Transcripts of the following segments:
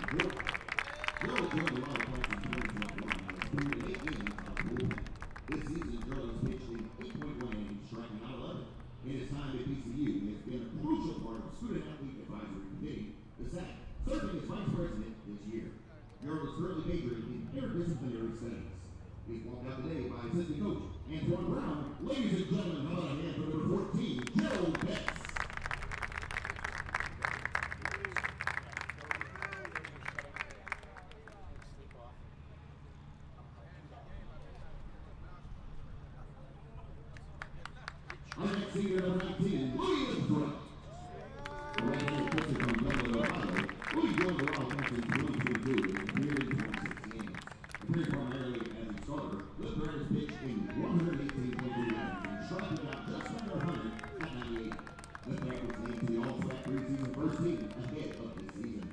Joe joined the Wild Cats in 2021 and has appeared in 8 games on the bullpen. This season, Joe has pitched in 8.1 innings, striking out 11. In his time at BCU, he has been a crucial part of Student-Athlete Advisory Committee, the SAC, serving as Vice President this year. Joe is currently majoring in interdisciplinary studies. He's walked out today by assistant coach Antoine Brown. Ladies and gentlemen, how about a hand for number 14, Joe Betts. Our next senior, number 19, Louis Lipscott. The right-handed pitcher from Dublin, Ohio. Louis joined the Wild Cats in 2022 and appeared in 26 games. Appeared primarily as a starter, Lipscott has pitched in 118.3 innings and striking out just under 100 at 98. Lipscott was named to the All-SWAC preseason first team ahead of this season.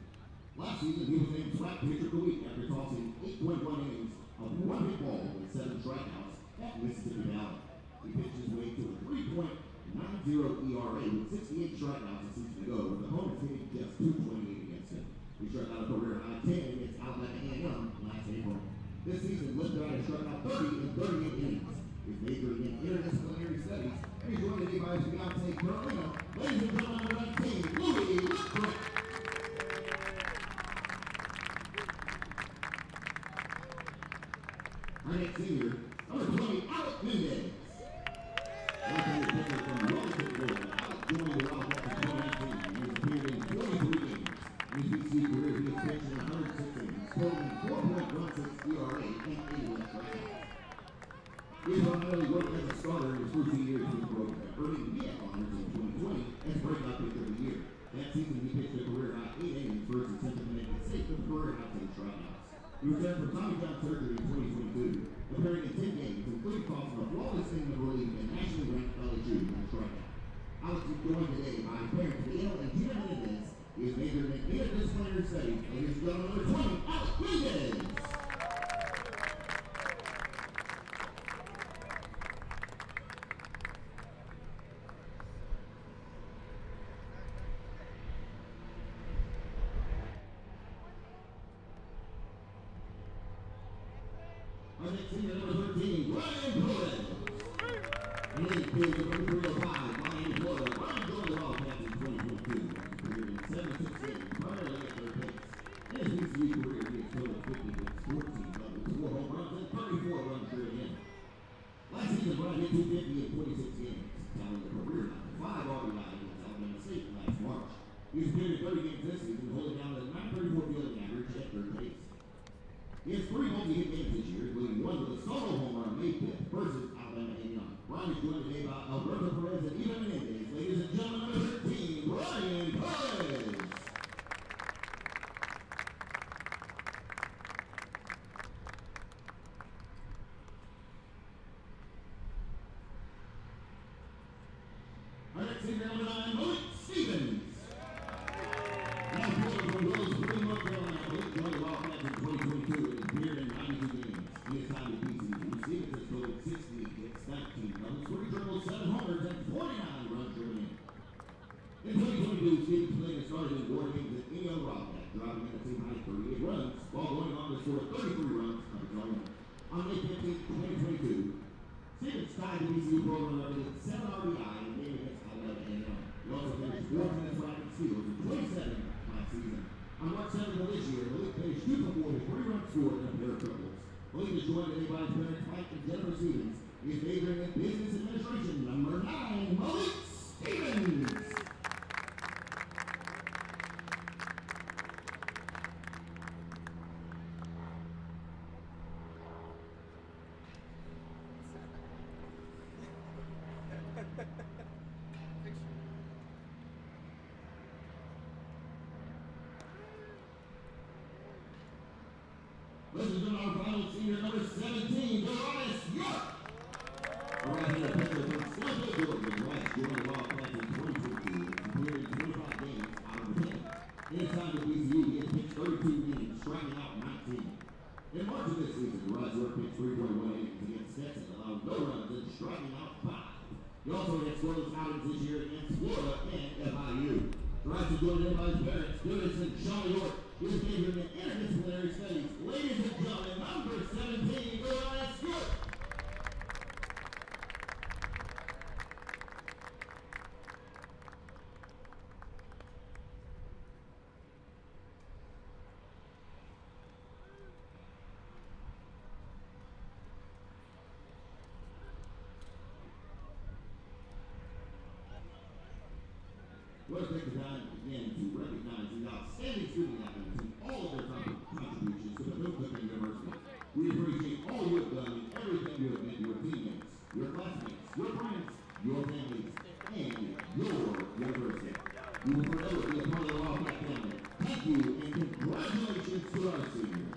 Last season, he was named SWAC Pitcher of the Week after tossing 8.1 innings of one-hit ball with 7 strikeouts at Mississippi Valley. He pitched his way to a 3.90 ERA with 68 strikeouts a season ago, with opponents hitting just 228 against him. He struck out a career high 10 against Alabama A&M last April. This season, Lipscott has struck out 30 in 38 innings. He's majoring in interdisciplinary studies, and he's joined today by his fiancee, Carolina. Ladies and gentlemen, number 19, Louis Lipscott. Our next senior, number 20, Alex Mendez. Left-handed pitcher from Wellington, Florida. Alex joined the Wild Cats in 2019 and has appeared in 23 games. In his BCU career, he has pitched in 106 innings, totaling 4.16 ERA and 81 strikeouts. He has primarily worked as a starter in his first 2 years with the program, earning MEAC honors in 2020 as breakout pitcher of the year. That season, he pitched a career high 8 innings for his attempt to make it safe with career high 10 strikeouts. He returned from Tommy John surgery in 2022, appearing in 10 games, including crossing a flawless inning of relief and nationally ranked LSU in the strikeout. Alex is joined today by his parents, Dale and Gina Mendez. He is majoring in interdisciplinary studies. Ladies and gentlemen, number 20, Alex Mendez. Our next senior, number 13, Ryan Torres. And then field number 305, Miami, Florida. Ryan joined the Wild Cats in 2022 and appeared in 76 games, primarily at third base. In his BCU career, he has totaled 50 hits, 14 doubles, 4 home runs, and 34 runs driven in. Last season, Ryan hit 250 in 26 games, tallying a career high 5 RBI against Alabama State last March. He has appeared in 30 games this season, holding down a 934 fielding average at third base. He has 3 multi-hit games this year, including one with a solo home run May 5th versus Alabama A&M. Ryan is joined today by Alberto Perez and Eva Menendez. Ladies and gentlemen, number 13, Ryan Perez. Our next senior, number 9, Malik Stevens. Now playing from Willows, North Carolina, Malik joined the Wild Cats in 2022 and appeared in 92 games. In his time at BCU, Stevens has totaled 60 hits, 19 runs, 3 triples, 7 homers, and 49 runs driven in. In 2022, Stevens played and started in 4 games at any other Wildcat, driving in a team high 38 runs, while going on to score 33 runs of his own. On May 15, 2022, Stevens tied the BCU program record with 7 RBI in a game against Alabama A&M. He also finished 4 minutes racking steals in 27 last season. On March 7th of this year, Malik finished 2 for 4 with 3 runs scored and a pair of triples. Malik is joined today by his parents, Mike and Jennifer Stevens. He is majoring in business administration. Number 9, Malik Stevens. Ladies and gentlemen, our final senior, number 17, Darius York. A right-handed pitcher from Scottsdale, Georgia. Darius joined the Wild Cats in 2022 and completed 25 games out of 10. In his time at BCU, he has pitched 32 innings, striking out 19. In March of this season, Darius York pitched 3.1 innings against Stetson, allowing no runs and striking out 5. He also had scoreless outings this year against Florida and FIU. Right to join everybody's parents, students, and Sean York is given an interdisciplinary studies. Ladies and gentlemen, number 17, go Lance York. Let's take the time again to recognize the outstanding student athletes and all of their contributions to the Milton University. We appreciate all you have done and everything you have meant to your teammates, your classmates, your friends, your families, and your university. You will forever be a part of the Wildcat family. Thank you and congratulations to our seniors.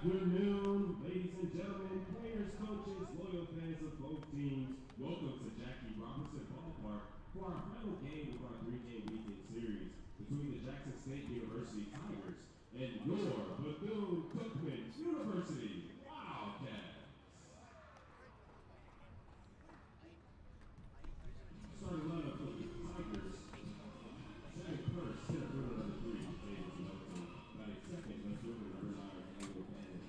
afternoon, ladies and gentlemen, players, coaches, loyal fans of both teams. Welcome to Jackie Robinson Ballpark for our final game of our three-game weekend series between the Jackson State University Tigers and your Bethune-Cookman University Wildcats. Starting lineup for the Tigers. Setting first, center fielder number 3, James Melton. Batting second, left fielder number 9, Daniel Bannon.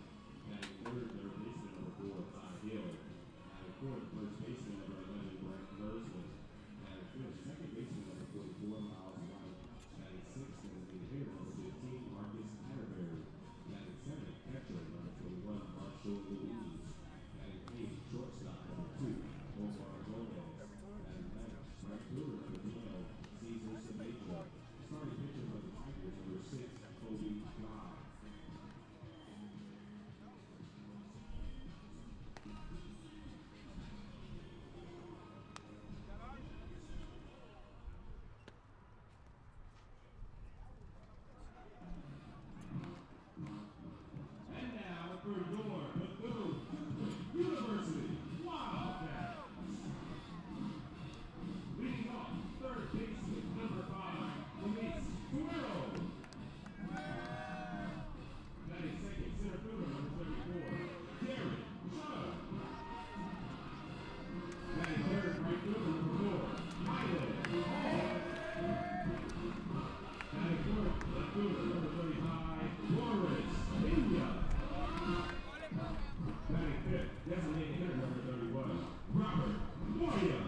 Batting third baseman number 4, Ty Hill. Batting fourth, first baseman number 11, Brent Mersman. Batting fifth, second baseman number 44, Miles White. Batting sixth, and the hitter number 15, Marcus Atterbury. Batting seventh, catcher number 21, Marshall Louise. Batting eighth, shortstop number 2, Omar Gomez. Batting ninth, right fielder number 12, Caesar Samejo. Starting pitcher for the Tigers, number 6, Kobe God. And now for your Bethune University Wildcats. Leading off, third baseman, number 5, Luis Guerrero. Batting second, center fielder, number 34, Darren Chubb. Batting third, right fielder, number 4, Milo Hall. Batting fourth, left fielder, number 35, Lawrence Pena. Batting fifth, designated hitter, number 31, Robert Moya.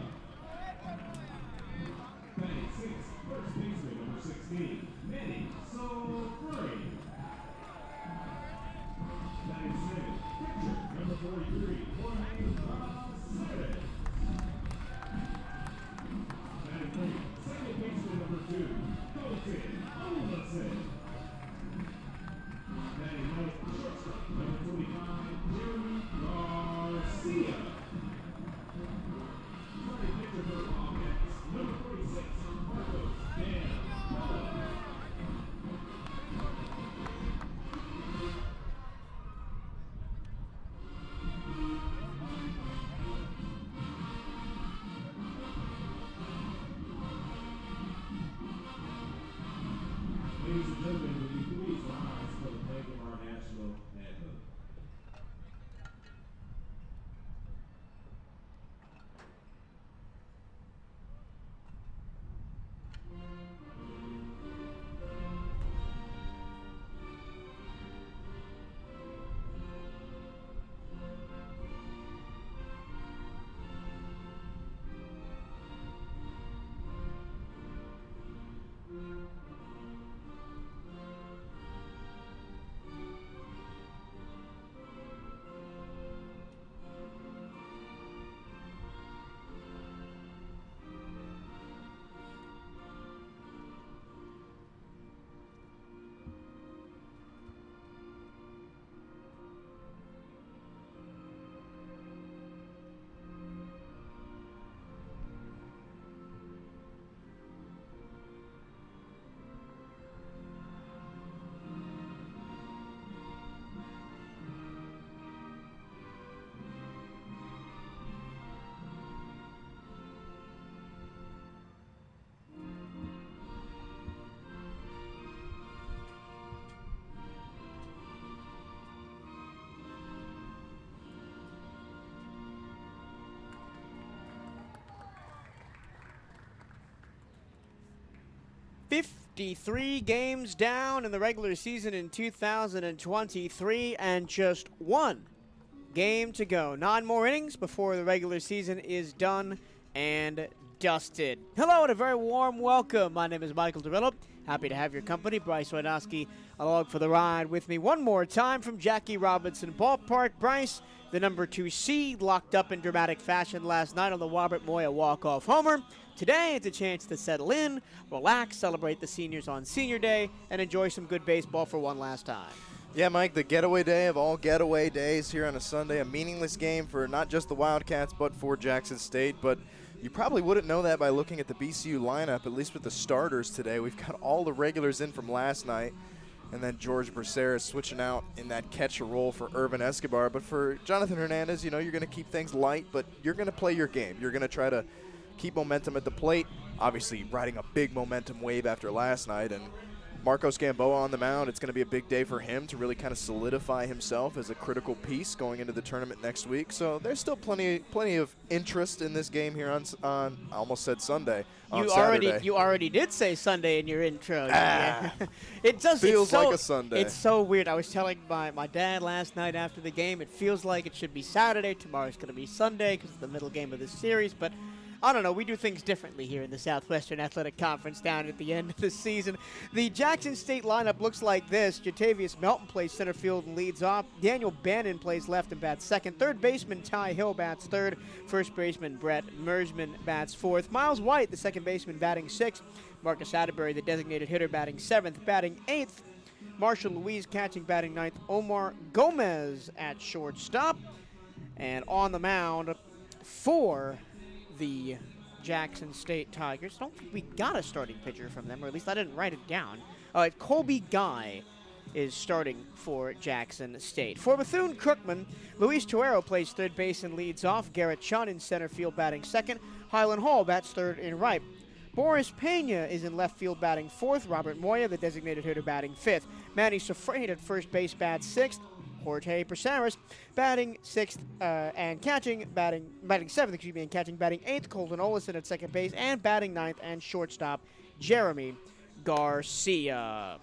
Batting sixth, first baseman, number 16, Manny Sofrey. Batting seventh, pitcher, number 43, Jorge Ramirez. Batting eighth, second baseman, number 2, Colton Olafson. Batting ninth, shortstop, number 25, Jeremy Garcia. Starting pitcher for the Wildcats, number 46, Marcos Dan Paula. Ladies and gentlemen, will you please rise for the playing of our national anthem? "53 games down in the regular season in 2023, and just one game to go. 9 more innings before the regular season is done and dusted." Hello and a very warm welcome. My name is Michael DeVillo. Happy to have your company. Bryce Wojnowski along for the ride with me one more time from Jackie Robinson Ballpark. Bryce, the number 2 seed, locked up in dramatic fashion last night on the Robert Moya walk-off homer. Today, it's a chance to settle in, relax, celebrate the seniors on Senior Day, and enjoy some good baseball for one last time. Yeah, Mike, the getaway day of all getaway days here on a Sunday. A meaningless game for not just the Wildcats, but for Jackson State. But you probably wouldn't know that by looking at the BCU lineup, at least with the starters today. We've got all the regulars in from last night. and then George Braceras switching out in that catcher role for Irvin Escobar. But for Jonathan Hernandez, you know, you're going to keep things light, but you're going to play your game. You're going to try to keep momentum at the plate, obviously riding a big momentum wave after last night. And Marcos Gamboa on the mound, it's going to be a big day for him to really kind of solidify himself as a critical piece going into the tournament next week. So there's still plenty of interest in this game here on I almost said Sunday, on Saturday. You already did say Sunday in your intro. It feels like a Sunday. It's so weird. I was telling my dad last night after the game, it feels like it should be Saturday. Tomorrow's going to be Sunday because it's the middle game of the series. But I don't know. We do things differently here in the Southwestern Athletic Conference down at the end of the season. The Jackson State lineup looks like this. Jatavius Melton plays center field and leads off. Daniel Bannon plays left and bats second. Third baseman Ty Hill bats third. First baseman Brett Mersman bats fourth. Miles White, the second baseman, batting sixth. Marcus Atterbury, the designated hitter, batting seventh. Batting eighth, Marshall Louise catching, batting ninth. Omar Gomez at shortstop. And on the mound for the Jackson State Tigers. I don't think we got a starting pitcher from them, or at least I didn't write it down. Colby Guy is starting for Jackson State. For Bethune-Cookman, Luis Tuero plays third base and leads off. Garrett Chun in center field batting second. Highland Hall bats third and right. Boris Pena is in left field batting fourth. Robert Moya, the designated hitter, batting fifth. Manny Sofrain at first base bats sixth. Jorge Prasaris batting sixth and catching, batting seventh, and catching, batting eighth. Colton Olison at second base and batting ninth, and shortstop Jeremy Garcia.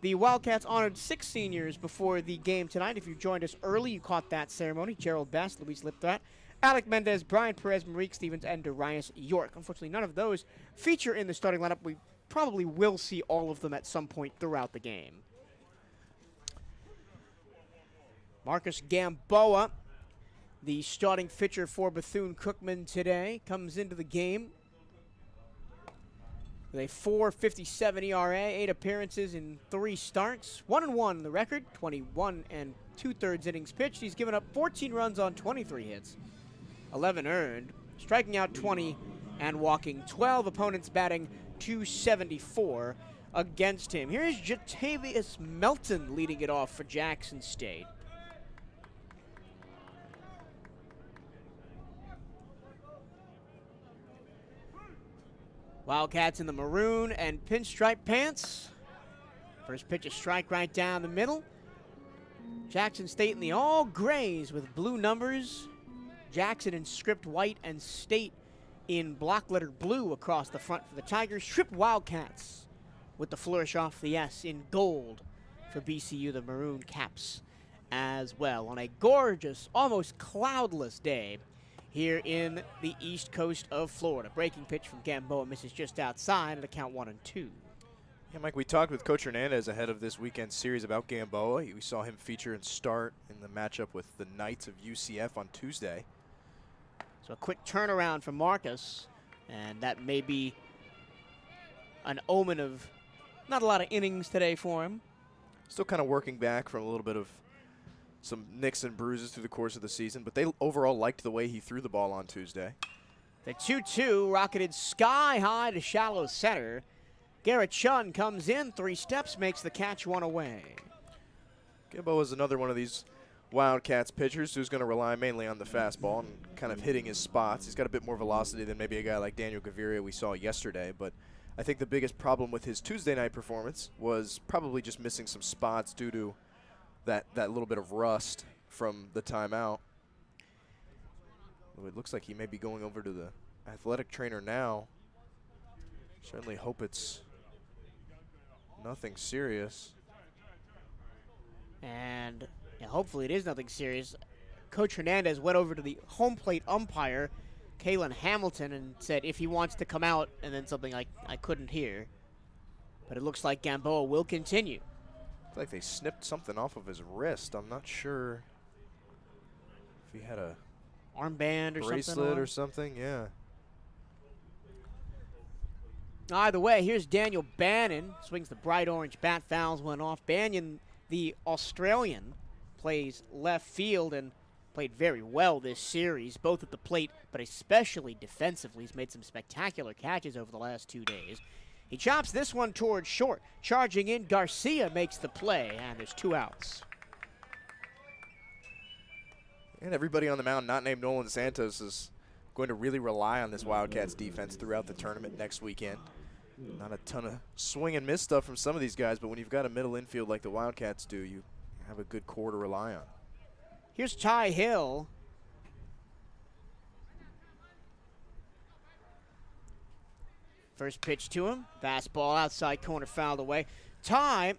The Wildcats honored 6 seniors before the game tonight. If you joined us early, you caught that ceremony. Gerald Best, Luis Lipthrat, Alec Mendez, Brian Perez, Marique Stevens, and Darius York. Unfortunately, none of those feature in the starting lineup. We probably will see all of them at some point throughout the game. Marcus Gamboa, the starting pitcher for Bethune-Cookman today, comes into the game with a .457 ERA, 8 appearances in 3 starts, 1-1 the record, 21 2/3 innings pitched. He's given up 14 runs on 23 hits, 11 earned, striking out 20 and walking 12. Opponents batting .274 against him. Here's Jatavius Melton leading it off for Jackson State. Wildcats in the maroon and pinstripe pants. First pitch, a strike right down the middle. Jackson State in the all grays with blue numbers. Jackson in script white and State in block letter blue across the front for the Tigers. Strip Wildcats with the flourish off the S in gold for BCU, the maroon caps as well. On a gorgeous, almost cloudless day here in the east coast of Florida. Breaking pitch from Gamboa misses just outside at a count 1-2. Yeah, Mike, we talked with Coach Hernandez ahead of this weekend series about Gamboa. We saw him feature and start in the matchup with the Knights of UCF on Tuesday. So a quick turnaround for Marcus, and that may be an omen of not a lot of innings today for him. Still kind of working back from a little bit of some nicks and bruises through the course of the season, but they overall liked the way he threw the ball on Tuesday. The 2-2 rocketed sky high to shallow center. Garrett Chun comes in, 3 steps, makes the catch, 1 away. Gamboa is another one of these Wildcats pitchers who's going to rely mainly on the fastball and kind of hitting his spots. He's got a bit more velocity than maybe a guy like Daniel Gaviria we saw yesterday, but I think the biggest problem with his Tuesday night performance was probably just missing some spots due to that little bit of rust from the timeout. It looks like he may be going over to the athletic trainer now. Certainly hope it's nothing serious. And yeah, hopefully it is nothing serious. Coach Hernandez went over to the home plate umpire, Kalen Hamilton, and said if he wants to come out, and then something I couldn't hear. But it looks like Gamboa will continue. Looks like they snipped something off of his wrist. I'm not sure if he had a armband or bracelet or something. Yeah. Either way, here's Daniel Bannon. Swings the bright orange bat, fouls one off. Bannon, the Australian, plays left field and played very well this series, both at the plate but especially defensively. He's made some spectacular catches over the last 2 days. He chops this one towards short. Charging in, Garcia makes the play, and there's 2 outs. And everybody on the mound not named Nolan Santos is going to really rely on this Wildcats defense throughout the tournament next weekend. Not a ton of swing and miss stuff from some of these guys, but when you've got a middle infield like the Wildcats do, you have a good core to rely on. Here's Ty Hill. First pitch to him. Fastball outside corner, fouled away. Ty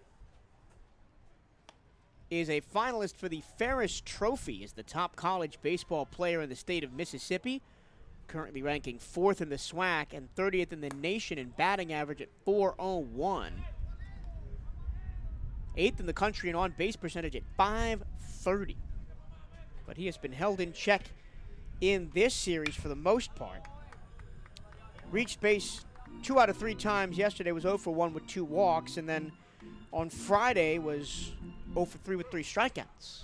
is a finalist for the Ferris Trophy as the top college baseball player in the state of Mississippi. Currently ranking 4th in the SWAC and 30th in the nation in batting average at .401. 8th in the country in on-base percentage at .530. But he has been held in check in this series for the most part. Reached base 2 out of 3 times yesterday, was 0 for 1 with 2 walks, and then on Friday was 0 for 3 with 3 strikeouts.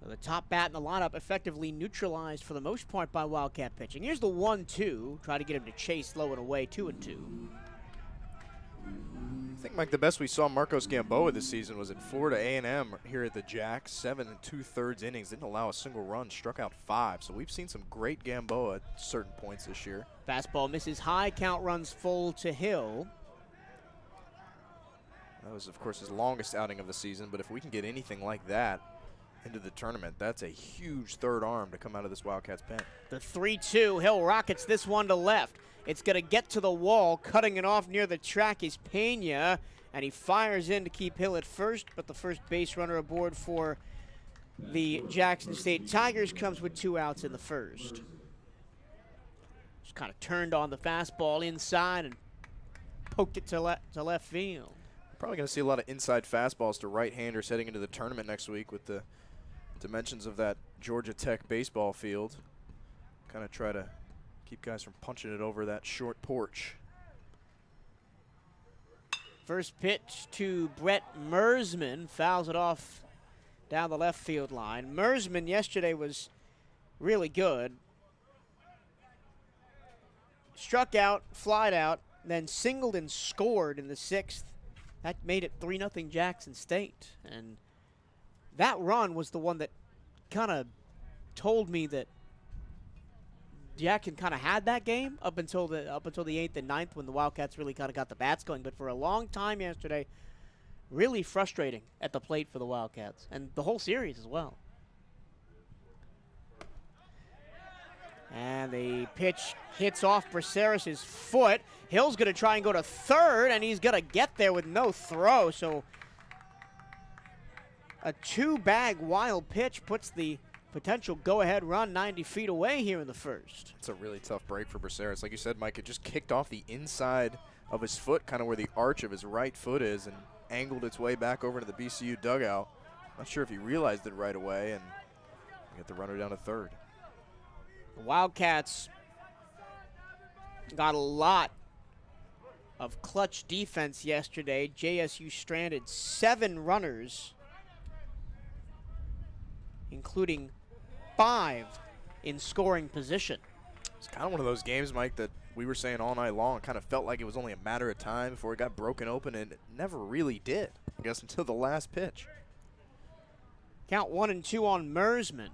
So the top bat in the lineup effectively neutralized for the most part by Wildcat pitching. Here's the 1-2. Try to get him to chase low and away, 2-2. I think, Mike, the best we saw Marcos Gamboa this season was at Florida A&M here at the Jacks. 7 2/3 innings, didn't allow a single run, struck out 5. So we've seen some great Gamboa at certain points this year. Fastball misses high, count runs full to Hill. That was, of course, his longest outing of the season, but if we can get anything like that into the tournament, that's a huge third arm to come out of this Wildcats pen. The 3-2, Hill rockets this one to left. It's going to get to the wall. Cutting it off near the track is Pena, and he fires in to keep Hill at first, but the first base runner aboard for the Jackson State Tigers comes with 2 outs in the first. Just kind of turned on the fastball inside and poked it to left field. Probably going to see a lot of inside fastballs to right-handers heading into the tournament next week with the dimensions of that Georgia Tech baseball field. Kind of try to keep guys from punching it over that short porch. First pitch to Brett Mersman, fouls it off down the left field line. Mersman yesterday was really good. Struck out, flied out, then singled and scored in the 6th. That made it 3-0 Jackson State. And that run was the one that kind of told me that Jackson kind of had that game up until the 8th and 9th when the Wildcats really kind of got the bats going. But for a long time yesterday, really frustrating at the plate for the Wildcats and the whole series as well. And the pitch hits off Braceras' foot. Hill's going to try and go to third, and he's going to get there with no throw. So a 2-bag wild pitch puts the potential go-ahead run 90 feet away here in the first. It's a really tough break for Braceras. Like you said, Mike, it just kicked off the inside of his foot, kind of where the arch of his right foot is, and angled its way back over to the BCU dugout. Not sure if he realized it right away, and get the runner down to third. The Wildcats got a lot of clutch defense yesterday. JSU stranded 7 runners, including 5 in scoring position. It's kind of one of those games, Mike, that we were saying all night long. It kind of felt like it was only a matter of time before it got broken open, and it never really did, I guess, until the last pitch. Count 1-2 on Mersman.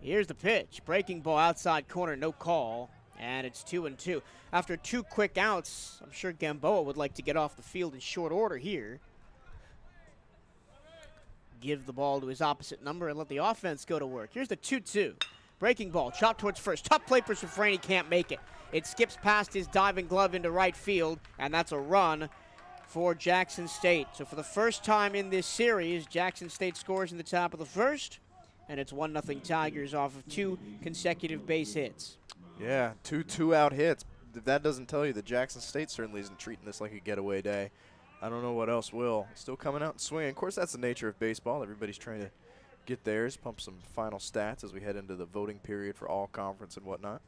Here's the pitch. Breaking ball outside corner, no call. And it's 2-2. After 2 quick outs, I'm sure Gamboa would like to get off the field in short order here. Give the ball to his opposite number and let the offense go to work. Here's the 2-2. Breaking ball, chopped towards first. Tough play for Sofrani, can't make it. It skips past his diving glove into right field, and that's a run for Jackson State. So for the first time in this series, Jackson State scores in the top of the first, and it's 1-0 Tigers off of 2 consecutive base hits. Yeah, 2 2-out hits. If that doesn't tell you that Jackson State certainly isn't treating this like a getaway day, I don't know what else will. Still coming out and swinging. Of course, that's the nature of baseball. Everybody's trying to get theirs, pump some final stats as we head into the voting period for all conference and whatnot.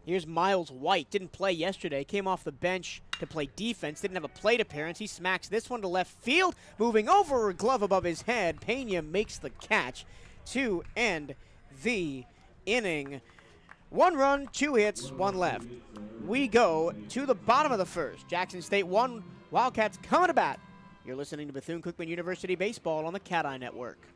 Here's Miles White. Didn't play yesterday. Came off the bench to play defense. Didn't have a plate appearance. He smacks this one to left field. Moving over, a glove above his head. Pena makes the catch to end the inning. 1 run, 2 hits, 1 left. We go to the bottom of the first. Jackson State 1, Wildcats coming to bat. You're listening to Bethune-Cookman University Baseball on the Cat-Eye Network.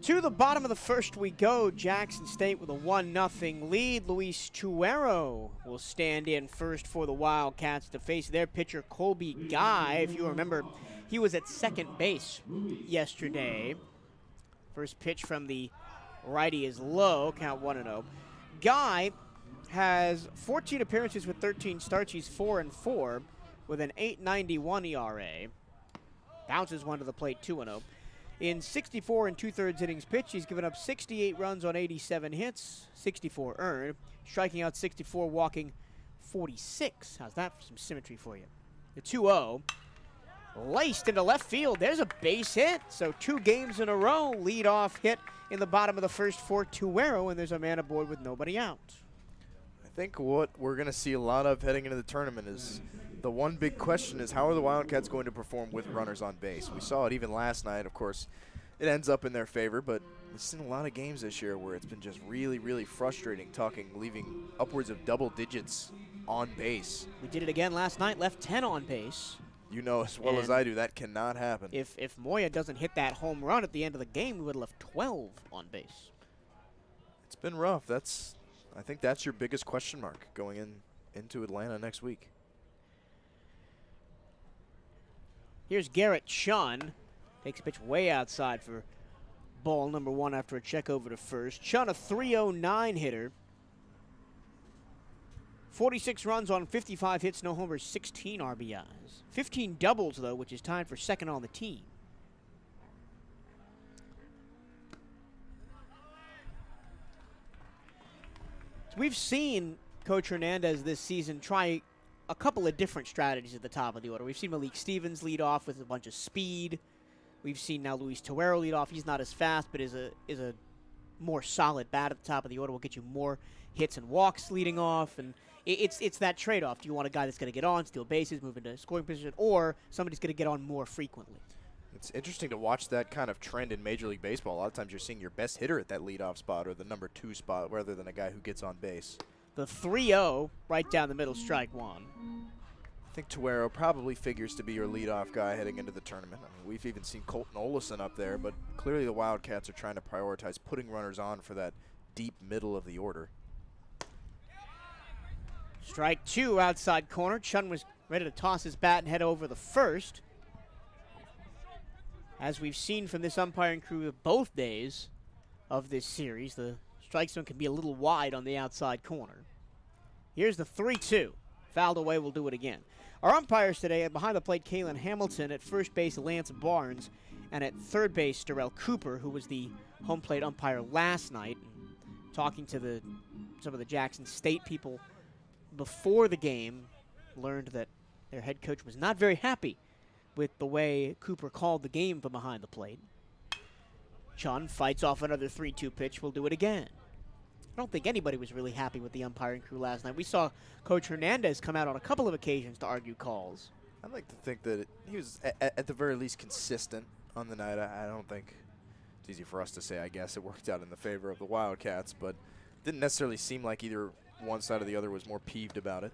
To the bottom of the first we go. Jackson State with a 1-0 lead. Luis Tuero will stand in first for the Wildcats to face their pitcher, Colby Guy. If you remember, he was at second base yesterday. First pitch from the righty is low, count 1-0. Guy has 14 appearances with 13 starts. He's 4-4 with an 8.91 ERA. Bounces one to the plate, 2-0. In 64 2/3 innings pitched, he's given up 68 runs on 87 hits, 64 earned, striking out 64, walking 46. How's that for some symmetry for you? The 2-0, laced into left field. There's a base hit. So 2 games in a row, lead-off hit in the bottom of the first for Tuero, and there's a man aboard with nobody out. I think what we're going to see a lot of heading into the tournament is the one big question is how are the Wildcats going to perform with runners on base? We saw it even last night. Of course, it ends up in their favor, but we've seen a lot of games this year where it's been just really, really frustrating, leaving upwards of double digits on base. We did it again last night, left 10 on base. You know as well as I do, that cannot happen. If Moya doesn't hit that home run at the end of the game, we would have left 12 on base. It's been rough. I think that's your biggest question mark going into Atlanta next week. Here's Garrett Chun. Takes a pitch way outside for ball number 1 after a check over to first. Chun, a 309 hitter. 46 runs on 55 hits, no homers, 16 RBIs. 15 doubles, though, which is tied for second on the team. So we've seen Coach Hernandez this season try a couple of different strategies at the top of the order. We've seen Malik Stevens lead off with a bunch of speed. We've seen now Luis Tuero lead off. He's not as fast, but is a more solid bat at the top of the order. Will get you more hits and walks leading off, and it's that trade-off. Do you want a guy that's going to get on, steal bases, move into scoring position, or somebody's going to get on more frequently? It's interesting to watch that kind of trend in Major League Baseball. A lot of times you're seeing your best hitter at that leadoff spot or the number 2 spot rather than a guy who gets on base. The 3-0 right down the middle, strike 1. I think Tuero probably figures to be your leadoff guy heading into the tournament. I mean, we've even seen Colton Olison up there, but clearly the Wildcats are trying to prioritize putting runners on for that deep middle of the order. Strike 2 outside corner. Chun was ready to toss his bat and head over the first. As we've seen from this umpiring crew both days of this series, the strike zone can be a little wide on the outside corner. Here's the 3-2. Fouled away, we'll do it again. Our umpires today, behind the plate, Kalen Hamilton, at first base, Lance Barnes, and at third base, Darrell Cooper, who was the home plate umpire last night. Talking to some of the Jackson State people before the game learned that their head coach was not very happy with the way Cooper called the game from behind the plate. Chun fights off another 3-2 pitch. We'll do it again. I don't think anybody was really happy with the umpiring crew last night. We saw Coach Hernandez come out on a couple of occasions to argue calls. I'd like to think that he was, at the very least, consistent on the night. I don't think it's easy for us to say. I guess it worked out in the favor of the Wildcats, but didn't necessarily seem like either one side or the other was more peeved about it.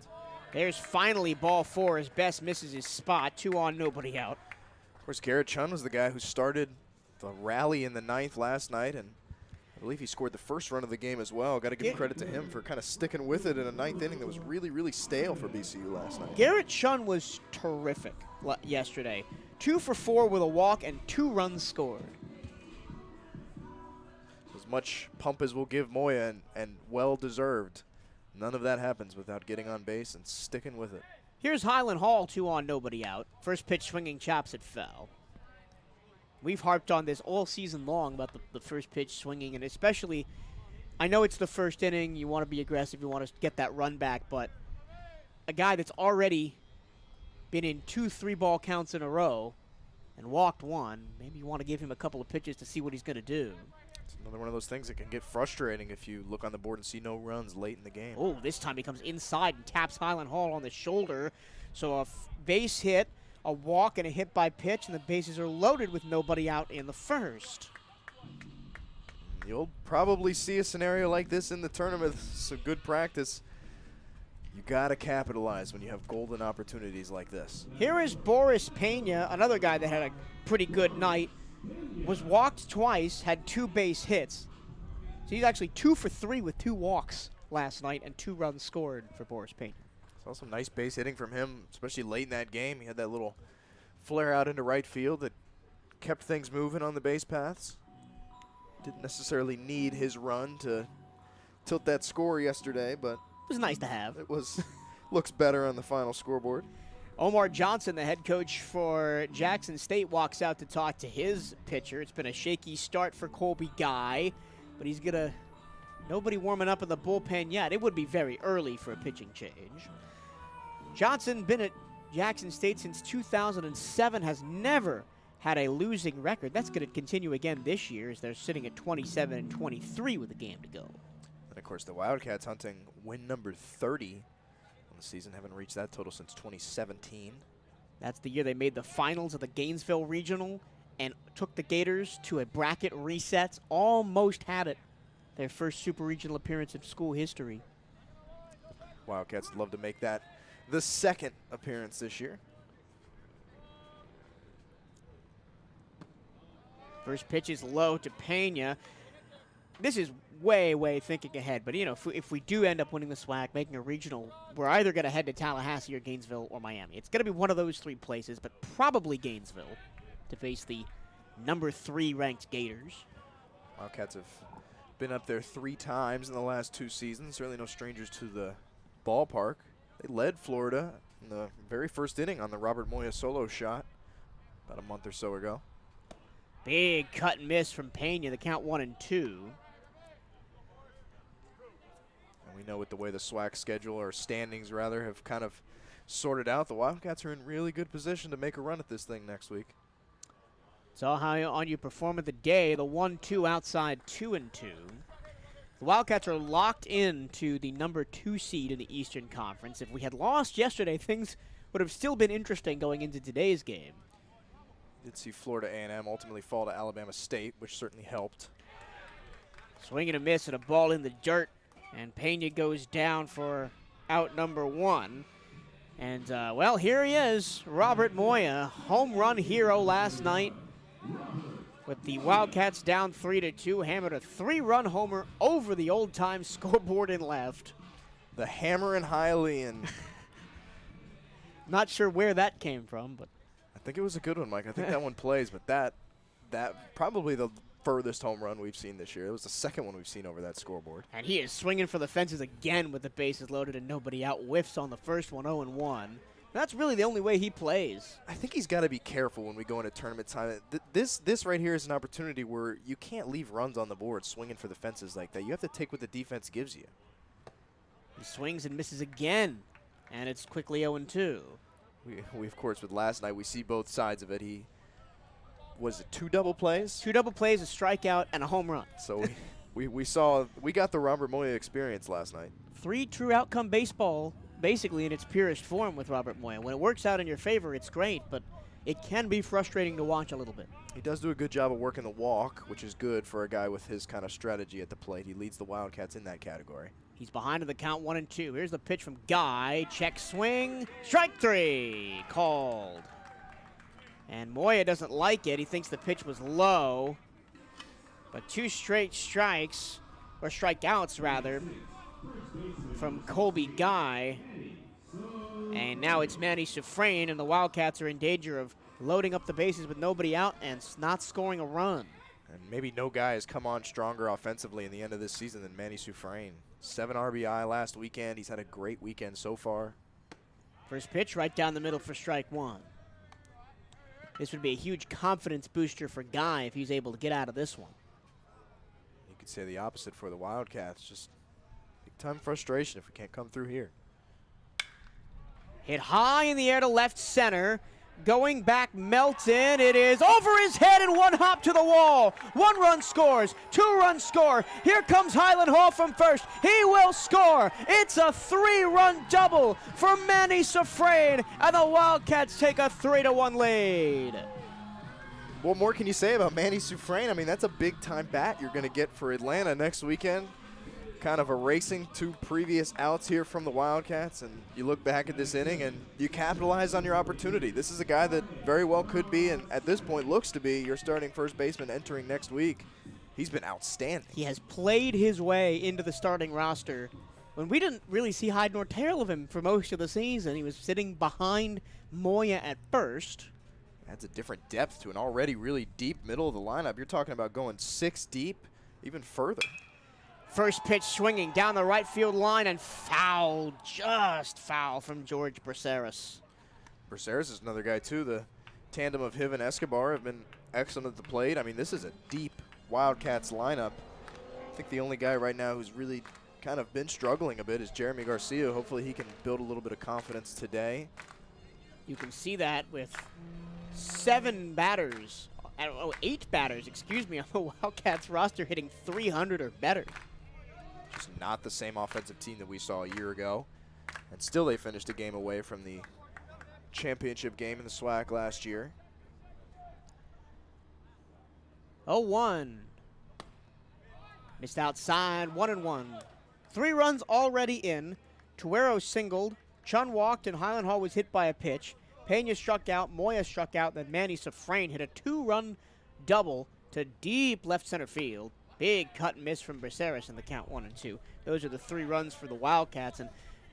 There's finally ball 4 as Best misses his spot. 2 on, nobody out. Of course, Garrett Chun was the guy who started the rally in the 9th last night, and I believe he scored the first run of the game as well. Got to give credit to him for kind of sticking with it in a 9th inning that was really, really stale for BCU last night. Garrett Chun was terrific yesterday. 2 for 4 with a walk and 2 runs scored. As much pump as we'll give Moya, and well-deserved, none of that happens without getting on base and sticking with it. Here's Highland Hall, 2 on, nobody out. First pitch swinging chops it foul. We've harped on this all season long about the first pitch swinging, and especially, I know it's the first inning, you want to be aggressive, you want to get that run back, but a guy that's already been in 2 3-ball counts in a row and walked 1, maybe you want to give him a couple of pitches to see what he's going to do. It's another one of those things that can get frustrating if you look on the board and see no runs late in the game. Oh, this time he comes inside and taps Highland Hall on the shoulder, so a base hit, a walk, and a hit by pitch, and the bases are loaded with nobody out in the first. You'll probably see a scenario like this in the tournament. It's a good practice. You got to capitalize when you have golden opportunities like this. Here is Boris Pena, another guy that had a pretty good night. Was walked twice, had 2 base hits. So he's actually 2 for 3 with 2 walks last night and 2 runs scored for Boris Pena. Saw some nice base hitting from him, especially late in that game. He had that little flare out into right field that kept things moving on the base paths. Didn't necessarily need his run to tilt that score yesterday, but It was nice to have. it was looks better on the final scoreboard. Omar Johnson, the head coach for Jackson State, walks out to talk to his pitcher. It's been a shaky start for Colby Guy, but he's gonna nobody warming up in the bullpen yet. It would be very early for a pitching change. Johnson been at Jackson State since 2007, has never had a losing record. That's going to continue again this year as they're sitting at 27-23 with a game to go. And of course, the Wildcats hunting win number 30 on the season. Haven't reached that total since 2017. That's the year they made the finals of the Gainesville Regional and took the Gators to a bracket reset. Almost had it. Their first super regional appearance in school history. Wildcats would love to make that the second appearance this year. First pitch is low to Pena. This is way thinking ahead. But, you know, if we do end up winning the SWAC, making a regional, we're either going to head to Tallahassee or Gainesville or Miami. It's going to be one of those 3 places, but probably Gainesville to face the number 3 ranked Gators. Wildcats have been up there 3 times in the last 2 seasons. Certainly no strangers to the ballpark. They led Florida in the very first inning on the Robert Moya solo shot about a month or so ago. Big cut and miss from Pena, the count 1-2. And we know with the way the SWAC schedule, or standings rather, have kind of sorted out, the Wildcats are in really good position to make a run at this thing next week. Saw how on you perform of the day, the 1-2 outside 2-2. The Wildcats are locked into the number 2 seed in the Eastern Conference. If we had lost yesterday, things would have still been interesting going into today's game. Did see Florida A&M ultimately fall to Alabama State, which certainly helped. Swing and a miss and a ball in the dirt, and Pena goes down for out number 1. And, well, here he is, Robert Moya, home run hero last night. With the Wildcats down 3-2, hammered a 3-run homer over the old-time scoreboard in left. The hammer and Hialeah. Not sure where that came from, but I think it was a good one, Mike. I think that one plays, but that probably the furthest home run we've seen this year. It was the second one we've seen over that scoreboard. And he is swinging for the fences again with the bases loaded and nobody out. Whiffs on the first one, 0-1. That's really the only way he plays. I think he's got to be careful when we go into tournament time. This right here is an opportunity where you can't leave runs on the board swinging for the fences like that. You have to take what the defense gives you. He swings and misses again, and it's quickly 0-2. We of course, with last night, we see both sides of it. He was it 2 double plays? 2 double plays, a strikeout, and a home run. So we got the Robert Moya experience last night. 3 true outcome baseball, basically in its purest form with Robert Moya. When it works out in your favor, it's great, but it can be frustrating to watch a little bit. He does do a good job of working the walk, which is good for a guy with his kind of strategy at the plate. He leads the Wildcats in that category. He's behind in the count 1-2. Here's the pitch from Guy. Check swing. Strike 3. Called. And Moya doesn't like it. He thinks the pitch was low. But 2 straight strikes, or strikeouts rather, from Colby Guy. And now it's Manny Suffrain, and the Wildcats are in danger of loading up the bases with nobody out and not scoring a run. And maybe no guy has come on stronger offensively in the end of this season than Manny Suffrain. 7 RBI last weekend. He's had a great weekend so far. First pitch right down the middle for strike 1. This would be a huge confidence booster for Guy if he's able to get out of this one. You could say the opposite for the Wildcats. Just big-time frustration if we can't come through here. Hit high in the air to left center. Going back, Melton. It is over his head and 1 hop to the wall. 1 run scores, 2 runs score. Here comes Highland Hall from first. He will score. It's a 3-run double for Manny Suffrain, and the Wildcats take a 3-1 lead. What more can you say about Manny Suffrain? I mean, that's a big-time bat you're going to get for Atlanta next weekend. Kind of erasing 2 previous outs here from the Wildcats, and you look back at this inning and you capitalize on your opportunity. This is a guy that very well could be, and at this point looks to be, your starting first baseman entering next week. He's been outstanding. He has played his way into the starting roster when we didn't really see hide nor tail of him for most of the season. He was sitting behind Moya at first. Adds a different depth to an already really deep middle of the lineup. You're talking about going 6 deep, even further. First pitch swinging down the right field line and foul, just foul from George Braceras. Braceras is another guy too. The tandem of Hiv and Escobar have been excellent at the plate. I mean, this is a deep Wildcats lineup. I think the only guy right now who's really kind of been struggling a bit is Jeremy Garcia. Hopefully he can build a little bit of confidence today. You can see that with 8 batters, excuse me, on the Wildcats roster hitting 300 or better. Just not the same offensive team that we saw a year ago. And still they finished a game away from the championship game in the SWAC last year. 0-1. Missed outside, 1-1. 3 runs already in. Tuero singled. Chun walked, and Highland Hall was hit by a pitch. Pena struck out, Moya struck out, then Manny Suffrain hit a 2-run double to deep left center field. Big cut and miss from Braceras in the count 1-2. Those are the 3 runs for the Wildcats, and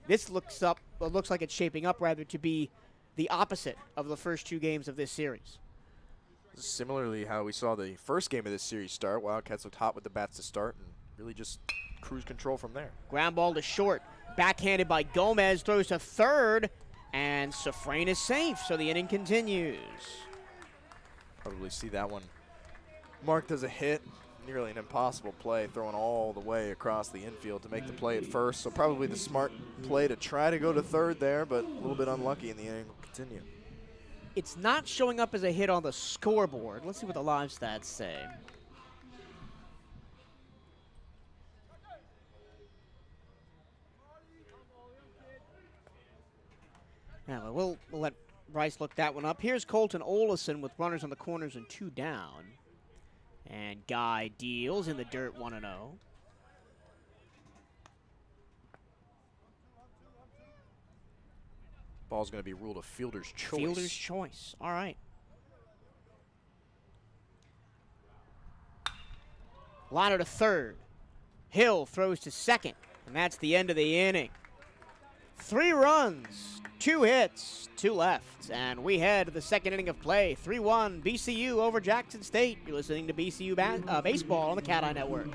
this looks like it's shaping up rather to be the opposite of the first 2 games of this series. Similarly, how we saw the first game of this series start, Wildcats looked hot with the bats to start and really just cruise control from there. Ground ball to short, backhanded by Gomez, throws to third, and Suffrain is safe, so the inning continues. Probably see that one marked as a hit. Nearly an impossible play, throwing all the way across the infield to make the play at first. So probably the smart play to try to go to third there, but a little bit unlucky, and the inning will continue. It's not showing up as a hit on the scoreboard. Let's see what the live stats say. Yeah, we'll let Bryce look that one up. Here's Colton Olison with runners on the corners and 2 down. And Guy deals in the dirt 1-0. Ball's going to be ruled a fielder's choice. Fielder's choice. All right. Liner to third. Hill throws to second. And that's the end of the inning. 3 runs, 2 hits, 2 left, and we head to the second inning of play. 3-1 BCU over Jackson State. You're listening to BCU Baseball on the Cat Eye Network.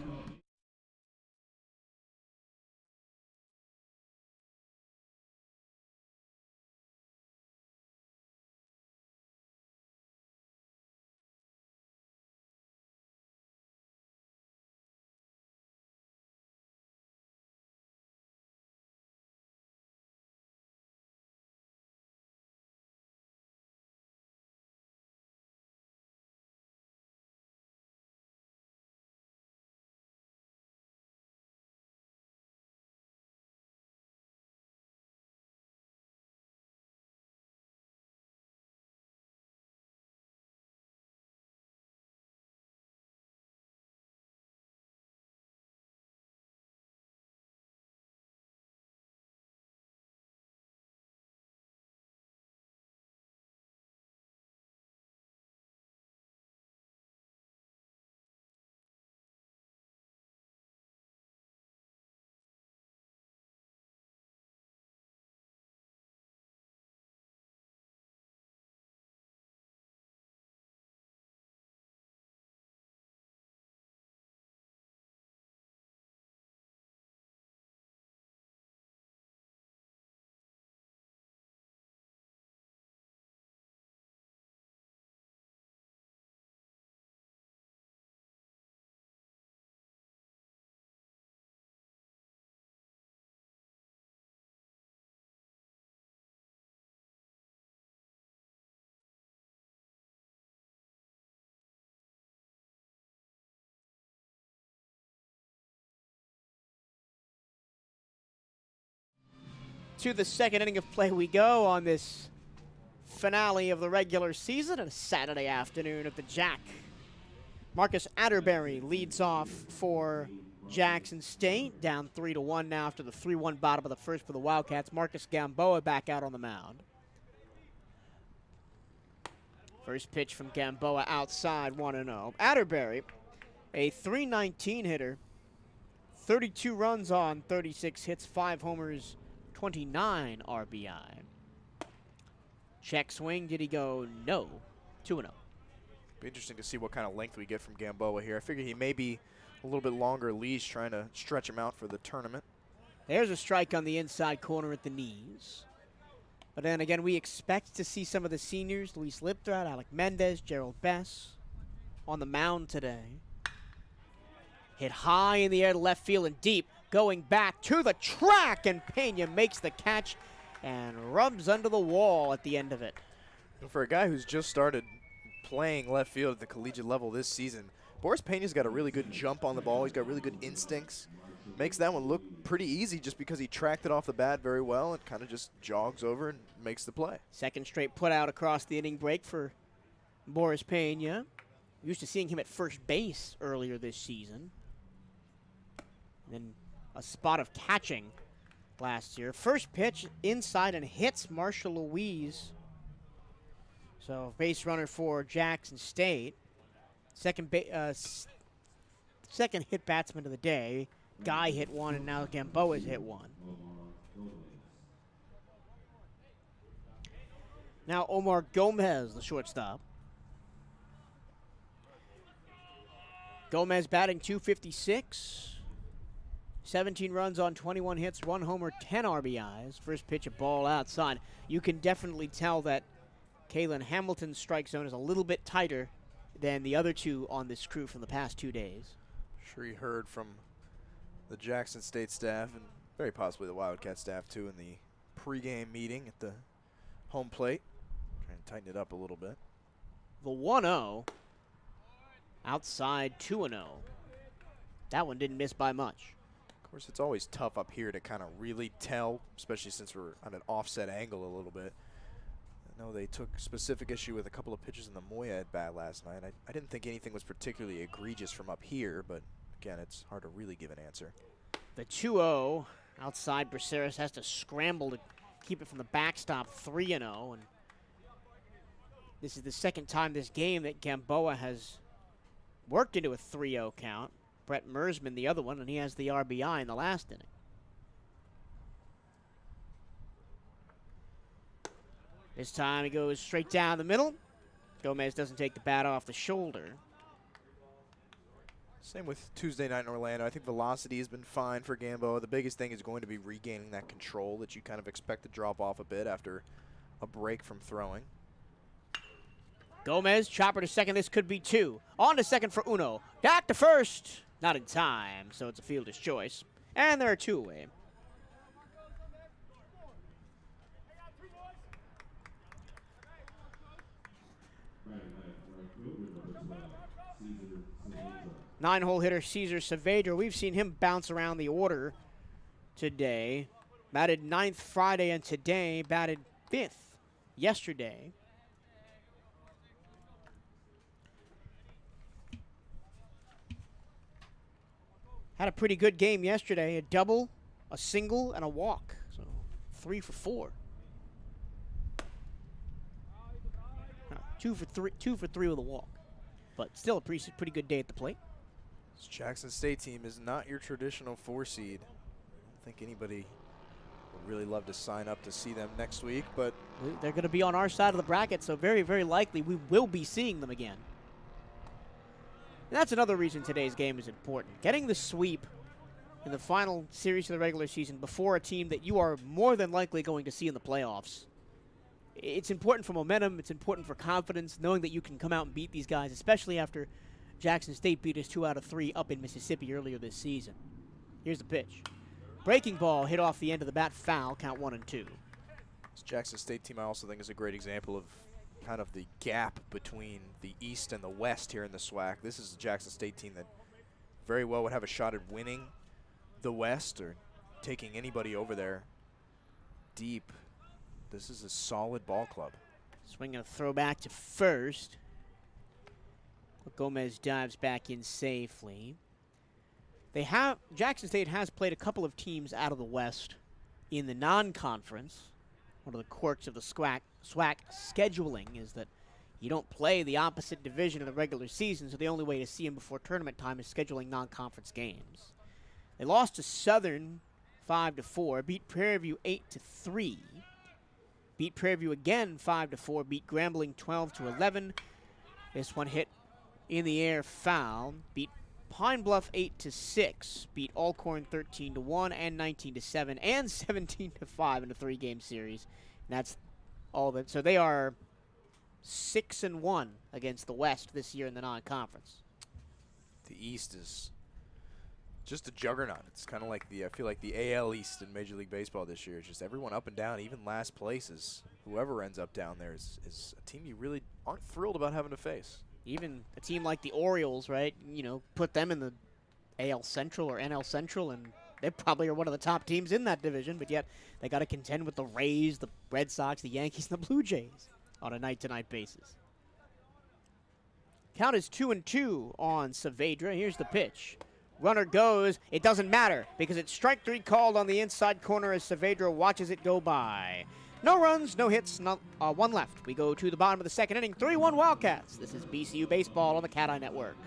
To the second inning of play we go on this finale of the regular season on a Saturday afternoon at the Jack. Marcus Atterbury leads off for Jackson State, down 3-1 now after the 3-1 bottom of the first for the Wildcats. Marcus Gamboa back out on the mound. First pitch from Gamboa outside, 1-0. Atterbury, a .319 hitter, 32 runs on 36 hits, 5 homers, 29 RBI. Check swing, did he go? No. 2-0. Be interesting to see what kind of length we get from Gamboa here. I figure he may be a little bit longer leash, trying to stretch him out for the tournament. There's a strike on the inside corner at the knees. But then again, we expect to see some of the seniors, Luis Liptrad, Alec Mendez, Gerald Bess, on the mound today. Hit high in the air to left field and deep, going back to the track, and Pena makes the catch and rubs under the wall at the end of it. For a guy who's just started playing left field at the collegiate level this season, Boris Pena's got a really good jump on the ball. He's got really good instincts. Makes that one look pretty easy just because he tracked it off the bat very well and kind of just jogs over and makes the play. Second straight put out across the inning break for Boris Pena. Used to seeing him at first base earlier this season. And then a spot of catching last year. First pitch inside and hits Marshall Louise. So base runner for Jackson State. Second hit batsman of the day. Guy hit one, and now Gamboa's hit one. Now Omar Gomez, the shortstop. Gomez batting .256. 17 runs on 21 hits, 1 homer, 10 RBIs. First pitch, a ball outside. You can definitely tell that Kalen Hamilton's strike zone is a little bit tighter than the other two on this crew from the past 2 days. Sure he heard from the Jackson State staff and very possibly the Wildcat staff too in the pregame meeting at the home plate. Trying to tighten it up a little bit. The 1-0 outside, 2-0. That one didn't miss by much. Of course, it's always tough up here to kind of really tell, especially since we're on an offset angle a little bit. I know they took specific issue with a couple of pitches in the Moya at bat last night. I didn't think anything was particularly egregious from up here, but again, it's hard to really give an answer. The 2-0 outside, Braceras has to scramble to keep it from the backstop, 3-0. And this is the second time this game that Gamboa has worked into a 3-0 count. Brett Mersman, the other one, and he has the RBI in the last inning. This time he goes straight down the middle. Gomez doesn't take the bat off the shoulder. Same with Tuesday night in Orlando. I think velocity has been fine for Gamboa. The biggest thing is going to be regaining that control that you kind of expect to drop off a bit after a break from throwing. Gomez, chopper to second. This could be 2. On to second for Uno. Back to first. Not in time, so it's a fielder's choice. And there are 2 away. Nine-hole hitter Cesar Saavedra. We've seen him bounce around the order today. Batted 9th Friday, and today batted 5th yesterday. Had a pretty good game yesterday. A double, a single, and a walk. So 3 for 4. 2 for 3 with a walk. But still a pretty good day at the plate. This Jackson State team is not your traditional 4 seed. I don't think anybody would really love to sign up to see them next week, but they're going to be on our side of the bracket, so very, very likely we will be seeing them again. And that's another reason today's game is important. Getting the sweep in the final series of the regular season before a team that you are more than likely going to see in the playoffs. It's important for momentum. It's important for confidence, knowing that you can come out and beat these guys, especially after Jackson State beat us 2 out of 3 up in Mississippi earlier this season. Here's the pitch. Breaking ball hit off the end of the bat, foul, count 1-2. This Jackson State team I also think is a great example of kind of the gap between the East and the West here in the SWAC. This is a Jackson State team that very well would have a shot at winning the West or taking anybody over there. deep. This is a solid ball club. Swinging a throw back to first. Gomez dives back in safely. Jackson State has played a couple of teams out of the West in the non-conference. One of the quirks of the SWAC scheduling is that you don't play the opposite division in the regular season, so the only way to see them before tournament time is scheduling non-conference games. They lost to Southern 5-4, beat Prairie View 8-3, beat Prairie View again 5-4, beat Grambling 12-11. This one hit in the air foul, beat Pine Bluff 8-6, beat Alcorn 13-1 and 19-7 and 17-5 in a 3-game series. And that's all of it. So they are 6-1 against the West this year in the non-conference. The East is just a juggernaut. It's kind of like I feel like the AL East in Major League Baseball this year. It's just everyone up and down, even last places. Whoever ends up down there is a team you really aren't thrilled about having to face. Even a team like the Orioles, right? You know, put them in the AL Central or NL Central, and they probably are one of the top teams in that division, but yet they got to contend with the Rays, the Red Sox, the Yankees, and the Blue Jays on a night-to-night basis. Count is 2-2 on Saavedra. Here's the pitch. Runner goes. It doesn't matter because it's strike 3 called on the inside corner as Saavedra watches it go by. No runs, no hits, one left. We go to the bottom of the second inning, 3-1 Wildcats. This is BCU Baseball on the Cat Eye Network.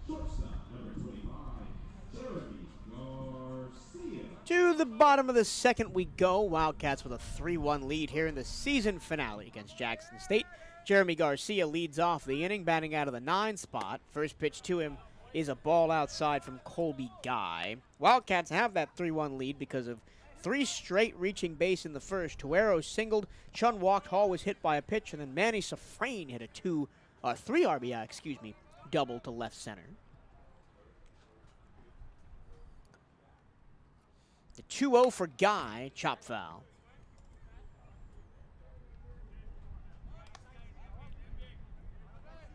Shortstop, number 25, Jeremy Garcia. To the bottom of the second we go. Wildcats with a 3-1 lead here in the season finale against Jackson State. Jeremy Garcia leads off the inning, batting out of the 9 spot. First pitch to him is a ball outside from Colby Guy. Wildcats have that 3-1 lead because of 3 straight reaching base in the first. Tuero singled, Chun walked, Hall was hit by a pitch, and then Manny Safrain hit a 3 RBI, double to left center. The 2-0 for Guy, chop foul.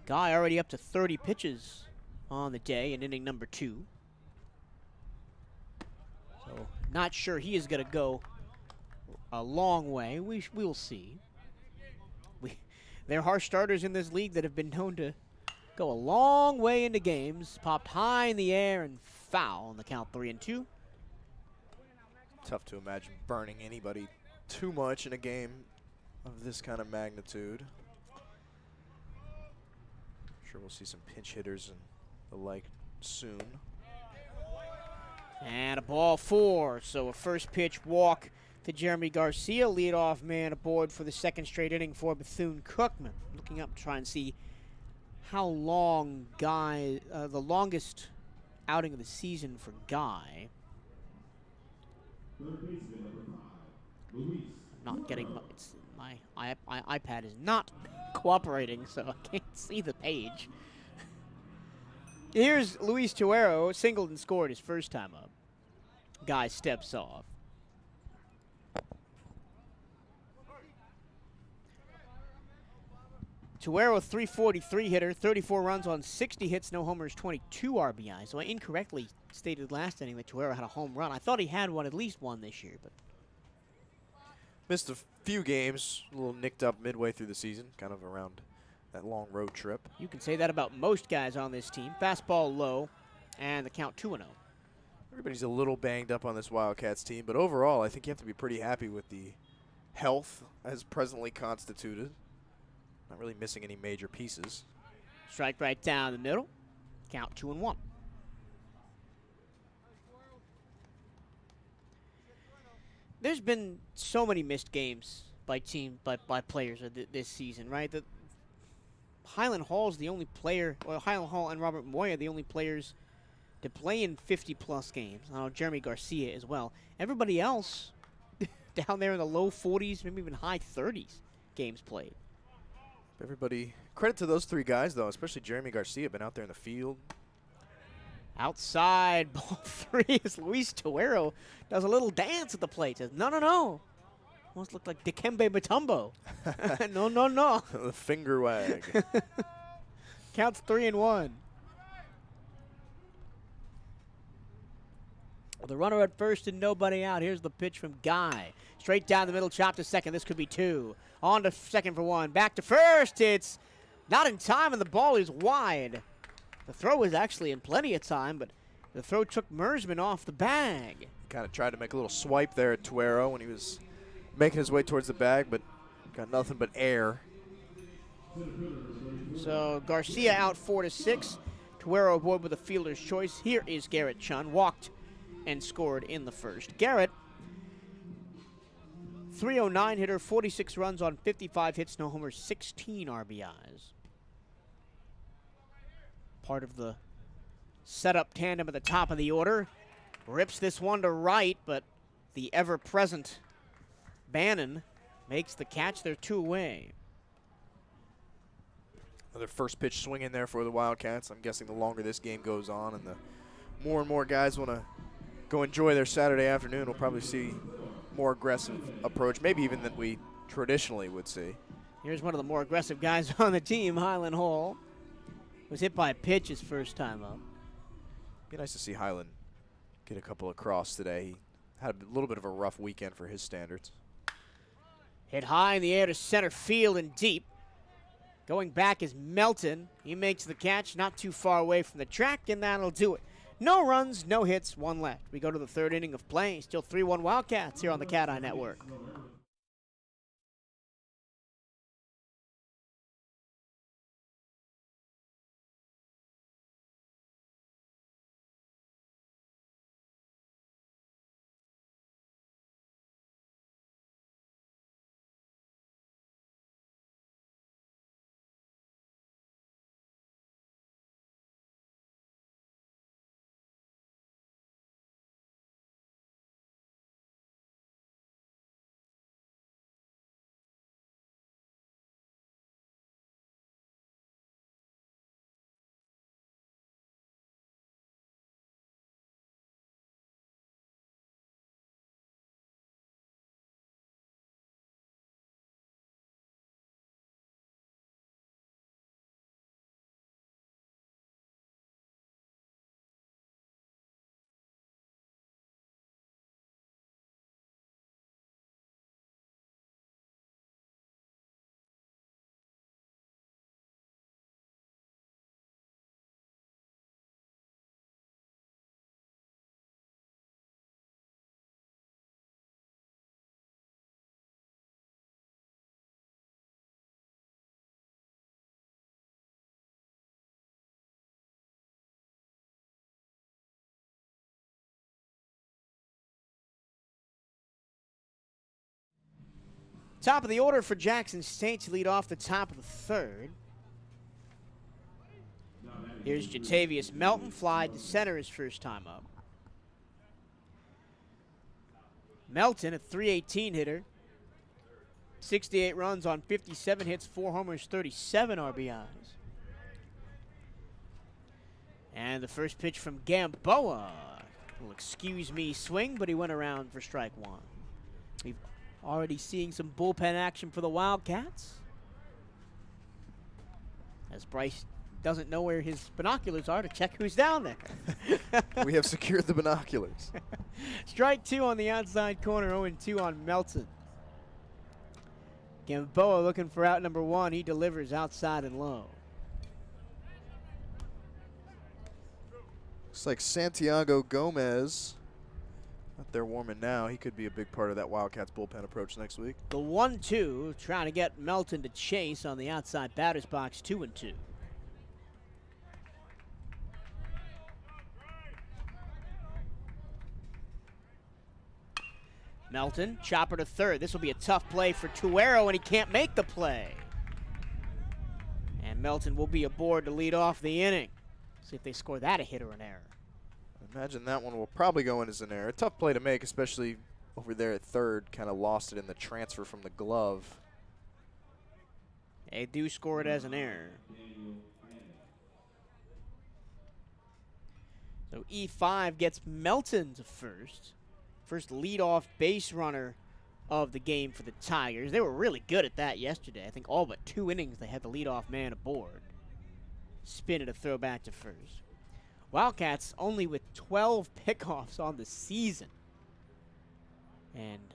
Guy already up to 30 pitches on the day in inning number 2. So not sure he is going to go a long way. We'll see. There are starters in this league that have been known to go a long way into games. Popped high in the air and foul on the count 3-2. Tough to imagine burning anybody too much in a game of this kind of magnitude. Sure we'll see some pinch hitters and the like soon. And a ball 4, so a first pitch walk to Jeremy Garcia, leadoff man aboard for the second straight inning for Bethune-Cookman. Looking up to try and see how long Guy, the longest outing of the season for Guy. Not getting my iPad is not cooperating, so I can't see the page. Here's Luis Tuero, singled and scored his first time up. Guy steps off. Tuero, 343 hitter, 34 runs on 60 hits, no homers, 22 RBI. So I incorrectly stated last inning that Tuero had a home run. I thought he had at least one this year, but Missed a few games, a little nicked up midway through the season, kind of around that long road trip. You can say that about most guys on this team. Fastball low, and the count 2-0. Everybody's a little banged up on this Wildcats team, but overall, I think you have to be pretty happy with the health as presently constituted. Not really missing any major pieces. Strike right down the middle. Count 2-1. There's been so many missed games by players this season, right? The Highland Hall's the only player, or Highland Hall and Robert Moya the only players to play in 50-plus games. I know Jeremy Garcia as well. Everybody else down there in the low 40s, maybe even high 30s games played. Everybody, credit to those 3 guys, though, especially Jeremy Garcia, been out there in the field. Outside, ball 3 as Luis Tuero does a little dance at the plate. Says, no, no, no. Almost looked like Dikembe Mutombo. No, no, no. The finger wag. Counts 3-1. With a runner at first and nobody out, here's the pitch from Guy. Straight down the middle, chopped to second. This could be 2. On to second for 1. Back to first. It's not in time, and the ball is wide. The throw was actually in plenty of time, but the throw took Mersman off the bag. Kind of tried to make a little swipe there at Tuero when he was making his way towards the bag, but got nothing but air. So Garcia out 4-6. Tuero aboard with a fielder's choice. Here is Garrett Chun. Walked and scored in the first. Garrett, 309 hitter, 46 runs on 55 hits, no homers, 16 RBIs. Part of the setup tandem at the top of the order. Rips this one to right, but the ever-present Bannon makes the catch. They're 2 away. Another first pitch swing in there for the Wildcats. I'm guessing the longer this game goes on and the more and more guys want to go enjoy their Saturday afternoon, we'll probably see more aggressive approach, maybe even than we traditionally would see. Here's one of the more aggressive guys on the team, Highland Hall. Was hit by a pitch his first time up. Be nice to see Highland get a couple across today. He had a little bit of a rough weekend for his standards. Hit high in the air to center field and deep. Going back is Melton. He makes the catch not too far away from the track, and that'll do it. No runs, no hits, 1 left. We go to the 3rd inning of play. Still 3-1 Wildcats here on the Cat Eye Network. Top of the order for Jackson State to lead off the top of the 3rd. Here's Jatavius Melton, fly to center his first time up. Melton, a .318 hitter. 68 runs on 57 hits, 4 homers, 37 RBIs. And the first pitch from Gamboa. Well, excuse me swing, but he went around for strike 1. We've already seeing some bullpen action for the Wildcats. As Bryce doesn't know where his binoculars are to check who's down there. We have secured the binoculars. Strike 2 on the outside corner, 0-2 on Melton. Gamboa looking for out number 1. He delivers outside and low. Looks like Santiago Gomez out there warming now. He could be a big part of that Wildcats bullpen approach next week. The 1-2 trying to get Melton to chase on the outside batter's box, 2-2. Melton, chopper to third. This will be a tough play for Tuero, and he can't make the play. And Melton will be aboard to lead off the inning. See if they score that a hit or an error. I imagine that one will probably go in as an error. Tough play to make, especially over there at third. Kind of lost it in the transfer from the glove. They do score it as an error. So E5 gets Melton to first. First leadoff base runner of the game for the Tigers. They were really good at that yesterday. I think all but 2 innings they had the leadoff man aboard. Spin it a throw back to first. Wildcats only with 12 pickoffs on the season. And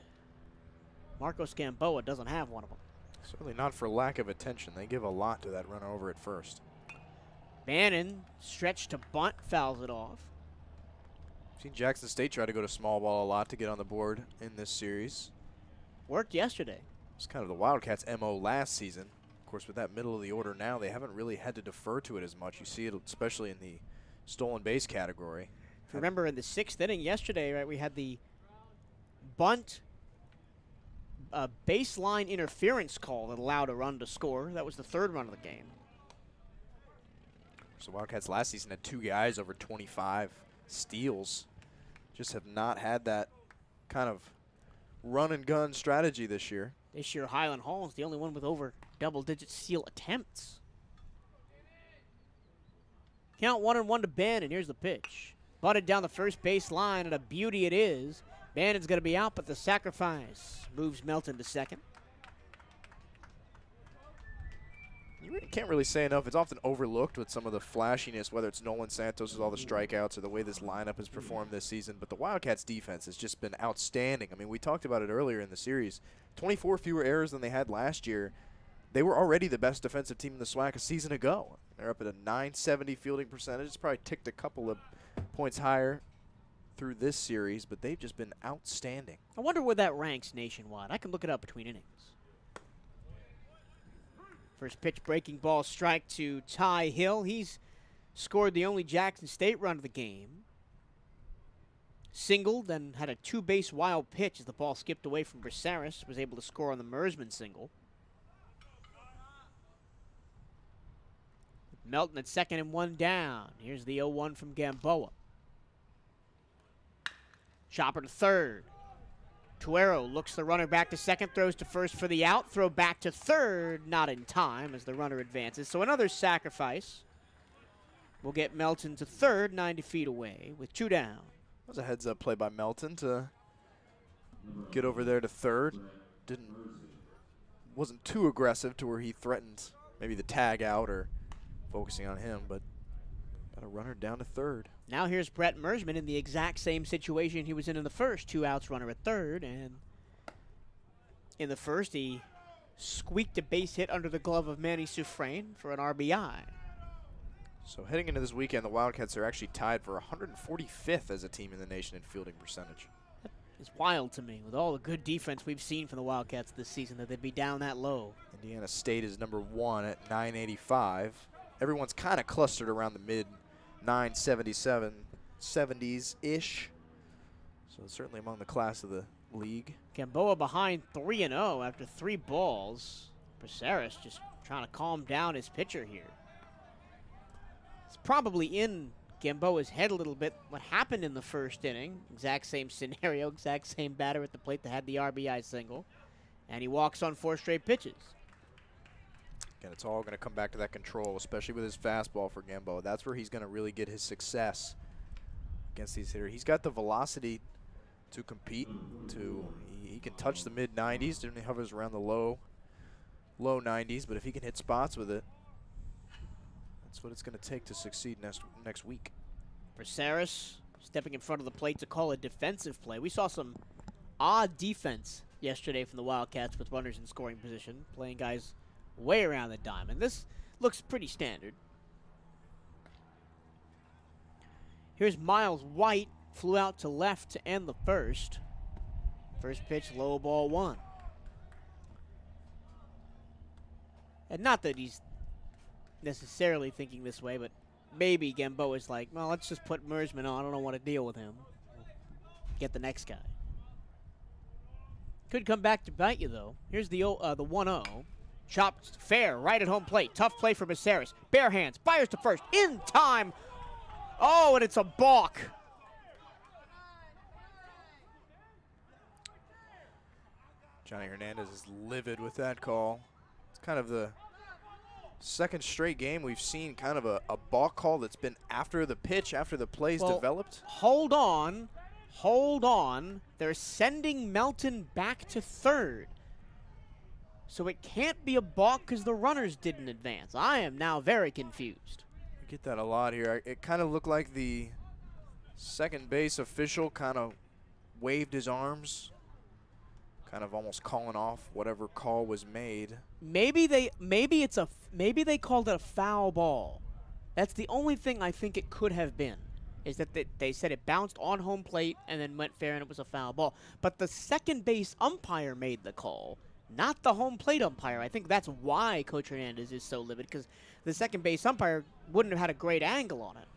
Marcos Gamboa doesn't have one of them. Certainly not for lack of attention. They give a lot to that runner over at first. Bannon stretched to bunt, fouls it off. Seen Jackson State try to go to small ball a lot to get on the board in this series. Worked yesterday. It's kind of the Wildcats' MO last season. Of course, with that middle of the order now, they haven't really had to defer to it as much. You see it especially in the stolen base category. If you remember in the 6th inning yesterday, right, we had the bunt baseline interference call that allowed a run to score. That was the 3rd run of the game. So Wildcats last season had 2 guys over 25 steals. Just have not had that kind of run and gun strategy this year. This year, Highland Hall is the only one with over double-digit steal attempts. Count 1-1 to Bannon. Here's the pitch. Butted down the first base line, and a beauty it is. Bannon's going to be out, but the sacrifice moves Melton to second. You can't really say enough. It's often overlooked with some of the flashiness, whether it's Nolan Santos with all the strikeouts or the way this lineup has performed this season. But the Wildcats' defense has just been outstanding. I mean, we talked about it earlier in the series. 24 fewer errors than they had last year. They were already the best defensive team in the SWAC a season ago. They're up at a .970 fielding percentage. It's probably ticked a couple of points higher through this series, but they've just been outstanding. I wonder where that ranks nationwide. I can look it up between innings. First pitch, breaking ball, strike to Ty Hill. He's scored the only Jackson State run of the game. Singled, then had a 2-base wild pitch as the ball skipped away from Braceras. Was able to score on the Mersman single. Melton at second and 1 down. Here's the 0-1 from Gamboa. Chopper to third. Tuero looks the runner back to second, throws to first for the out, throw back to third, not in time as the runner advances. So another sacrifice will get Melton to third, 90 feet away with 2 down. That was a heads-up play by Melton to get over there to third. Wasn't too aggressive to where he threatened maybe the tag out or focusing on him, but got a runner down to third. Now here's Brett Mersman in the exact same situation he was in the first. 2 outs, runner at third, and in the first he squeaked a base hit under the glove of Manny Suffrain for an RBI. So heading into this weekend, the Wildcats are actually tied for 145th as a team in the nation in fielding percentage. That is wild to me with all the good defense we've seen from the Wildcats this season that they'd be down that low. Indiana State is number 1 at 985. Everyone's kind of clustered around the mid 977, 70s-ish. So certainly among the class of the league. Gamboa behind 3-0 after 3 balls. Braceras just trying to calm down his pitcher here. It's probably in Gamboa's head a little bit what happened in the first inning. Exact same scenario, exact same batter at the plate that had the RBI single. And he walks on 4 straight pitches. Again, it's all going to come back to that control, especially with his fastball for Gamboa. That's where he's going to really get his success against these hitters. He's got the velocity to compete. He can touch the mid-90s. He hovers around the low 90s, but if he can hit spots with it, that's what it's going to take to succeed next week. Braceras stepping in front of the plate to call a defensive play. We saw some odd defense yesterday from the Wildcats with runners in scoring position, playing guys way around the diamond. This looks pretty standard. Here's Miles White, flew out to left to end the first. First pitch, low ball 1. And not that he's necessarily thinking this way, but maybe Gamboa's like, well, let's just put Mersman on. I don't want to deal with him. Get the next guy. Could come back to bite you, though. Here's the 1-0. Chopped fair, right at home plate. Tough play for Maceres. Bare hands, fires to first, in time. Oh, and it's a balk. Johnny Hernandez is livid with that call. It's kind of the second straight game we've seen kind of a balk call that's been after the pitch, after the play's developed. Hold on. Hold on. They're sending Melton back to third. So it can't be a balk because the runners didn't advance. I am now very confused. We get that a lot here. It kind of looked like the second base official kind of waved his arms, kind of almost calling off whatever call was made. Maybe they called it a foul ball. That's the only thing I think it could have been, is that they said it bounced on home plate and then went fair and it was a foul ball. But the second base umpire made the call, not the home plate umpire. I think that's why Coach Hernandez is so livid, because the second base umpire wouldn't have had a great angle on it.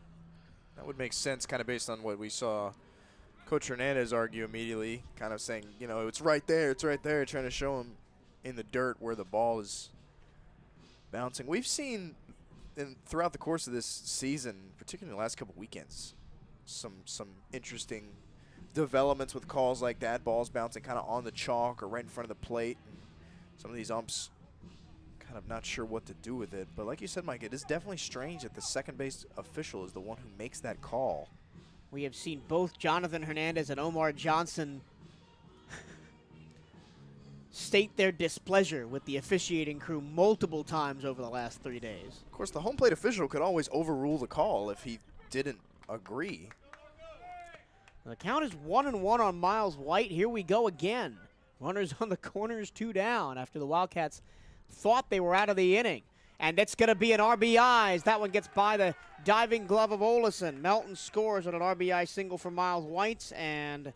That would make sense, kind of based on what we saw Coach Hernandez argue immediately, kind of saying, you know, it's right there, trying to show him in the dirt where the ball is bouncing. We've seen throughout the course of this season, particularly in the last couple weekends, some interesting developments with calls like that, balls bouncing kind of on the chalk or right in front of the plate. And some of these umps kind of not sure what to do with it. But like you said, Mike, it is definitely strange that the second base official is the one who makes that call. We have seen both Jonathan Hernandez and Omar Johnson state their displeasure with the officiating crew multiple times over the last 3 days. Of course, the home plate official could always overrule the call if he didn't agree. The count is 1-1 on Miles White. Here we go again. Runners on the corners, 2 down after the Wildcats thought they were out of the inning. And that's going to be an RBI as that one gets by the diving glove of Olesen. Melton scores on an RBI single for Miles White, and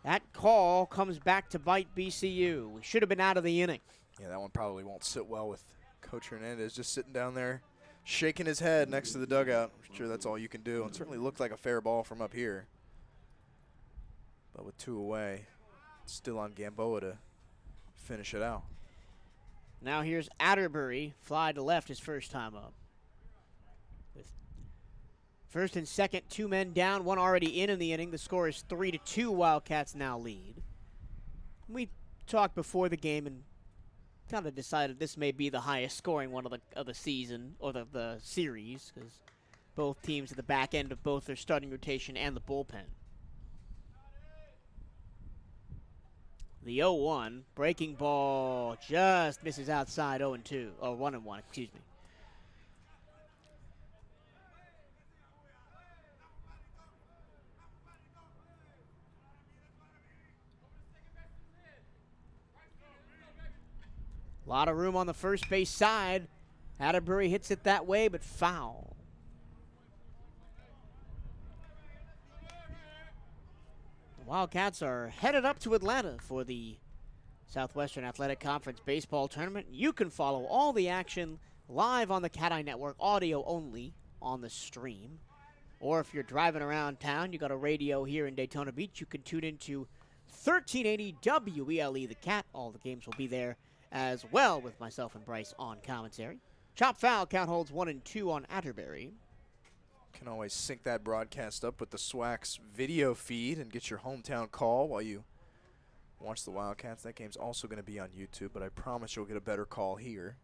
that call comes back to bite BCU. We should have been out of the inning. Yeah, that one probably won't sit well with Coach Hernandez just sitting down there, shaking his head next to the dugout. I'm sure that's all you can do. It certainly looked like a fair ball from up here. But with 2 away, it's still on Gamboa to finish it out. Now here's Atterbury, fly to left his first time up. With first and second, 2 men down, 1 already in the inning. The score is 3-2. Wildcats now lead. We talked before the game and kind of decided this may be the highest scoring one of the season, or the series, because both teams at the back end of both their starting rotation and the bullpen. The 0-1, breaking ball just misses outside 0-2, or 1-1, excuse me. A lot of room on the first base side. Atterbury hits it that way, but foul. Wildcats are headed up to Atlanta for the Southwestern Athletic Conference Baseball Tournament. You can follow all the action live on the Cat Eye Network, audio only on the stream. Or if you're driving around town, you got a radio here in Daytona Beach, you can tune into 1380 WELE The Cat. All the games will be there as well, with myself and Bryce on commentary. Chop foul, count holds 1-2 on Atterbury. Can always sync that broadcast up with the SWAC's video feed and get your hometown call while you watch the Wildcats. That game's also going to be on YouTube, but I promise you'll get a better call here.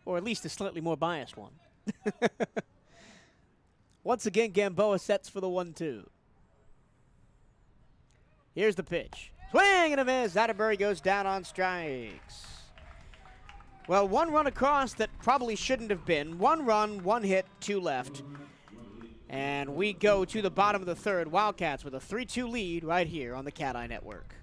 Or at least a slightly more biased one. Once again, Gamboa sets for the 1-2. Here's the pitch. Swing and a miss. Atterbury goes down on strikes. Well, 1 run across that probably shouldn't have been. 1 run, 1 hit, 2 left. And we go to the bottom of the third. Wildcats with a 3-2 lead right here on the Cat Eye Network.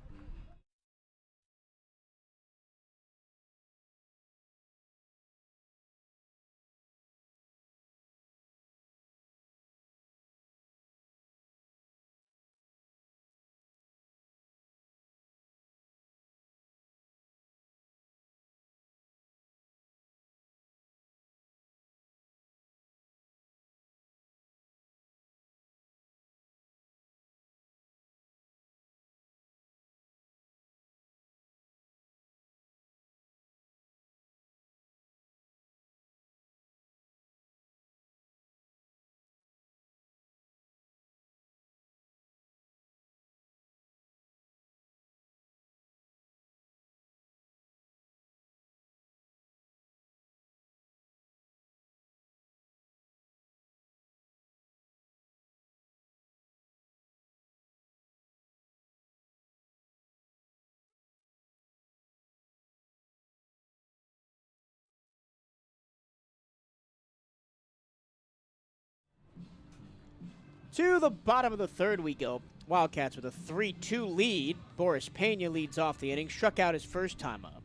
To the bottom of the third we go. Wildcats with a 3-2 lead. Boris Pena leads off the inning, struck out his first time up.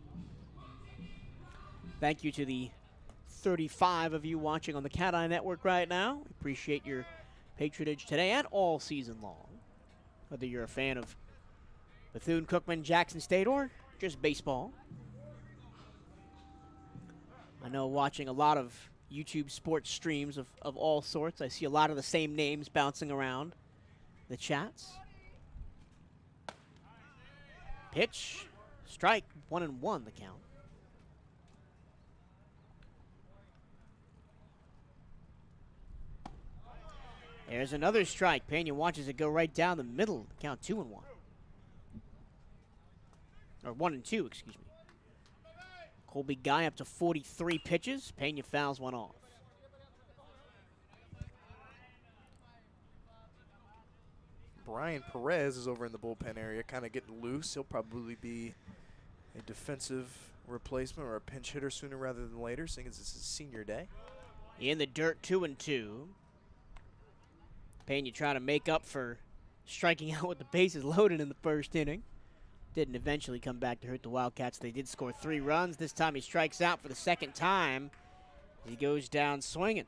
Thank you to the 35 of you watching on the Cat Eye Network right now. We appreciate your patronage today and all season long. Whether you're a fan of Bethune-Cookman, Jackson State, or just baseball. I know watching a lot of YouTube sports streams of all sorts, I see a lot of the same names bouncing around the chats. Pitch, strike, 1-1 the count. There's another strike. Pena watches it go right down the middle. The count 2-1. Or 1-2, excuse me. Colby Guy up to 43 pitches. Pena fouls one off. Brian Perez is over in the bullpen area, kind of getting loose. He'll probably be a defensive replacement or a pinch hitter sooner rather than later, seeing as this is senior day. In the dirt, 2-2. Pena trying to make up for striking out with the bases loaded in the first inning. Didn't eventually come back to hurt the Wildcats. They did score 3 runs. This time he strikes out for the second time. He goes down swinging.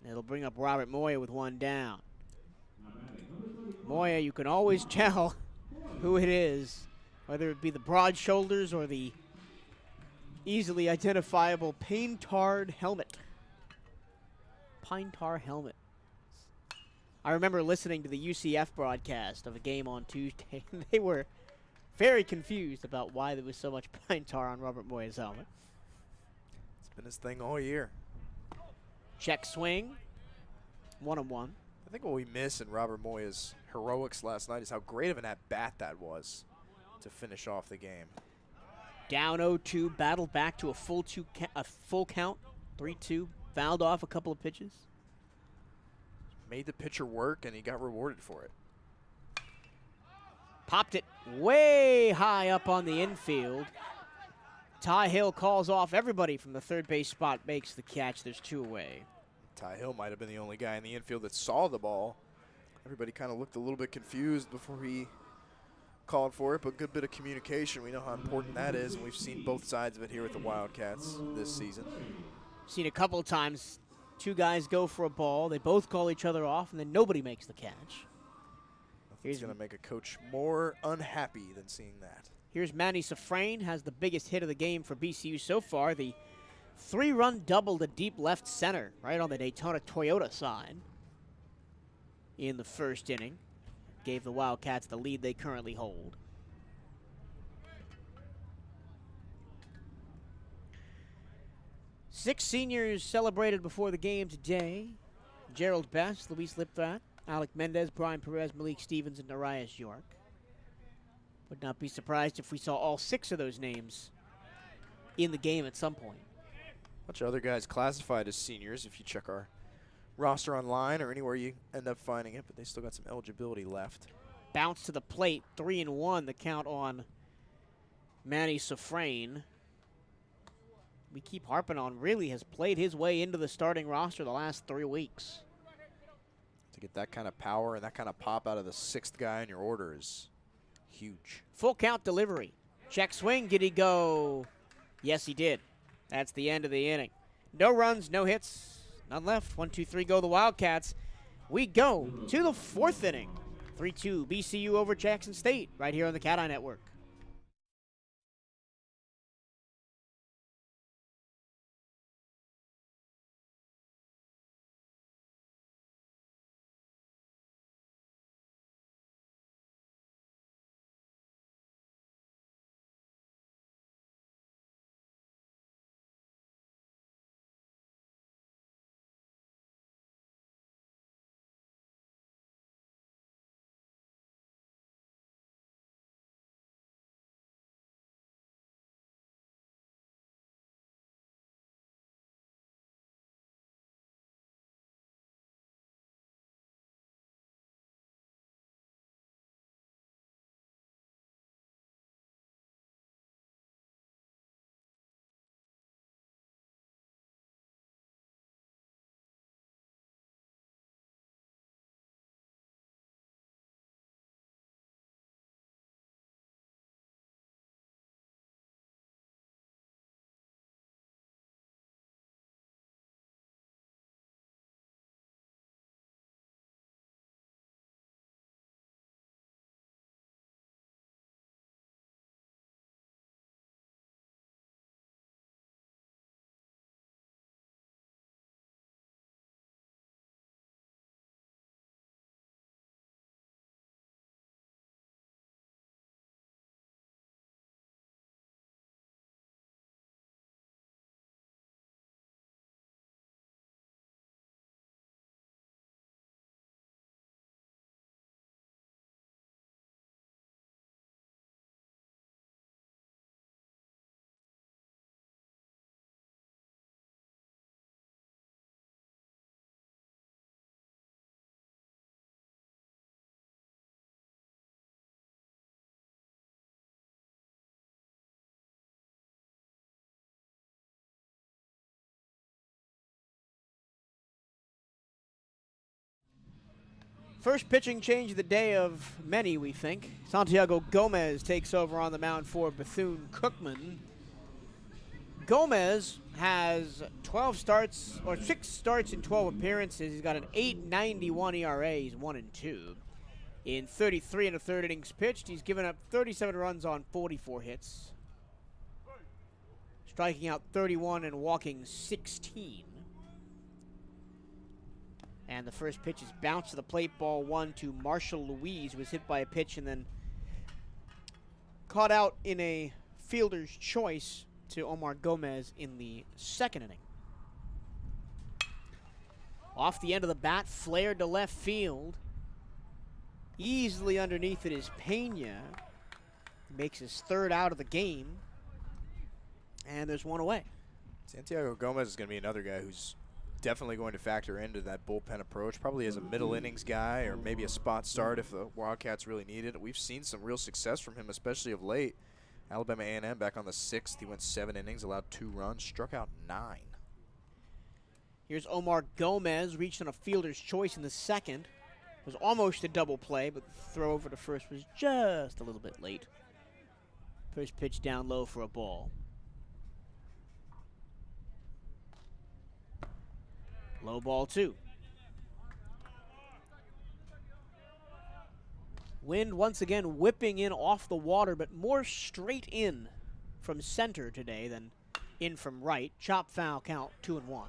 It'll bring up Robert Moya with one down. Moya, you can always tell who it is, whether it be the broad shoulders or the easily identifiable paint-tarred helmet. Pine-tar helmet. I remember listening to the UCF broadcast of a game on Tuesday, and they were very confused about why there was so much pine tar on Robert Moya's helmet. It's been his thing all year. Check swing, 1-1. I think what we miss in Robert Moya's heroics last night is how great of an at-bat that was to finish off the game. Down 0-2, battled back to a full count, 3-2, fouled off a couple of pitches. Made the pitcher work, and he got rewarded for it. Popped it way high up on the infield. Ty Hill calls off everybody from the third base spot, makes the catch. There's 2 away. Ty Hill might have been the only guy in the infield that saw the ball. Everybody kind of looked a little bit confused before he called for it, but good bit of communication. We know how important that is, and we've seen both sides of it here with the Wildcats this season. Seen a couple of times, 2 guys go for a ball, they both call each other off, and then nobody makes the catch. He's going to make a coach more unhappy than seeing that. Here's Manny Safrain, has the biggest hit of the game for BCU so far. The 3-run double to deep left center, right on the Daytona Toyota side in the first inning. Gave the Wildcats the lead they currently hold. Six seniors celebrated before the game today. Gerald Best, Luis Lipvat, Alec Mendez, Brian Perez, Malik Stevens, and Darius York. Would not be surprised if we saw all 6 of those names in the game at some point. A bunch of other guys classified as seniors if you check our roster online or anywhere you end up finding it, but they still got some eligibility left. Bounce to the plate, 3-1, the count on Manny Safrain. We keep harping on, really has played his way into the starting roster the last 3 weeks. To get that kind of power and that kind of pop out of the 6th guy in your order is huge. Full count delivery. Check swing, did he go? Yes, he did. That's the end of the inning. No runs, no hits, none left. 1-2-3 go the Wildcats. We go to the 4th inning. 3-2 BCU over Jackson State right here on the Cat Eye Network. First pitching change of the day of many, we think. Santiago Gomez takes over on the mound for Bethune-Cookman. Gomez has 12 starts, or 6 starts in 12 appearances. He's got an 8.91 ERA. He's 1-2. In 33 and a third innings pitched, he's given up 37 runs on 44 hits, striking out 31 and walking 16. And the first pitch is bounced to the plate, ball 1 to Marshall Louise, who was hit by a pitch and then caught out in a fielder's choice to Omar Gomez in the second inning. Off the end of the bat, flared to left field. Easily underneath it is Pena. Makes his third out of the game. And there's one away. Santiago Gomez is going to be another guy who's definitely going to factor into that bullpen approach, probably as a middle innings guy or maybe a spot start if the Wildcats really need it. We've seen some real success from him, especially of late. Alabama A&M back on the 6th. He went 7 innings, allowed 2 runs, struck out 9. Here's Omar Gomez, reached on a fielder's choice in the second. Was almost a double play, but the throw over to first was just a little bit late. First pitch down low for a ball. Low ball 2. Wind once again whipping in off the water, but more straight in from center today than in from right. Chop foul count, 2-1.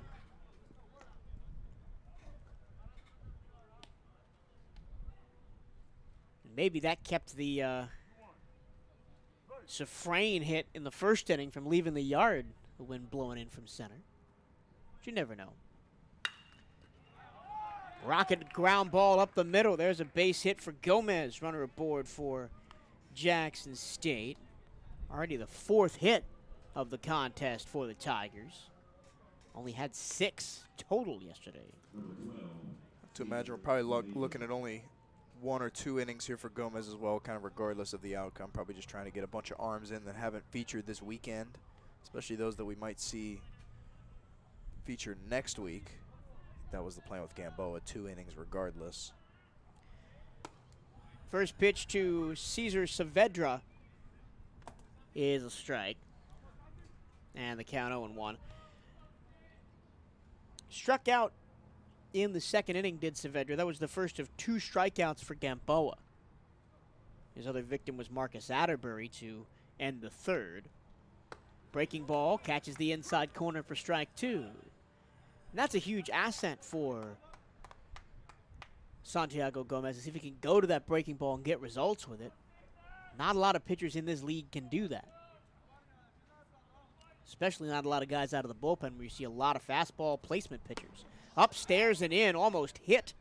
And maybe that kept the Safrain hit in the first inning from leaving the yard, the wind blowing in from center. But you never know. Rocket ground ball up the middle. There's a base hit for Gomez. Runner aboard for Jackson State. Already the 4th hit of the contest for the Tigers. Only had 6 total yesterday. To imagine we're probably looking at only 1 or 2 innings here for Gomez as well, kind of regardless of the outcome. Probably just trying to get a bunch of arms in that haven't featured this weekend, especially those that we might see featured next week. That was the plan with Gamboa, 2 innings regardless. First pitch to Cesar Saavedra is a strike. And the count 0-1. Struck out in the second inning, did Saavedra. That was the first of 2 strikeouts for Gamboa. His other victim was Marcus Atterbury to end the third. Breaking ball, catches the inside corner for strike 2. And that's a huge asset for Santiago Gomez, to see if he can go to that breaking ball and get results with it. Not a lot of pitchers in this league can do that. Especially not a lot of guys out of the bullpen where you see a lot of fastball placement pitchers. Upstairs and in, almost hit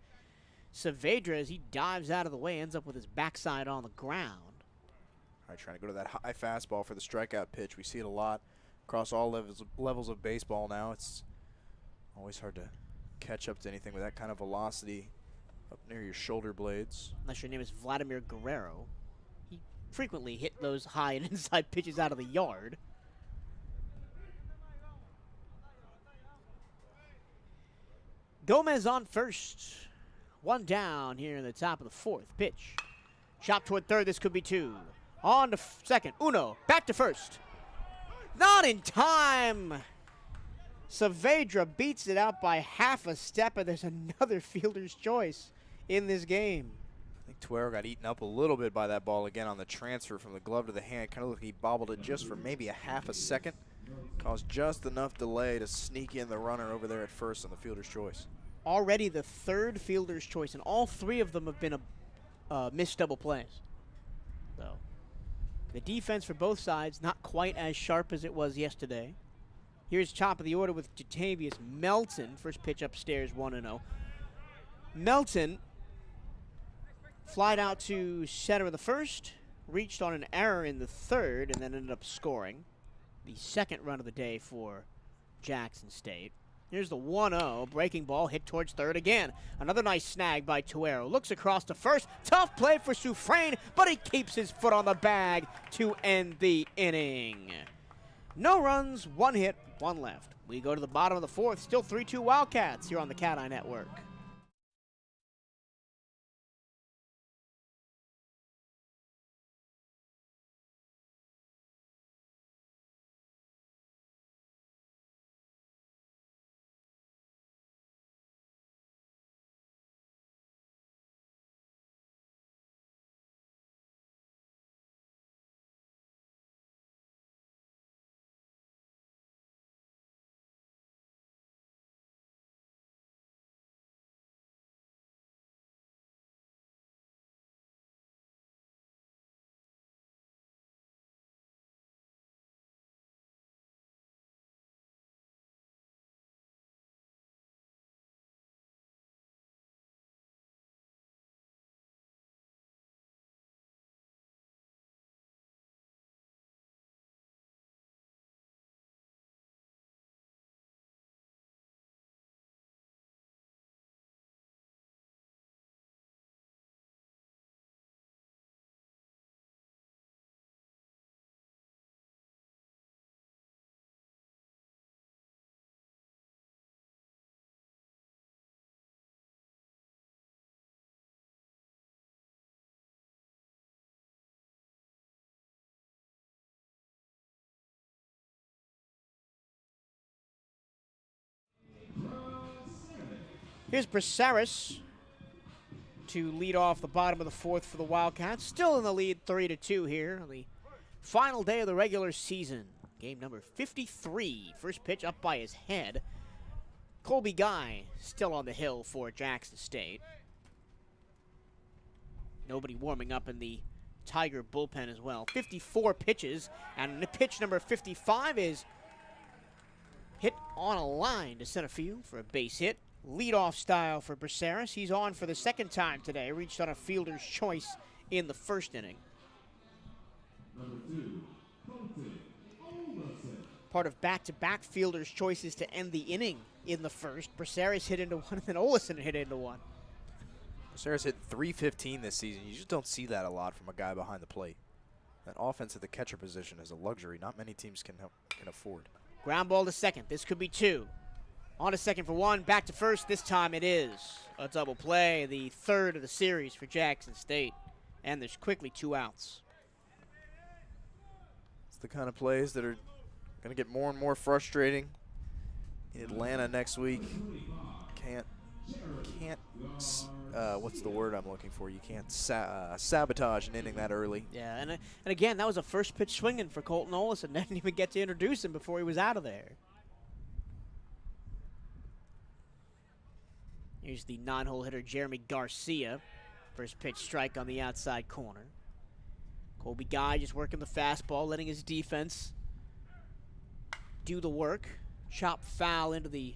Saavedra as he dives out of the way, ends up with his backside on the ground. All right, trying to go to that high fastball for the strikeout pitch. We see it a lot across all levels of baseball now. It's always hard to catch up to anything with that kind of velocity up near your shoulder blades. Unless your name is Vladimir Guerrero. He frequently hit those high and inside pitches out of the yard. Gomez on first. 1 down here in the top of the 4th. Pitch. Chop toward third. This could be 2. On to second. Uno. Back to first. Not in time. Saavedra beats it out by half a step, and there's another fielder's choice in this game. I think Tuero got eaten up a little bit by that ball again on the transfer from the glove to the hand. Kind of looked like he bobbled it just for maybe a half a second. Caused just enough delay to sneak in the runner over there at first on the fielder's choice. Already the 3rd fielder's choice, and all 3 of them have been missed double plays. So the defense for both sides not quite as sharp as it was yesterday. Here's top of the order with Jatavius Melton. First pitch upstairs, 1-0. Melton flied out to center of the first, reached on an error in the third, and then ended up scoring the 2nd run of the day for Jackson State. Here's the 1-0. Breaking ball hit towards third again. Another nice snag by Tuero. Looks across to first. Tough play for Sufrain, but he keeps his foot on the bag to end the inning. No runs, 1 hit, 1 left. We go to the bottom of the 4th. Still 3-2 Wildcats here on the Cat Eye Network. Here's Braceras to lead off the bottom of the fourth for the Wildcats. Still in the lead 3-2 here on the final day of the regular season. Game number 53. First pitch up by his head. Colby Guy still on the hill for Jackson State. Nobody warming up in the Tiger bullpen as well. 54 pitches, and pitch number 55 is hit on a line to center field for a base hit. Leadoff style for Braceras. He's on for the second time today. Reached on a fielder's choice in the first inning. Part of back-to-back fielder's choices to end the inning in the first. Braceras hit into one, and then Olesen hit into one. Braceras hit .315 this season. You just don't see that a lot from a guy behind the plate. That offense at the catcher position is a luxury not many teams can afford. Ground ball to second. This could be two. On to second for one. Back to first. This time it is a double play. The third of the series for Jackson State. And there's quickly 2 outs. It's the kind of plays that are going to get more and more frustrating in Atlanta next week. Can't what's the word I'm looking for? You can't sabotage an inning that early. Yeah, and again, that was a first pitch swinging for Colton Olesen. Didn't even get to introduce him before he was out of there. Here's the 9-hole hitter, Jeremy Garcia. First pitch strike on the outside corner. Colby Guy just working the fastball, letting his defense do the work. Chop foul into the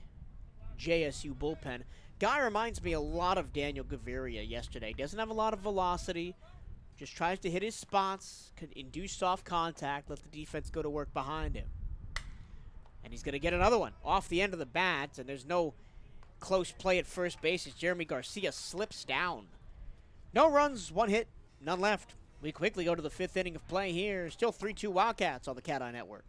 JSU bullpen. Guy reminds me a lot of Daniel Gaviria yesterday. Doesn't have a lot of velocity. Just tries to hit his spots, could induce soft contact, let the defense go to work behind him. And he's going to get another one off the end of the bat, and there's no close play at first base as Jeremy Garcia slips down. No runs, 1 hit, none left. We quickly go to the 5th inning of play here. Still 3-2 Wildcats on the Cat Eye Network.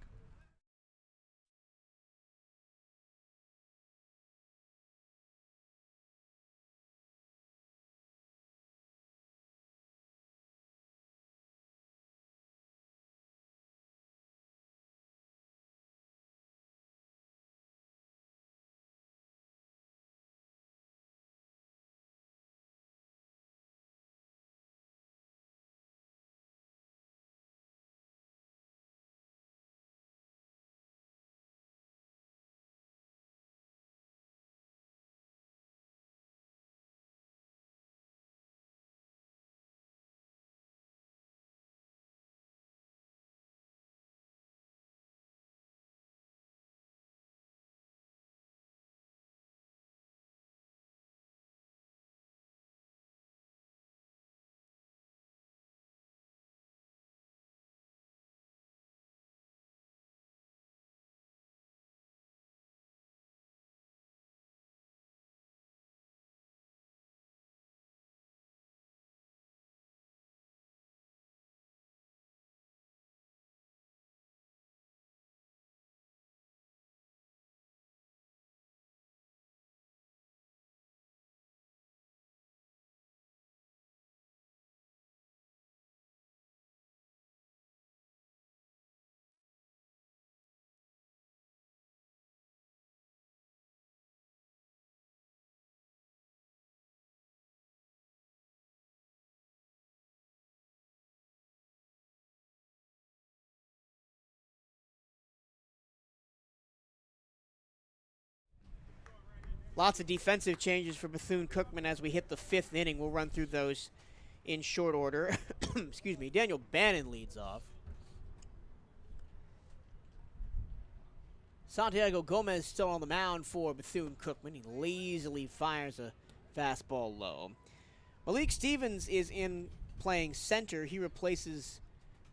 Lots of defensive changes for Bethune-Cookman as we hit the 5th inning. We'll run through those in short order. Excuse me. Daniel Bannon leads off. Santiago Gomez still on the mound for Bethune-Cookman. He lazily fires a fastball low. Malik Stevens is in playing center. He replaces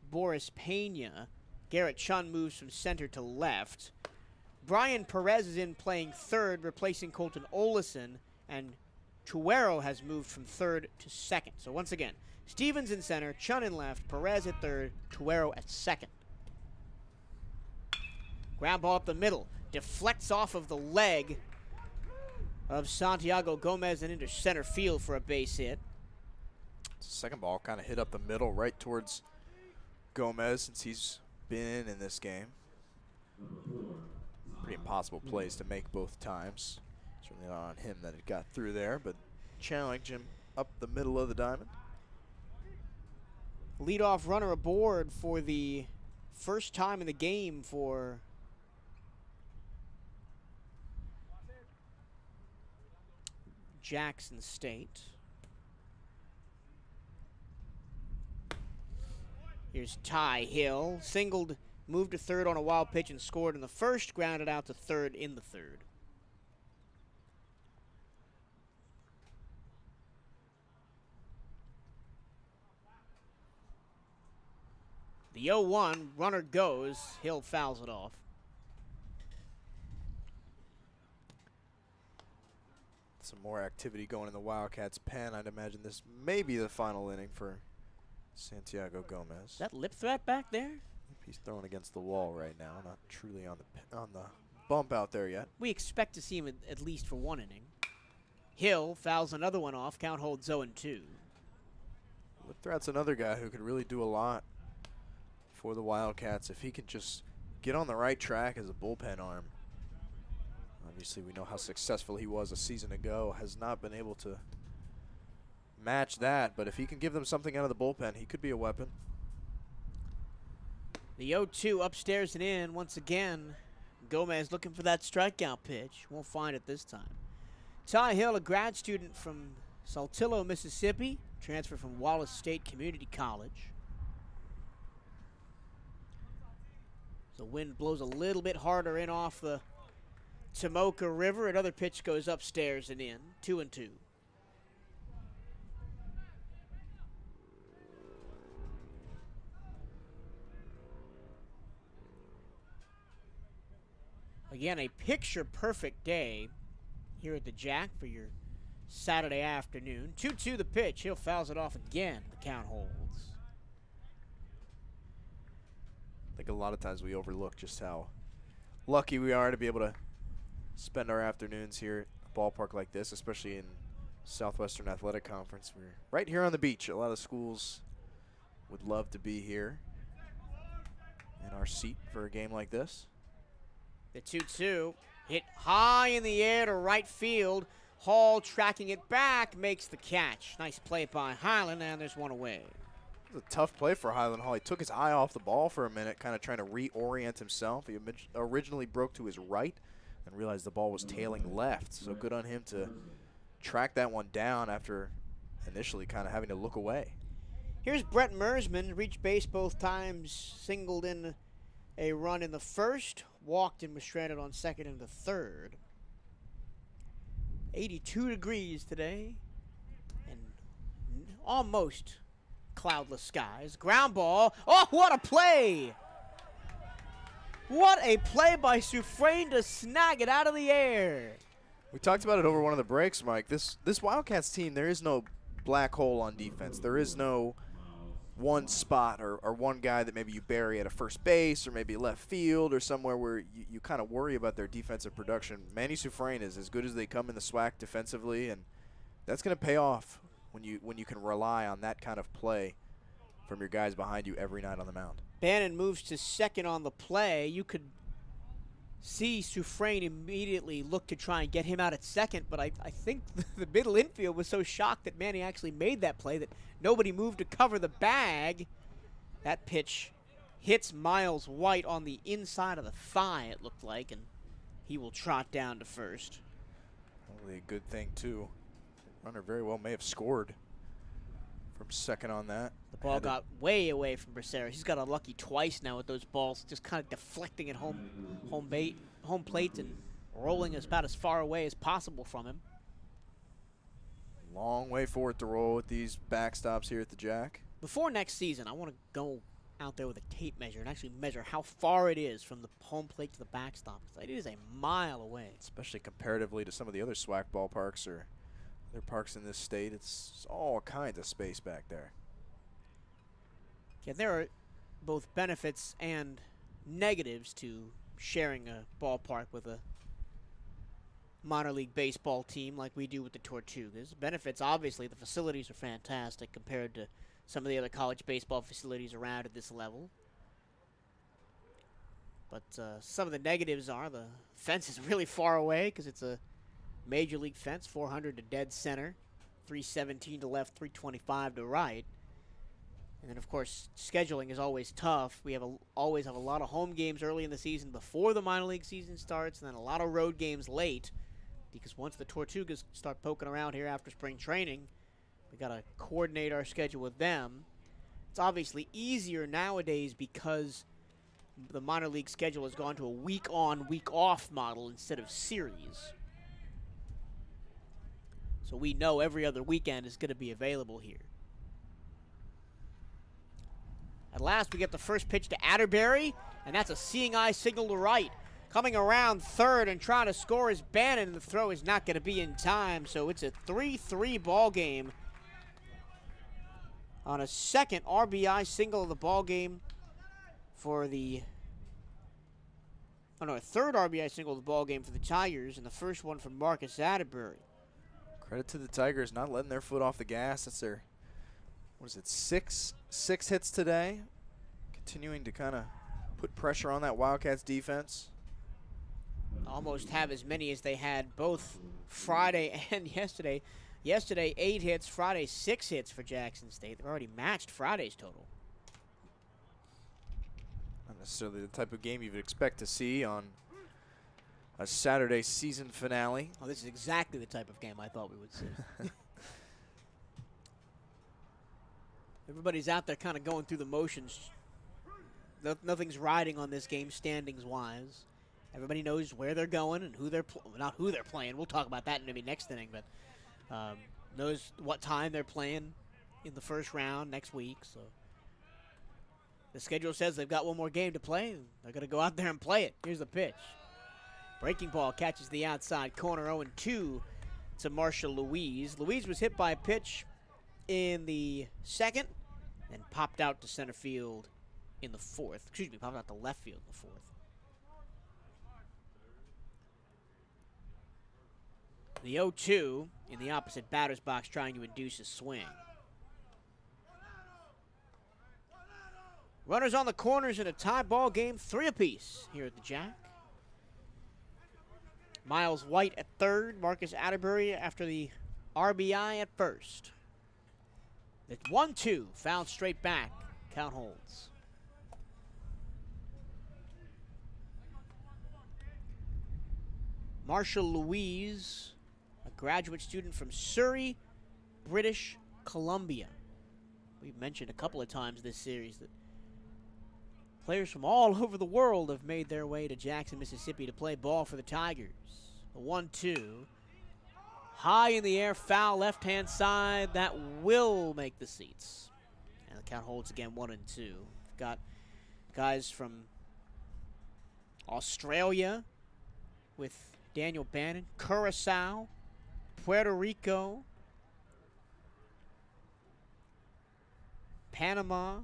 Boris Pena. Garrett Chun moves from center to left. Brian Perez is in playing third, replacing Colton Olesen, and Tuero has moved from third to second. So once again, Stevens in center, Chun in left, Perez at third, Tuero at second. Ground ball up the middle, deflects off of the leg of Santiago Gomez and into center field for a base hit. Second ball kind of hit up the middle right towards Gomez since he's been in this game. Pretty impossible plays to make both times. Certainly not on him that it got through there, but challenge him up the middle of the diamond. Leadoff runner aboard for the first time in the game for Jackson State. Here's Ty Hill. Singled, moved to third on a wild pitch and scored in the first, grounded out to third in the third. The 0-1, runner goes. Hill fouls it off. Some more activity going in the Wildcats' pen. I'd imagine this may be the final inning for Santiago Gomez. Is that lip threat back there? He's throwing against the wall right now, not truly on the bump out there yet. We expect to see him at least for one inning. Hill fouls another one off. Count holds 0-2. Lip threat's another guy who could really do a lot for the Wildcats if he could just get on the right track as a bullpen arm. Obviously, we know how successful he was a season ago. Has not been able to match that, but if he can give them something out of the bullpen, he could be a weapon. The 0-2 upstairs and in once again. Gomez looking for that strikeout pitch. Won't find it this time. Ty Hill, a grad student from Saltillo, Mississippi, transferred from Wallace State Community College. The wind blows a little bit harder in off the Tomoka River. Another pitch goes upstairs and in. 2-2. Again, a picture-perfect day here at the Jack for your Saturday afternoon. 2-2 the pitch. Hill fouls it off again. The count holds. I think a lot of times we overlook just how lucky we are to be able to spend our afternoons here at a ballpark like this, especially in Southwestern Athletic Conference. We're right here on the beach. A lot of schools would love to be here in our seat for a game like this. The 2-2 hit high in the air to right field. Hall tracking it back, makes the catch. Nice play by Highland, and there's one away. It was a tough play for Highland Hall. He took his eye off the ball for a minute, kind of trying to reorient himself. He originally broke to his right and realized the ball was tailing left. So good on him to track that one down after initially kind of having to look away. Here's Brett Mersman, reached base both times, singled in a run in the first, walked and was stranded on second in the third. 82 degrees today and almost cloudless skies. Ground ball. Oh, what a play! What a play by Soufrain to snag it out of the air. We talked about it over one of the breaks, Mike. This Wildcats team, there is no black hole on defense. There is no one spot or one guy that maybe you bury at a first base or maybe left field or somewhere where you kind of worry about their defensive production. Manny Soufrain is as good as they come in the SWAC defensively, and that's going to pay off when you can rely on that kind of play from your guys behind you every night on the mound. Bannon moves to second on the play. You could see Soufrain immediately look to try and get him out at second, but I think the middle infield was so shocked that Manny actually made that play that nobody moved to cover the bag. That pitch hits Miles White on the inside of the thigh, it looked like, and he will trot down to first. Probably a good thing, too. Runner very well may have scored from second on that. The ball got way away from Bracero. He's got unlucky twice now with those balls, just kind of deflecting at home plate and rolling about as far away as possible from him. Long way for it to roll with these backstops here at the Jack. Before next season, I want to go out there with a tape measure and actually measure how far it is from the home plate to the backstop. It is a mile away. Especially comparatively to some of the other SWAC ballparks or other parks in this state. It's all kinds of space back there. Yeah, there are both benefits and negatives to sharing a ballpark with a minor league baseball team like we do with the Tortugas. Benefits, obviously, the facilities are fantastic compared to some of the other college baseball facilities around at this level. But some of the negatives are the fence is really far away because it's a Major League fence, 400 to dead center, 317 to left, 325 to right. And then, of course, scheduling is always tough. We always have a lot of home games early in the season before the minor league season starts, and then a lot of road games late, because once the Tortugas start poking around here after spring training, we got to coordinate our schedule with them. It's obviously easier nowadays because the minor league schedule has gone to a week-on, week-off model instead of series. So we know every other weekend is going to be available here. At last, we get the first pitch to Atterbury, and that's a seeing eye signal to right. Coming around third and trying to score is Bannon, and the throw is not going to be in time, so it's a 3-3 ball game on a second RBI single of the ball game for the a third RBI single of the ball game for the Tigers, and the first one from Marcus Atterbury. Credit to the Tigers, not letting their foot off the gas. That's their, what is it, six hits today. Continuing to kind of put pressure on that Wildcats defense. Almost have as many as they had both Friday and yesterday. Yesterday, 8 hits. Friday, 6 hits for Jackson State. They've already matched Friday's total. Not necessarily the type of game you would expect to see on a Saturday season finale. Oh, this is exactly the type of game I thought we would see. Everybody's out there kind of going through the motions. Nothing's riding on this game standings-wise. Everybody knows where they're going and who they're not who they're playing. We'll talk about that in maybe next inning, but knows what time they're playing in the first round next week. So the schedule says they've got one more game to play, and they're going to go out there and play it. Here's the pitch. Breaking ball catches the outside corner, 0-2 to Marshall Louise. Louise was hit by a pitch in the second and popped out to center field in the fourth. Excuse me, popped out to left field in the fourth. The 0-2 in the opposite batter's box trying to induce a swing. Runners on the corners in a tie ball game, 3 apiece here at the Jack. Miles White at third, Marcus Atterbury after the RBI at first. The 1-2, fouled straight back, count holds. Marshall Louise, a graduate student from Surrey, British Columbia. We've mentioned a couple of times this series that players from all over the world have made their way to Jackson, Mississippi to play ball for the Tigers. The 1-2. High in the air, foul left-hand side. That will make the seats. And the count holds again, 1-2. We've got guys from Australia with Daniel Bannon, Curacao, Puerto Rico, Panama,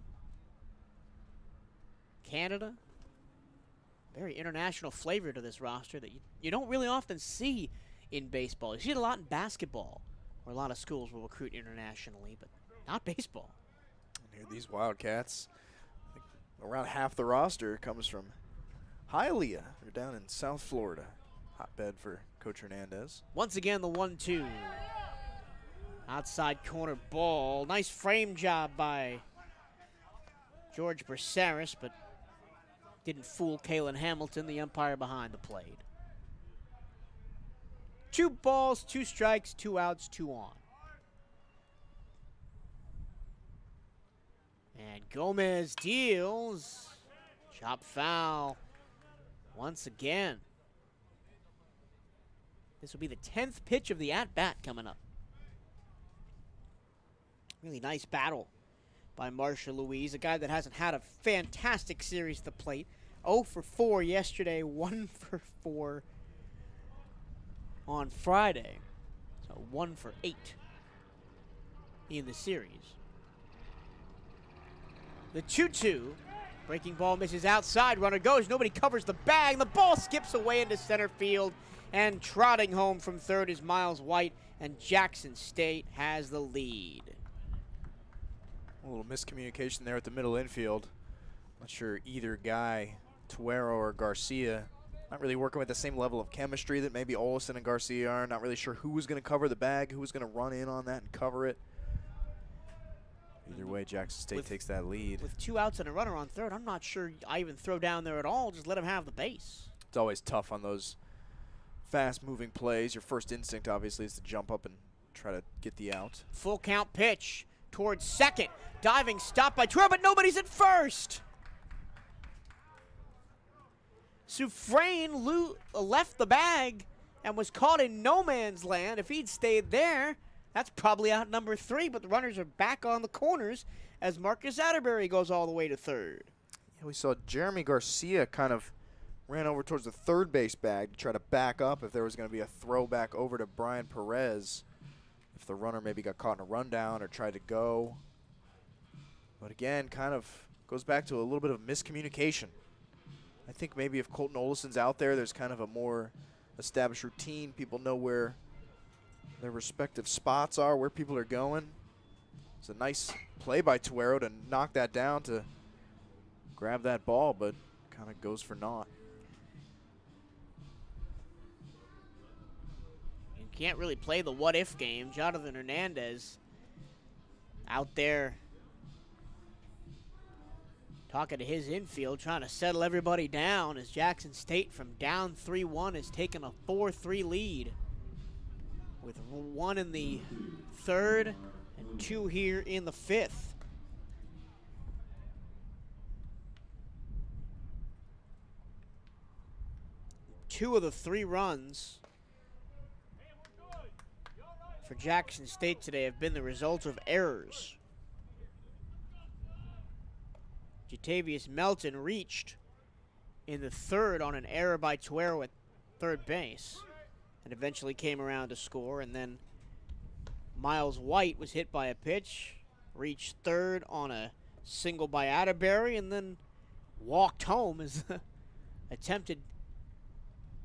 Canada. Very international flavor to this roster that you don't really often see in baseball. You see it a lot in basketball, where a lot of schools will recruit internationally, but not baseball. And here these Wildcats, I think around half the roster comes from Hialeah. They're down in South Florida. Hotbed for Coach Hernandez. Once again, the 1-2. Outside corner ball. Nice frame job by George Braceris, but didn't fool Kalen Hamilton, the umpire behind the plate. 2 balls, 2 strikes, 2 outs, 2 on. And Gomez deals. Chop foul once again. This will be the 10th pitch of the at-bat coming up. Really nice battle by Marshall Louise, a guy that hasn't had a fantastic series at the plate. 0 for 4 yesterday, 1 for 4 on Friday. So 1 for 8 in the series. The 2-2. Breaking ball misses outside. Runner goes. Nobody covers the bag. The ball skips away into center field. And trotting home from third is Miles White. And Jackson State has the lead. A little miscommunication there at the middle infield. Not sure either guy, Tuero or Garcia, Not really working with the same level of chemistry that maybe Olson and Garcia are. Not really sure who was going to cover the bag, who was going to run in on that and cover it. Either way, Jackson State takes that lead. With 2 outs and a runner on third, I'm not sure I even throw down there at all. Just let him have the base. It's always tough on those fast-moving plays. Your first instinct, obviously, is to jump up and try to get the out. Full count pitch towards second. Diving stop by Tuero, but nobody's at first. Soufrain left the bag and was caught in no man's land. If he'd stayed there, that's probably out number 3, but the runners are back on the corners as Marcus Atterbury goes all the way to third. Yeah, we saw Jeremy Garcia kind of ran over towards the third base bag to try to back up if there was going to be a throw back over to Brian Perez. If the runner maybe got caught in a rundown or tried to go. But again, kind of goes back to a little bit of miscommunication. I think maybe if Colton Olison's out there, there's kind of a more established routine. People know where their respective spots are, where people are going. It's a nice play by Tuero to knock that down to grab that ball, but kind of goes for naught. You can't really play the what-if game. Jonathan Hernandez out there talking to his infield, trying to settle everybody down as Jackson State from down 3-1 has taken a 4-3 lead with 1 in the third and 2 here in the 5th. Two of the 3 runs for Jackson State today have been the result of errors. Jatavius Melton reached in the third on an error by Tuero at third base and eventually came around to score. And then Miles White was hit by a pitch, reached third on a single by Atterbury, and then walked home as attempted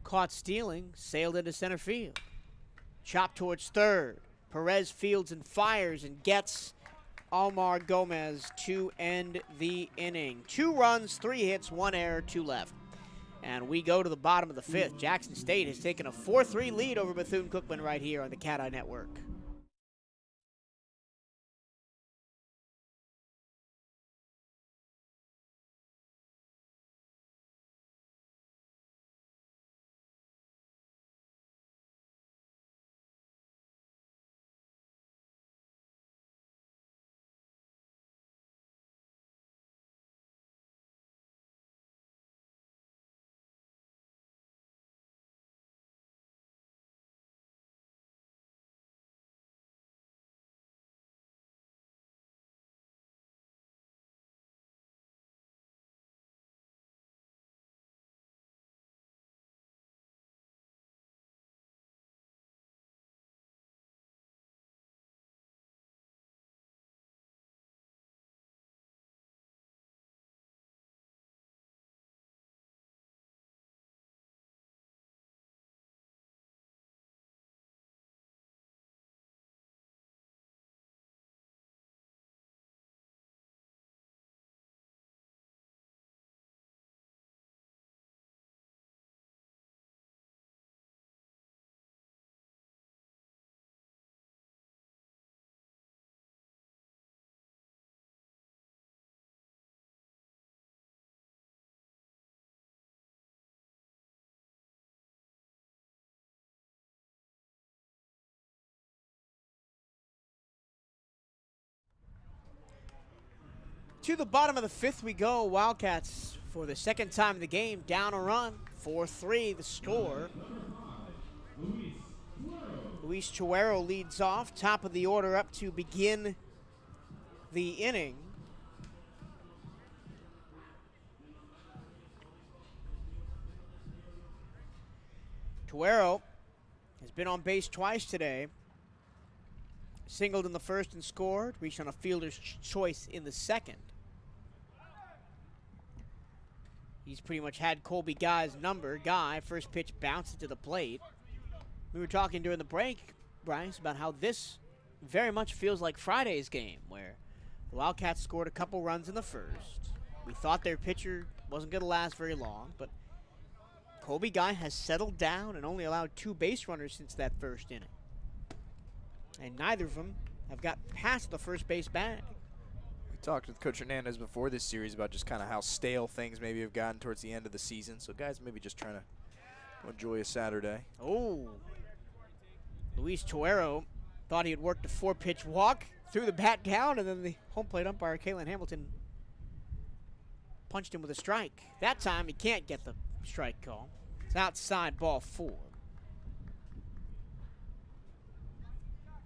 caught stealing, sailed into center field. Chopped towards third. Perez fields and fires and gets Almar Gomez to end the inning. 2 runs, 3 hits, 1 error, 2 left. And we go to the bottom of the 5th. Jackson State has taken a 4-3 lead over Bethune-Cookman right here on the Cat Eye Network. To the bottom of the 5th we go. Wildcats for the second time in the game down a run. 4-3 the score. Luis Tuero leads off, top of the order up to begin the inning. Tuero has been on base twice today. Singled in the first and scored, reached on a fielder's choice in the second. He's pretty much had Colby Guy's number. Guy, first pitch bounced to the plate. We were talking during the break, Bryce, about how this very much feels like Friday's game, where the Wildcats scored a couple runs in the first. We thought their pitcher wasn't going to last very long, but Colby Guy has settled down and only allowed 2 base runners since that first inning. And neither of them have got past the first base bag. We talked with Coach Hernandez before this series about just kind of how stale things maybe have gotten towards the end of the season. So guys maybe just trying to enjoy a Saturday. Oh. Luis Tuero thought he had worked a 4-pitch walk, threw the bat down, and then the home plate umpire, Kalen Hamilton, punched him with a strike. That time he can't get the strike call. It's outside, ball 4.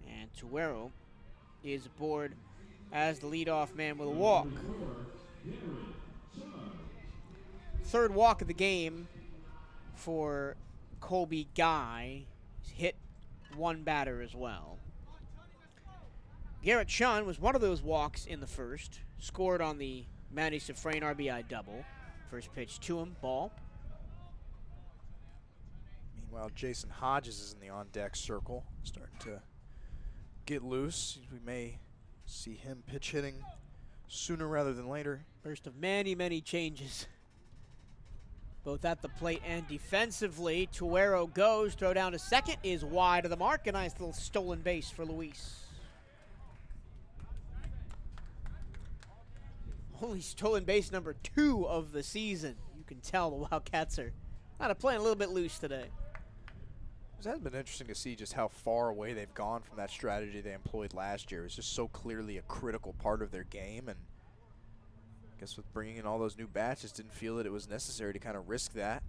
And Tuero is aboard as the leadoff man with a walk. 3rd walk of the game for Colby Guy. He's hit 1 batter as well. Garrett Shun was one of those walks in the first. Scored on the Manny Safrain RBI double. First pitch to him, ball. Meanwhile, Jason Hodges is in the on-deck circle, starting to get loose. We may see him pitch hitting sooner rather than later. First of many, many changes, both at the plate and defensively. Tuero goes, throw down to second, is wide of the mark. A nice little stolen base for Luis. Only stolen base number 2 of the season. You can tell the Wildcats are kind of playing a little bit loose today. It has been interesting to see just how far away they've gone from that strategy they employed last year. It's just so clearly a critical part of their game, and I guess with bringing in all those new bats, just didn't feel that it was necessary to kind of risk that.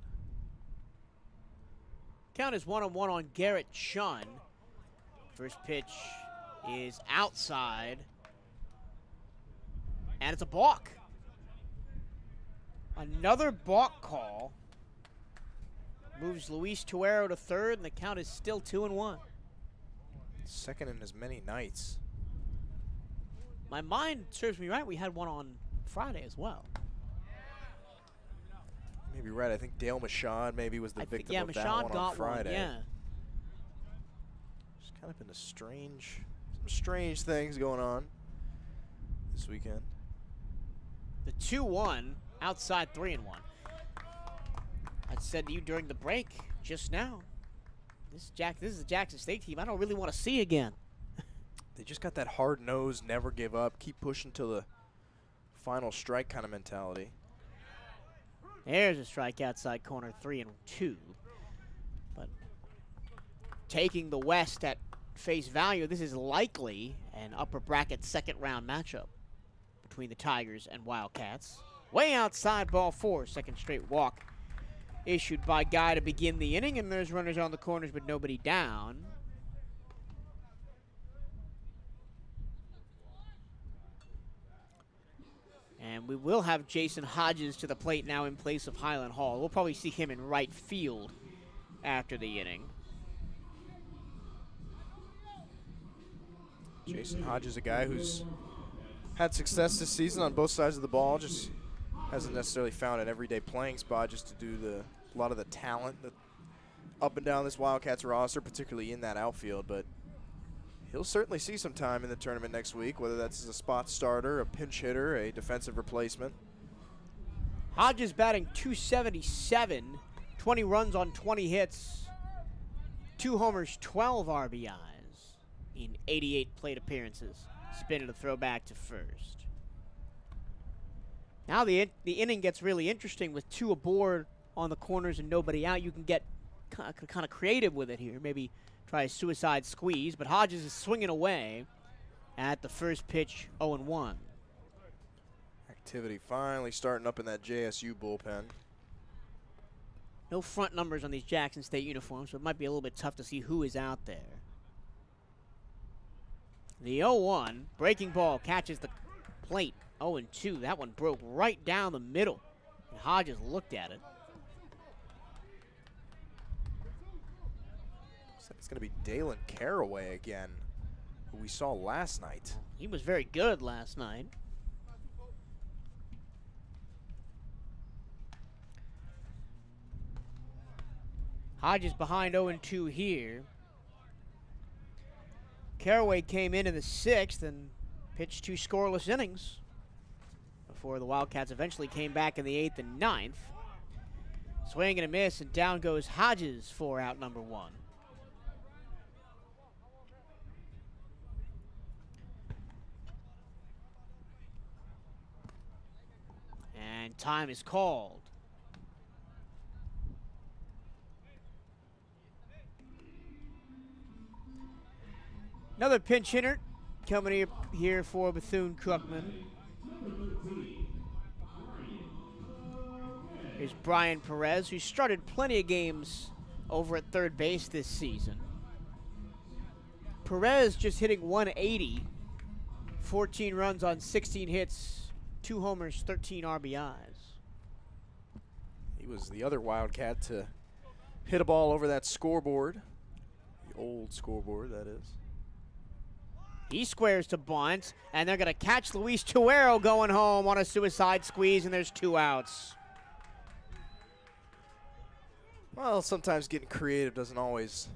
Count is 1-1 on Garrett Shun. First pitch is outside, and it's a balk. Another balk call moves Luis Tuero to 3rd, and the count is still 2-1. Second in as many nights. My mind serves me right. We had one on Friday as well. Maybe right. I think Dale Machon maybe was the victim of that Machon one got on Friday. One, yeah. It's kind of been some strange things going on this weekend. The 2-1 outside 3-1. I said to you during the break just now, this is the Jackson State team I don't really want to see again. They just got that hard nose, never give up, keep pushing till the final strike kind of mentality. There's a strike outside corner, 3-2. But taking the West at face value, this is likely an upper bracket 2nd round matchup between the Tigers and Wildcats. Way outside, ball 4, 2nd straight walk issued by Guy to begin the inning, and there's runners on the corners but nobody down. And we will have Jason Hodges to the plate now in place of Highland Hall. We'll probably see him in right field after the inning. Jason Hodges, a guy who's had success this season on both sides of the ball, just hasn't necessarily found an everyday playing spot just to do a lot of the talent that up and down this Wildcats roster, particularly in that outfield. But he'll certainly see some time in the tournament next week, whether that's as a spot starter, a pinch hitter, a defensive replacement. Hodges batting .277, 20 runs on 20 hits, 2 homers, 12 RBIs in 88 plate appearances. Spin it a throwback to first. Now the inning gets really interesting with 2 aboard on the corners and nobody out. You can get kind of creative with it here. Maybe try a suicide squeeze, but Hodges is swinging away at the first pitch, 0-1. Activity finally starting up in that JSU bullpen. No front numbers on these Jackson State uniforms, so it might be a little bit tough to see who is out there. The 0-1, breaking ball catches the plate, 0-2. That one broke right down the middle, and Hodges looked at it. It's going to be Dalen Caraway again, who we saw last night. He was very good last night. Hodges behind 0-2 here. Caraway came in the 6th and pitched 2 scoreless innings before the Wildcats eventually came back in the 8th and 9th. Swing and a miss, and down goes Hodges for out number 1. And time is called. Another pinch hitter coming here for Bethune-Cookman. Here's Brian Perez, who started plenty of games over at third base this season. Perez just hitting 180, 14 runs on 16 hits, 2 homers, 13 RBIs. He was the other Wildcat to hit a ball over that scoreboard. The old scoreboard, that is. He squares to bunt, and they're going to catch Luis Tuero going home on a suicide squeeze, and there's 2 outs. Well, sometimes getting creative doesn't always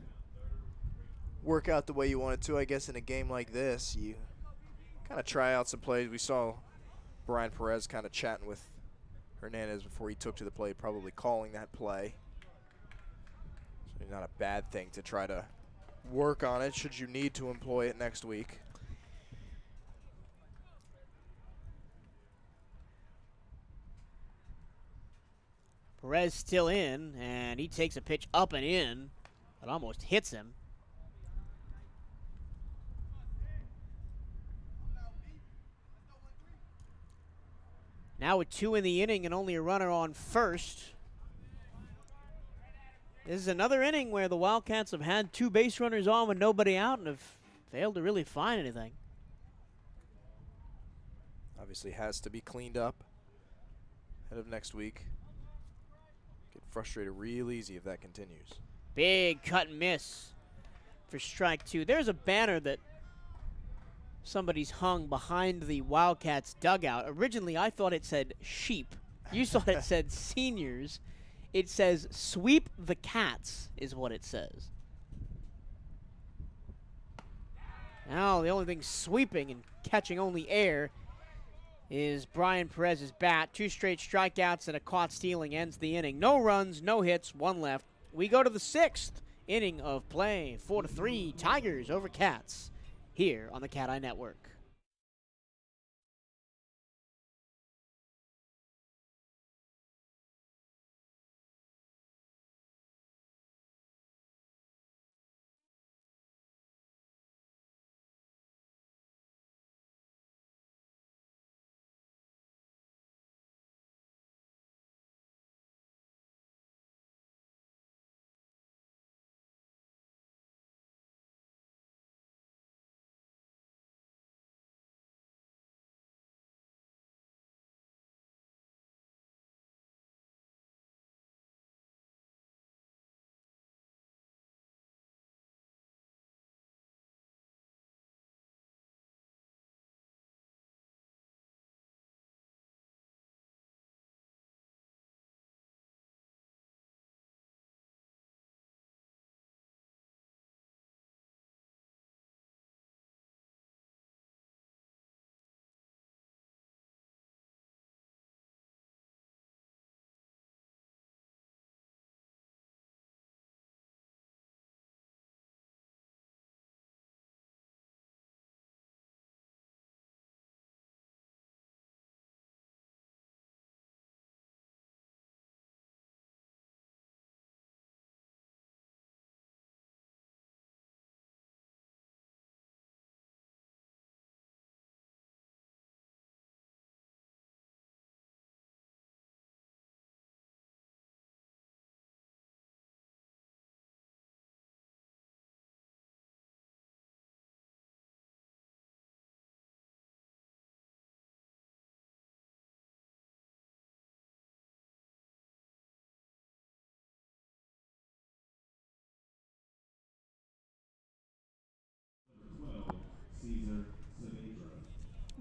work out the way you want it to. I guess in a game like this, you kind of try out some plays. We saw Brian Perez kind of chatting with Hernandez before he took to the plate, probably calling that play. So not a bad thing to try to work on it should you need to employ it next week. Perez still in, and he takes a pitch up and in. It almost hits him. Now with 2 in the inning and only a runner on first. This is another inning where the Wildcats have had 2 base runners on with nobody out and have failed to really find anything. Obviously has to be cleaned up ahead of next week. Get frustrated real easy if that continues. Big cut and miss for strike 2. There's a banner that somebody's hung behind the Wildcats dugout. Originally, I thought it said sheep. You thought it said seniors. It says sweep the cats is what it says. Now the only thing sweeping and catching only air is Brian Perez's bat. 2 straight strikeouts and a caught stealing ends the inning. No runs, no hits, 1 left. We go to the 6th inning of play. 4-3, Tigers over Cats here on the Cat Eye Network.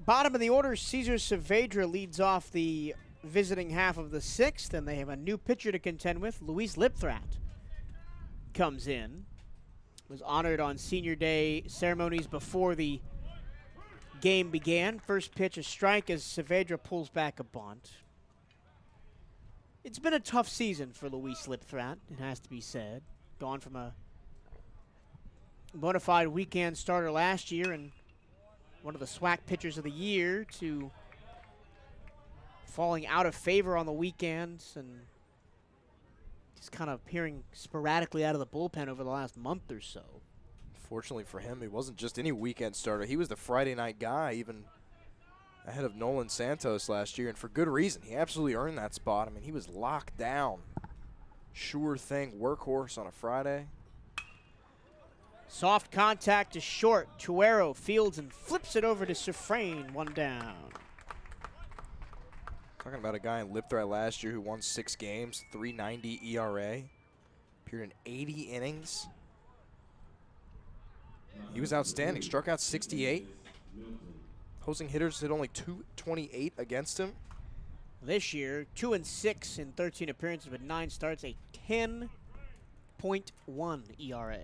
Bottom of the order, Cesar Saavedra leads off the visiting half of the 6th, and they have a new pitcher to contend with. Luis Lipthrat comes in. Was honored on senior day ceremonies before the game began. First pitch, a strike as Saavedra pulls back a bunt. It's been a tough season for Luis Lipthrat, it has to be said. Gone from a bona fide weekend starter last year and one of the SWAC pitchers of the year to falling out of favor on the weekends and just kind of appearing sporadically out of the bullpen over the last month or so. Fortunately for him, he wasn't just any weekend starter. He was the Friday night guy, even ahead of Nolan Santos last year, and for good reason. He absolutely earned that spot. I mean, he was locked down. Sure thing, workhorse on a Friday. Soft contact to short. Chuero fields and flips it over to Safrain, 1 down. Talking about a guy in Lipthrat last year who won 6 games, 3.90 ERA, appeared in 80 innings. He was outstanding, struck out 68. Opposing hitters hit only 228 against him. This year, 2-6 in 13 appearances with 9 starts, a 10.1 ERA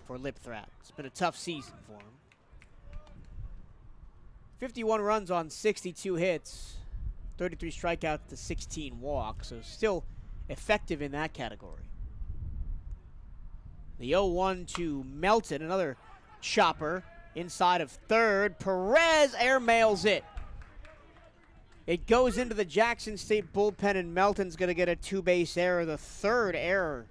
for Lipthrat. It's been a tough season for him. 51 runs on 62 hits, 33 strikeouts to 16 walks, so still effective in that category. The 0-1 to Melton, another chopper inside of third. Perez airmails it. It goes into the Jackson State bullpen, and Melton's going to get a 2-base error, the 3rd error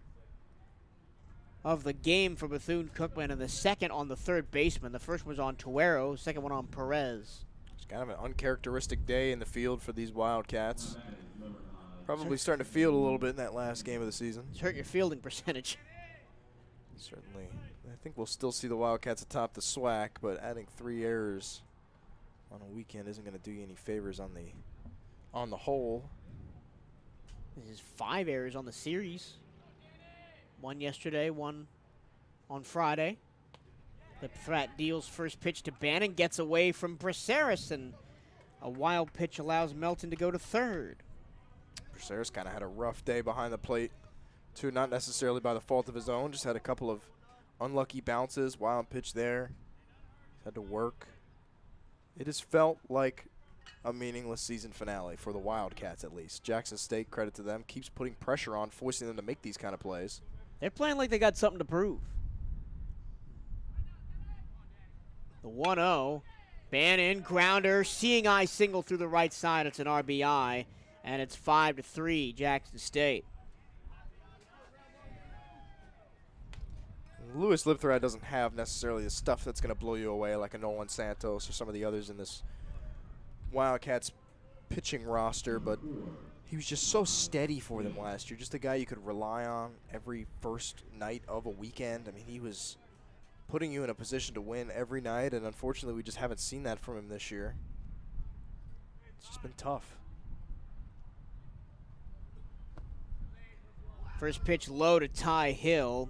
of the game for Bethune-Cookman, and the 2nd on the 3rd baseman. The first was on Tuero, 2nd one on Perez. It's kind of an uncharacteristic day in the field for these Wildcats. Probably starting to feel a little bit in that last game of the season. It's hurt your fielding percentage. Certainly. I think we'll still see the Wildcats atop the SWAC, but adding 3 errors on a weekend isn't going to do you any favors on the whole. This is 5 errors on the series. 1 yesterday, 1 on Friday. Lipthrat deals first pitch to Bannon, gets away from Braceras, and a wild pitch allows Melton to go to third. Braceras kind of had a rough day behind the plate, too, not necessarily by the fault of his own, just had a couple of unlucky bounces, wild pitch there. Had to work. It has felt like a meaningless season finale for the Wildcats, at least. Jackson State, credit to them, keeps putting pressure on, forcing them to make these kind of plays. They're playing like they got something to prove. The 1-0. Bannon, grounder, seeing eye single through the right side. It's an RBI, and it's 5-3, Jackson State. Luis Lipthrat doesn't have necessarily the stuff that's going to blow you away like a Nolan Santos or some of the others in this Wildcats pitching roster, but he was just so steady for them last year. Just a guy you could rely on every first night of a weekend. I mean, he was putting you in a position to win every night, and unfortunately we just haven't seen that from him this year. It's just been tough. First pitch low to Ty Hill.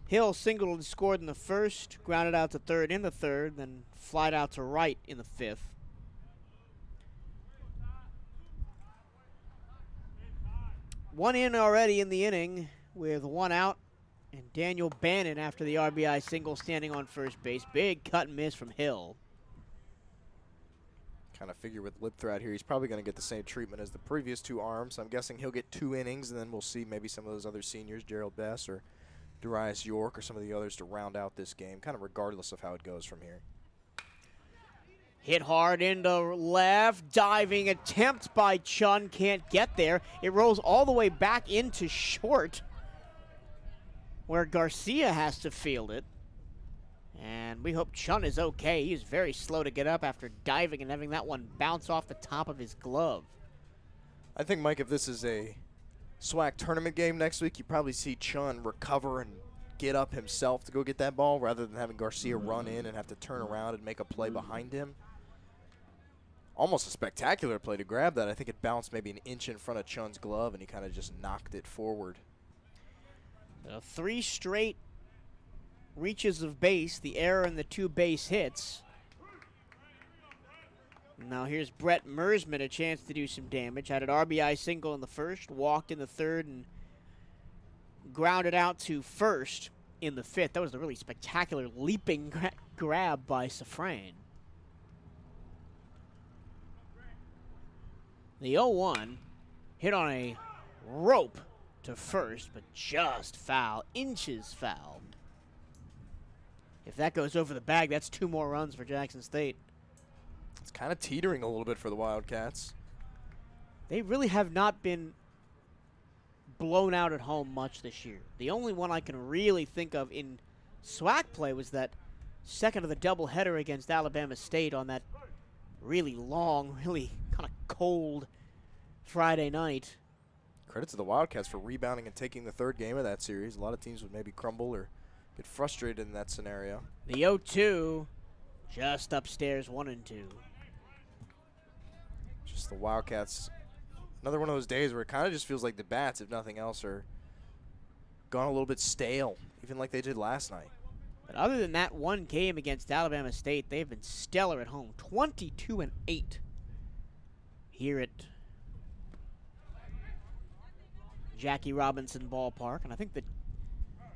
Hill singled and scored in the first, grounded out to third in the third, then flied out to right in the 5th. One in already in the inning with 1 out, and Daniel Bannon after the RBI single standing on first base. Big cut and miss from Hill. Kind of figure with Lipthrat here, he's probably going to get the same treatment as the previous 2 arms. I'm guessing he'll get 2 innings, and then we'll see maybe some of those other seniors, Gerald Bess or Darius York or some of the others to round out this game, kind of regardless of how it goes from here. Hit hard into left, diving attempt by Chun, can't get there. It rolls all the way back into short, where Garcia has to field it. And we hope Chun is okay. He is very slow to get up after diving and having that one bounce off the top of his glove. I think, Mike, if this is a SWAC tournament game next week, you probably see Chun recover and get up himself to go get that ball rather than having Garcia run in and have to turn around and make a play behind him. Almost a spectacular play to grab that. I think it bounced maybe an inch in front of Chun's glove, and he kind of just knocked it forward. 3 straight reaches of base, the error and the 2 base hits. Now here's Brett Mersman, a chance to do some damage. Had an RBI single in the first, walked in the third, and grounded out to first in the 5th. That was a really spectacular leaping grab by Safrain. The 0-1 hit on a rope to first, but just foul, inches foul. If that goes over the bag, that's 2 more runs for Jackson State. It's kind of teetering a little bit for the Wildcats. They really have not been blown out at home much this year. The only one I can really think of in SWAC play was that second of the doubleheader against Alabama State on that really long, really kind of cold Friday night. Credit to the Wildcats for rebounding and taking the 3rd game of that series. A lot of teams would maybe crumble or get frustrated in that scenario. The 0-2 just upstairs, 1-2. Just the Wildcats. Another one of those days where it kind of just feels like the bats, if nothing else, are gone a little bit stale, even like they did last night. But other than that one game against Alabama State, they've been stellar at home. 22-8 here at Jackie Robinson Ballpark. And I think that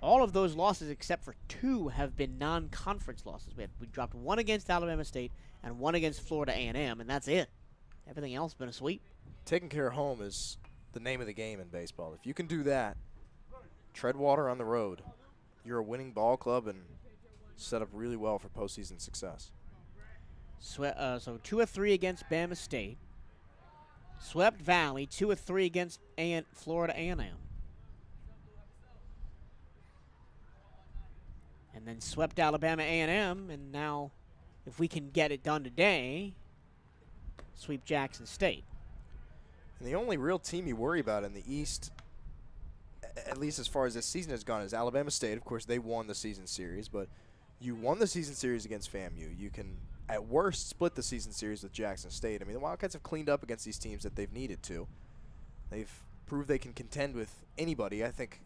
all of those losses except for 2 have been non-conference losses. We dropped 1 against Alabama State and 1 against Florida A&M, and that's it. Everything else has been a sweep. Taking care of home is the name of the game in baseball. If you can do that, tread water on the road, you're a winning ball club and set up really well for postseason success. So 2 of 3 against Bama State. Swept Valley, 2 of 3 against Florida A&M. And then swept Alabama A&M, and now, if we can get it done today, sweep Jackson State. And the only real team you worry about in the East, at least as far as this season has gone, is Alabama State. Of course, they won the season series, but you won the season series against FAMU. You can, at worst, split the season series with Jackson State. I mean, the Wildcats have cleaned up against these teams that they've needed to. They've proved they can contend with anybody. I think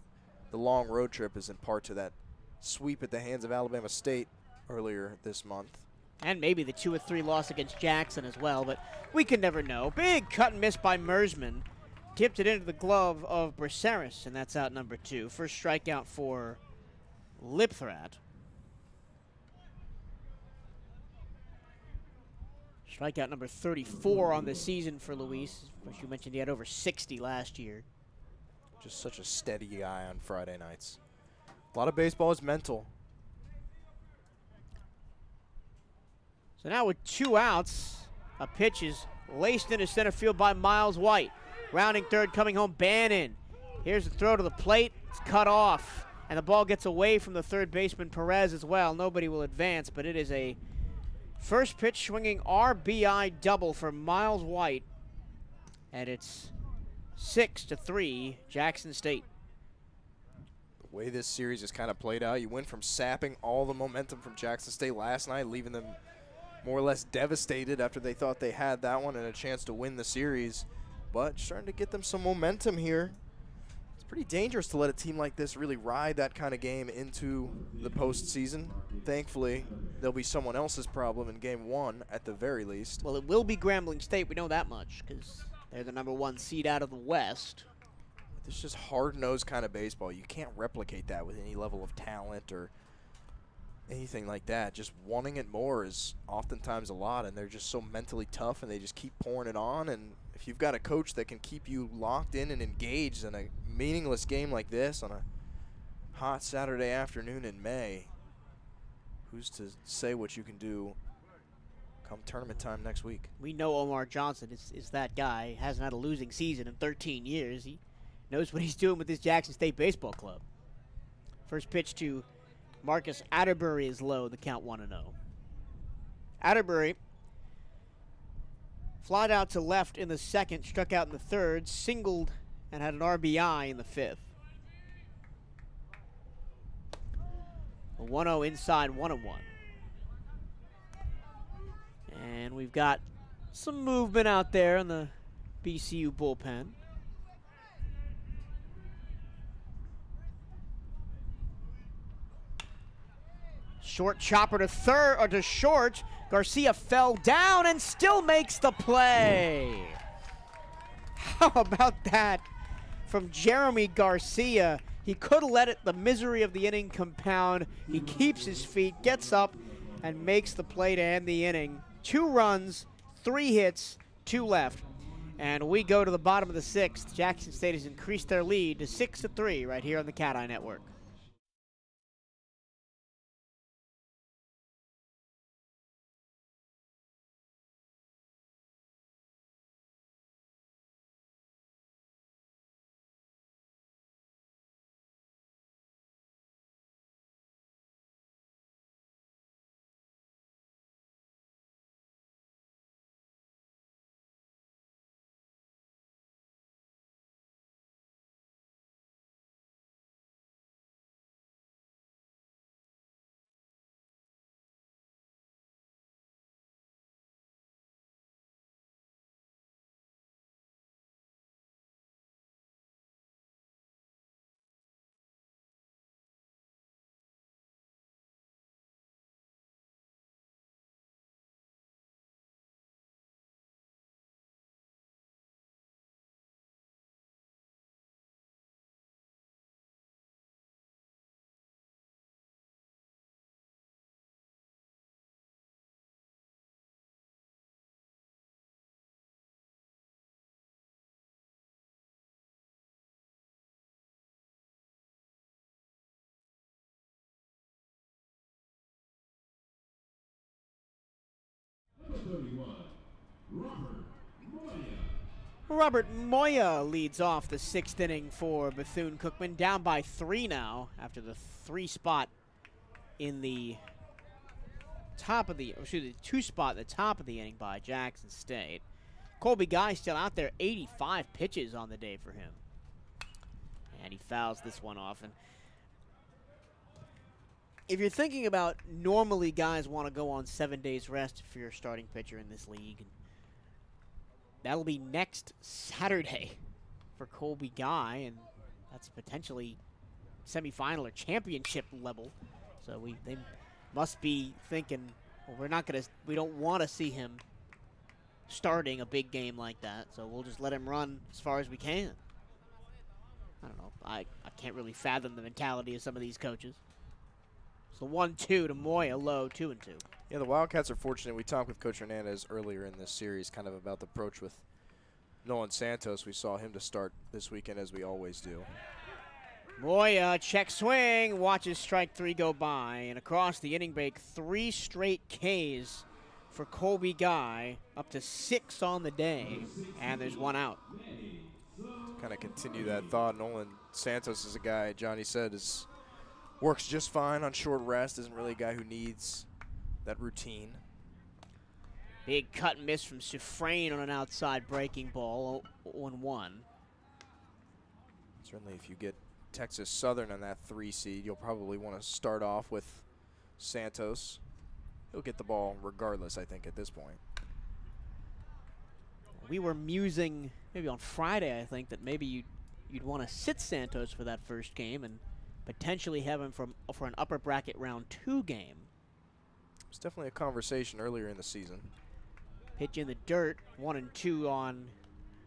the long road trip is in part to that sweep at the hands of Alabama State earlier this month. And maybe the 2 of 3 loss against Jackson as well, but we can never know. Big cut and miss by Mersman. Tipped it into the glove of Braceris, and that's out number 2. First strikeout for Lipthrat. Strikeout number 34 on the season for Luis. As you mentioned, he had over 60 last year. Just such a steady guy on Friday nights. A lot of baseball is mental. So now with 2 outs, a pitch is laced into center field by Miles White. Rounding third, coming home, Bannon. Here's the throw to the plate. It's cut off, and the ball gets away from the third baseman, Perez, as well. Nobody will advance, but it is a first pitch swinging RBI double for Miles White. And it's 6-3, Jackson State. The way this series has kind of played out, you went from sapping all the momentum from Jackson State last night, leaving them more or less devastated after they thought they had that one and a chance to win the series, but starting to get them some momentum here. It's pretty dangerous to let a team like this really ride that kind of game into the postseason. Thankfully, there'll be someone else's problem in game 1 at the very least. Well, it will be Grambling State. We know that much because they're the number 1 seed out of the West. It's just hard-nosed kind of baseball. You can't replicate that with any level of talent or anything like that. Just wanting it more is oftentimes a lot, and they're just so mentally tough, and they just keep pouring it on. And if you've got a coach that can keep you locked in and engaged in a meaningless game like this on a hot Saturday afternoon in May, who's to say what you can do come tournament time next week? We know Omar Johnson is that guy. Hasn't had a losing season in 13 years. He knows what he's doing with this Jackson State baseball club. First pitch to Marcus Atterbury is low, the count 1-0. Atterbury flied out to left in the second, struck out in the third, singled, and had an RBI in the fifth. A 1-0 inside, 1-1. And we've got some movement out there in the BCU bullpen. Short chopper to third, or to short. Garcia fell down and still makes the play. How about that from Jeremy Garcia? He could have let the misery of the inning compound. He keeps his feet, gets up, and makes the play to end the inning. 2 runs, 3 hits, 2 left. And we go to the bottom of the 6th. Jackson State has increased their lead to 6-3 right here on the Cat Eye Network. Number 31, Robert Moya. Robert Moya leads off the 6th inning for Bethune-Cookman, down by 3 now after the 3 spot in the top of the, or excuse me, 2 spot at the top of the inning by Jackson State. Colby Guy still out there, 85 pitches on the day for him. And he fouls this one off. And if you're thinking about normally guys want to go on 7 days rest for your starting pitcher in this league, that'll be next Saturday for Colby Guy, and that's potentially semifinal or championship level. So they must be thinking, well, we don't want to see him starting a big game like that, so we'll just let him run as far as we can. I don't know. I can't really fathom the mentality of some of these coaches. So 1-2 to Moya, low 2-2. Yeah, the Wildcats are fortunate. We talked with Coach Hernandez earlier in this series kind of about the approach with Nolan Santos. We saw him to start this weekend, as we always do. Moya, check swing, watches strike 3 go by, and across the inning break, 3 straight Ks for Colby Guy, up to 6 on the day, and there's 1 out. Kind of continue that thought. Nolan Santos is a guy, Johnny said, works just fine on short rest, isn't really a guy who needs that routine. Big cut and miss from Suffrain on an outside breaking ball, 1-1. Certainly if you get Texas Southern on that 3 seed, you'll probably want to start off with Santos. He'll get the ball regardless, I think, at this point. We were musing maybe on Friday, I think, that maybe you'd want to sit Santos for that first game and potentially have him for an upper bracket round 2 game. It's definitely a conversation earlier in the season. Pitch in the dirt, 1-2 on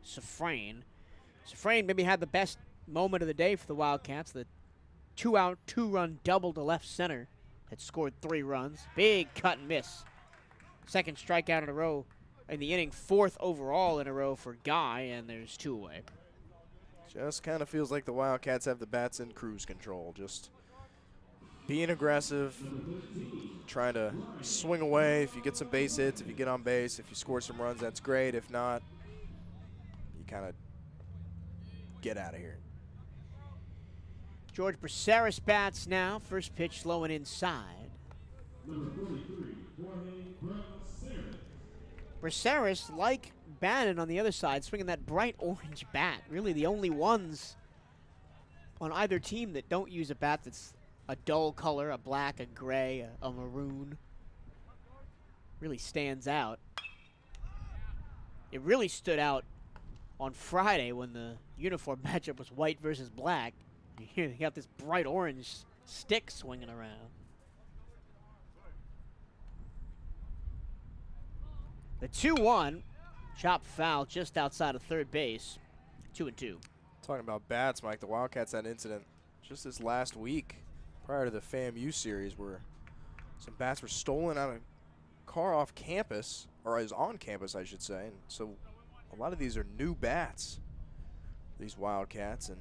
Suffrain. Suffrain maybe had the best moment of the day for the Wildcats. The 2-out, 2-run double to left center had scored 3 runs. Big cut and miss. Second strikeout in a row in the inning, 4th overall in a row for Guy, and there's 2 away. Just kind of feels like the Wildcats have the bats in cruise control. Just being aggressive, trying to swing away. If you get some base hits, if you get on base, if you score some runs, that's great. If not, you kind of get out of here. George Braceras bats now. First pitch low and inside. Number 43, Jorge Braceras. Braceras, like Bannon on the other side, swinging that bright orange bat. Really the only ones on either team that don't use a bat that's a dull color, a black, a gray, a maroon. Really stands out. It really stood out on Friday when the uniform matchup was white versus black. You got this bright orange stick swinging around. The 2-1, chop foul just outside of third base, 2-2. Talking about bats, Mike, the Wildcats had an incident just this last week prior to the FAMU series where some bats were stolen out of a car off campus, or is on campus, I should say. And so a lot of these are new bats, these Wildcats, and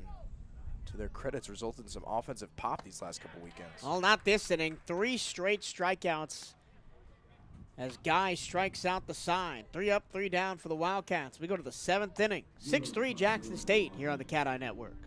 to their credits, resulted in some offensive pop these last couple weekends. Well, not this inning. 3 straight strikeouts as Guy strikes out the side. 3 up, 3 down for the Wildcats. We go to the 7th inning. 6-3 Jackson State here on the Cat Eye Network.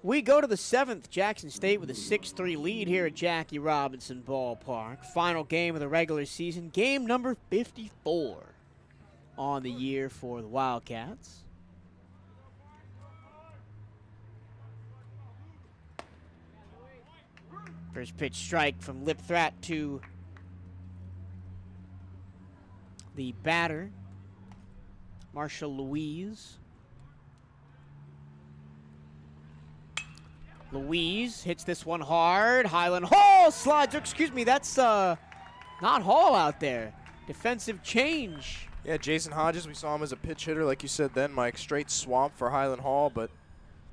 We go to the 7th, Jackson State with a 6-3 lead here at Jackie Robinson Ballpark. Final game of the regular season, game number 54 on the year for the Wildcats. First pitch strike from Lipthrat to the batter, Marshall Louise. Louise hits this one hard. Highland Hall slides. Excuse me, that's not Hall out there. Defensive change. Yeah, Jason Hodges, we saw him as a pinch hitter, like you said then, Mike. Straight swamp for Highland Hall, but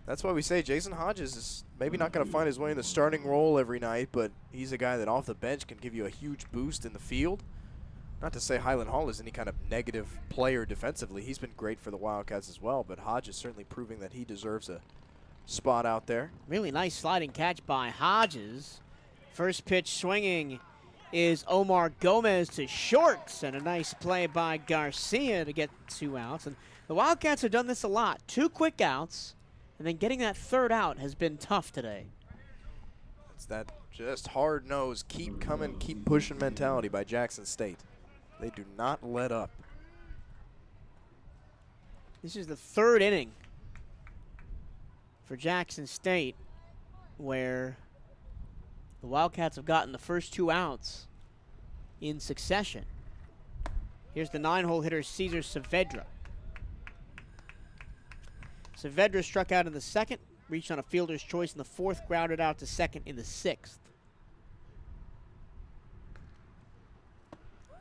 that's why we say Jason Hodges is maybe not going to find his way in the starting role every night, but he's a guy that off the bench can give you a huge boost in the field. Not to say Highland Hall is any kind of negative player defensively. He's been great for the Wildcats as well, but Hodges certainly proving that he deserves a spot out there. Really nice sliding catch by Hodges. First pitch swinging is Omar Gomez to shorts, and a nice play by Garcia to get 2 outs. And the Wildcats have done this a lot. 2 quick outs, and then getting that 3rd out has been tough today. It's that just hard-nosed, keep coming, keep pushing mentality by Jackson State. They do not let up. This is the 3rd inning for Jackson State, where the Wildcats have gotten the first 2 outs in succession. Here's the 9-hole hitter, Cesar Saavedra. Saavedra struck out in the 2nd, reached on a fielder's choice in the 4th, grounded out to 2nd in the 6th.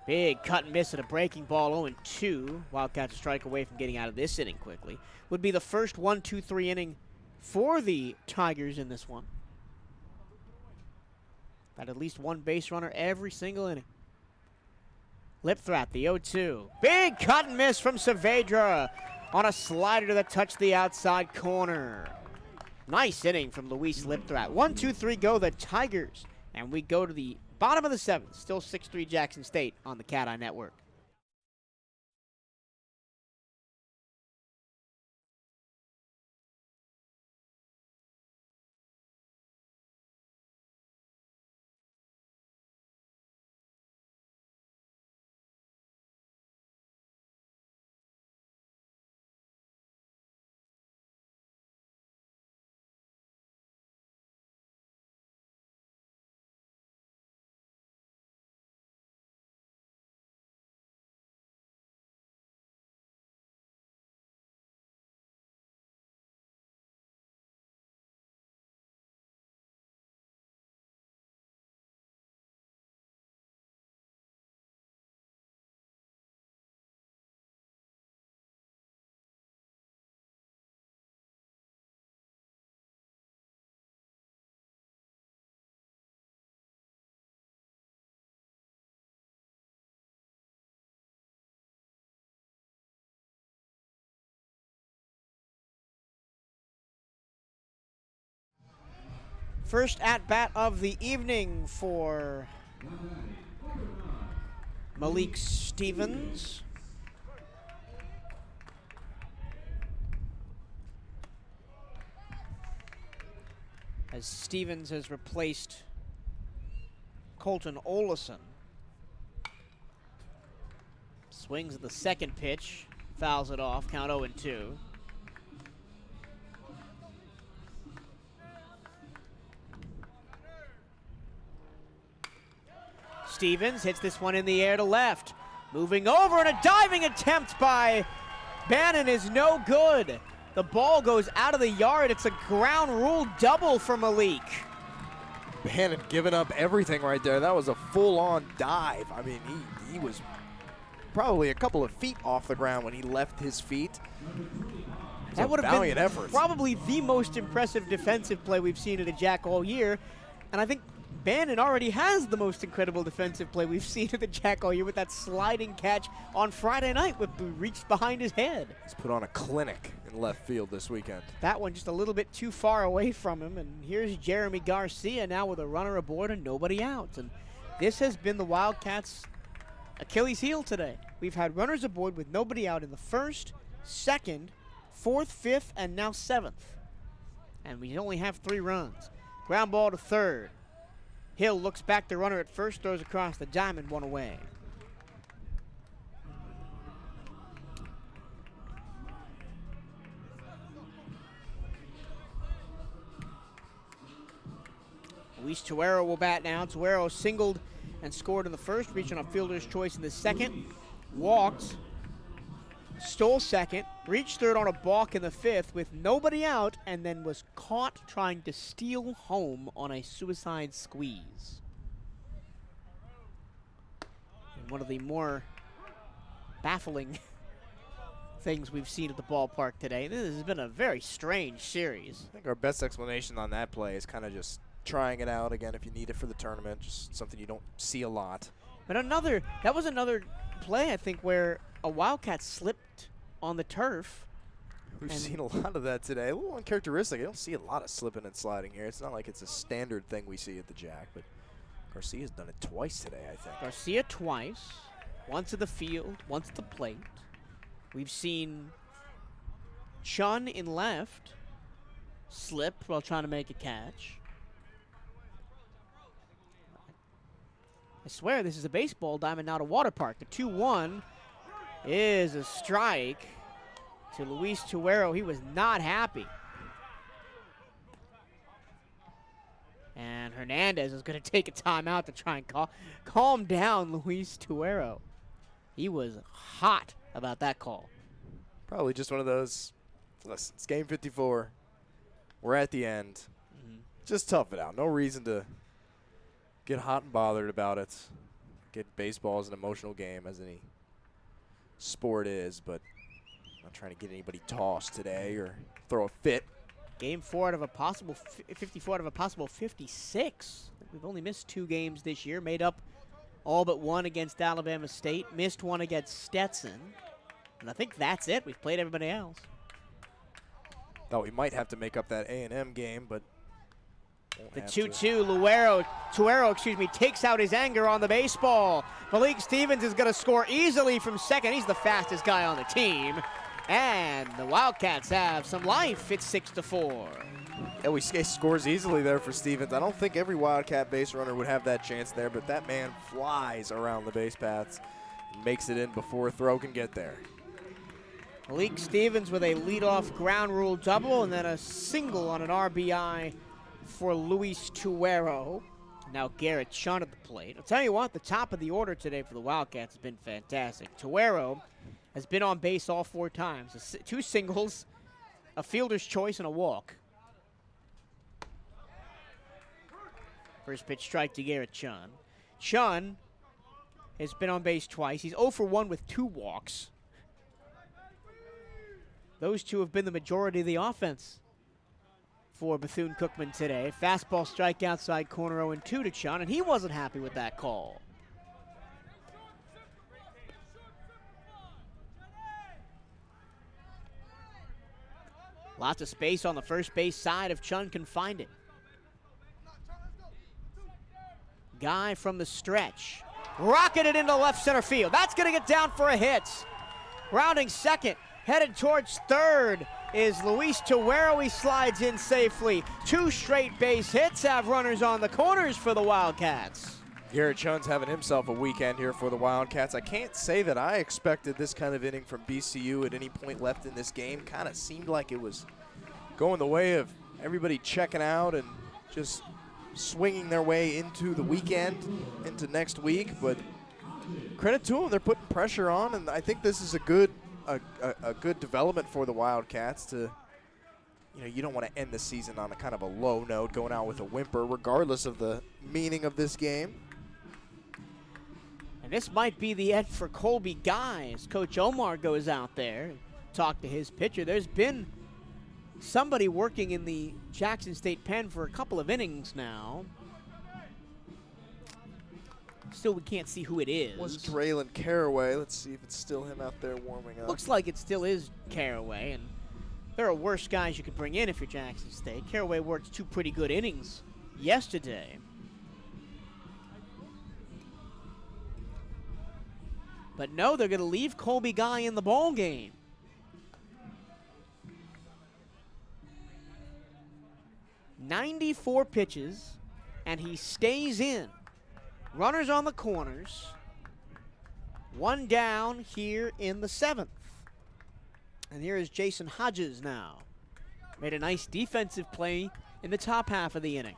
Big cut and miss at a breaking ball, 0-2. Wildcats a strike away from getting out of this inning quickly. Would be the first 1-2-3 inning for the Tigers in this one. Got at least 1 base runner every single inning. Lipthrat, the 0-2. Big cut and miss from Saavedra on a slider that touched the outside corner. Nice inning from Luis Lipthrat. 1-2-3 go the Tigers. And we go to the bottom of the 7th. Still 6-3 Jackson State on the Cat Eye Network. First at-bat of the evening for Malik Stevens. As Stevens has replaced Colton Olison. Swings at the second pitch, fouls it off, count 0-2. Stevens hits this one in the air to left. Moving over, and a diving attempt by Bannon is no good. The ball goes out of the yard. It's a ground rule double for Malik. Bannon giving up everything right there. That was a full-on dive. I mean, he was probably a couple of feet off the ground when he left his feet. That would have been effort. Probably the most impressive defensive play we've seen at a Jack all year. And I think Bannon already has the most incredible defensive play we've seen at the Jack all year with that sliding catch on Friday night with reached behind his head. He's put on a clinic in left field this weekend. That one just a little bit too far away from him. And here's Jeremy Garcia now with a runner aboard and nobody out. And this has been the Wildcats' Achilles heel today. We've had runners aboard with nobody out in the first, second, fourth, fifth, and now seventh. And we only have 3 runs. Ground ball to third. Hill looks back to runner at first, throws across the diamond, 1 away. Luis Tuero will bat now. Tuero singled and scored in the first, reaching a fielder's choice in the second. Walked, stole second, reached third on a balk in the fifth with nobody out, and then was caught trying to steal home on a suicide squeeze. And one of the more baffling things we've seen at the ballpark today. This has been a very strange series. I think our best explanation on that play is kind of just trying it out again if you need it for the tournament, just something you don't see a lot. But that was another play, I think, where a Wildcat slipped on the turf. We've seen a lot of that today. A little uncharacteristic. I don't see a lot of slipping and sliding here. It's not like it's a standard thing we see at the Jack, but Garcia's done it twice today, I think. Garcia twice, once at the field, once at the plate. We've seen Chun in left slip while trying to make a catch. I swear this is a baseball diamond, not a water park. The 2-1 is a strike to Luis Tuero. He was not happy. And Hernandez is going to take a timeout to try and calm down Luis Tuero. He was hot about that call. Probably just one of those, listen, it's game 54. We're at the end. Just tough it out. No reason to get hot and bothered about it. Baseball is an emotional game, as any sport is, but I'm not trying to get anybody tossed today or throw a fit. Game 4 out of a possible 54 out of a possible 56. We've only missed 2 games this year, made up all but 1 against Alabama State, missed 1 against Stetson, and I think that's it. We've played everybody else. Thought we might have to make up that A&M game, but the 2-2, Tuero, takes out his anger on the baseball. Malik Stevens is going to score easily from second. He's the fastest guy on the team. And the Wildcats have some life. It's 6-4. Yeah, he scores easily there for Stevens. I don't think every Wildcat base runner would have that chance there, but that man flies around the base paths and makes it in before a throw can get there. Malik Stevens with a leadoff ground rule double and then a single on an RBI for Luis Tuero. Now Garrett Chun at the plate. I'll tell you what, the top of the order today for the Wildcats has been fantastic. Tuero has been on base all 4 times. 2 singles, a fielder's choice, and a walk. First pitch strike to Garrett Chun. Chun has been on base twice. He's 0 for 1 with 2 walks. Those 2 have been the majority of the offense for Bethune-Cookman today. Fastball strike outside corner 0-2 to Chun, and he wasn't happy with that call. Lots of space on the first base side if Chun can find it. Guy from the stretch. Rocketed into left center field. That's going to get down for a hit. Rounding second, headed towards third is Luis Tuero. He slides in safely. 2 straight base hits have runners on the corners for the Wildcats. Garrett Chun's having himself a weekend here for the Wildcats. I can't say that I expected this kind of inning from BCU at any point left in this game. Kind of seemed like it was going the way of everybody checking out and just swinging their way into the weekend, into next week. But credit to them, they're putting pressure on, and I think this is a good development for the Wildcats to, you don't want to end the season on a kind of a low note, going out with a whimper, regardless of the meaning of this game. And this might be the end for Colby Guy as Coach Omar goes out there and talk to his pitcher. There's been somebody working in the Jackson State pen for a couple of innings now. Still, we can't see who it is. It was Draylon Caraway. Let's see if it's still him out there warming up. Looks like it still is Caraway, and there are worse guys you could bring in if you're Jackson State. Caraway worked 2 pretty good innings yesterday. But no, they're going to leave Colby Guy in the ball game. "94 pitches, and he stays in. Runners on the corners. 1 down here in the 7th. And here is Jason Hodges now. Made a nice defensive play in the top half of the inning.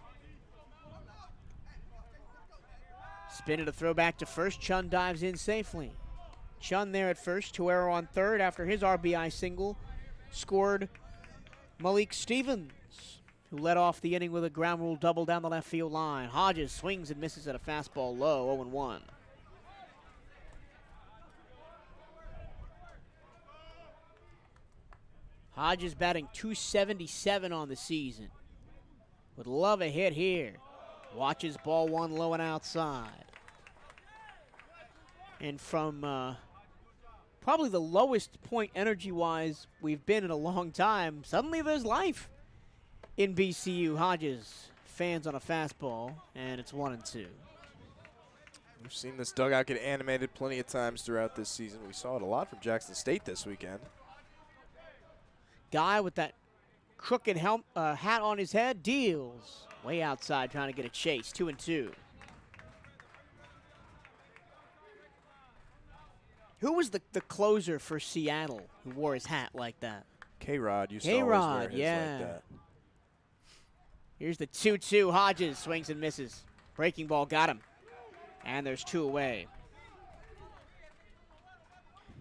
Spin it, a throw back to first. Chun dives in safely. Chun there at first. Tuero on third after his RBI single. Scored Malik Stevens, who led off the inning with a ground rule double down the left field line. Hodges swings and misses at a fastball low, 0-1. Hodges batting .277 on the season. Would love a hit here. Watches ball 1 low and outside. And from probably the lowest point energy-wise we've been in a long time, suddenly there's life in BCU. Hodges fans on a fastball, and it's 1-2. We've seen this dugout get animated plenty of times throughout this season. We saw it a lot from Jackson State this weekend. Guy with that crooked hat on his head deals. Way outside trying to get a chase, 2-2. Who was the closer for Seattle who wore his hat like that? K-Rod used to always wear his yeah. like that. Here's the 2-2. Hodges swings and misses. Breaking ball got him. And there's 2 away.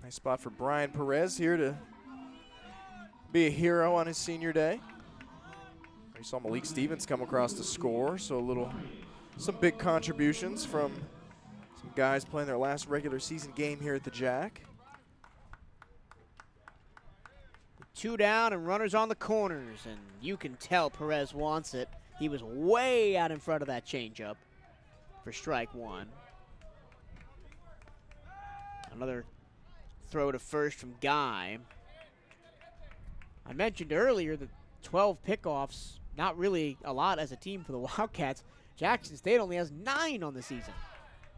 Nice spot for Brian Perez here to be a hero on his senior day. We saw Malik Stevens come across to score, so some big contributions from some guys playing their last regular season game here at the Jack. 2 down and runners on the corners, and you can tell Perez wants it. He was way out in front of that changeup for strike 1. Another throw to first from Guy. I mentioned earlier that 12 pickoffs, not really a lot as a team for the Wildcats. Jackson State only has 9 on the season.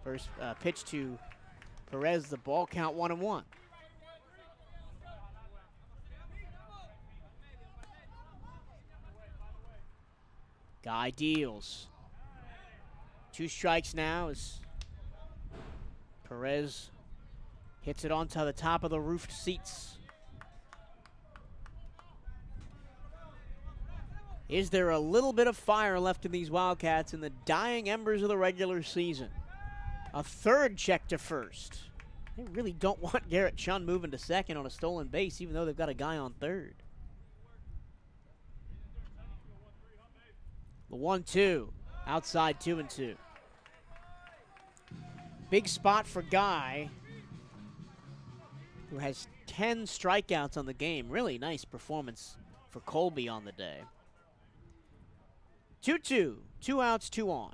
First pitch to Perez, the ball count 1-1. Guy deals. 2 strikes now as Perez hits it onto the top of the roofed seats. Is there a little bit of fire left in these Wildcats in the dying embers of the regular season? A 3rd check to first. They really don't want Garrett Chun moving to second on a stolen base, even though they've got a guy on third. The 1-2, outside 2-2. Big spot for Guy, who has 10 strikeouts on the game. Really nice performance for Colby on the day. 2-2, 2 outs, 2 on.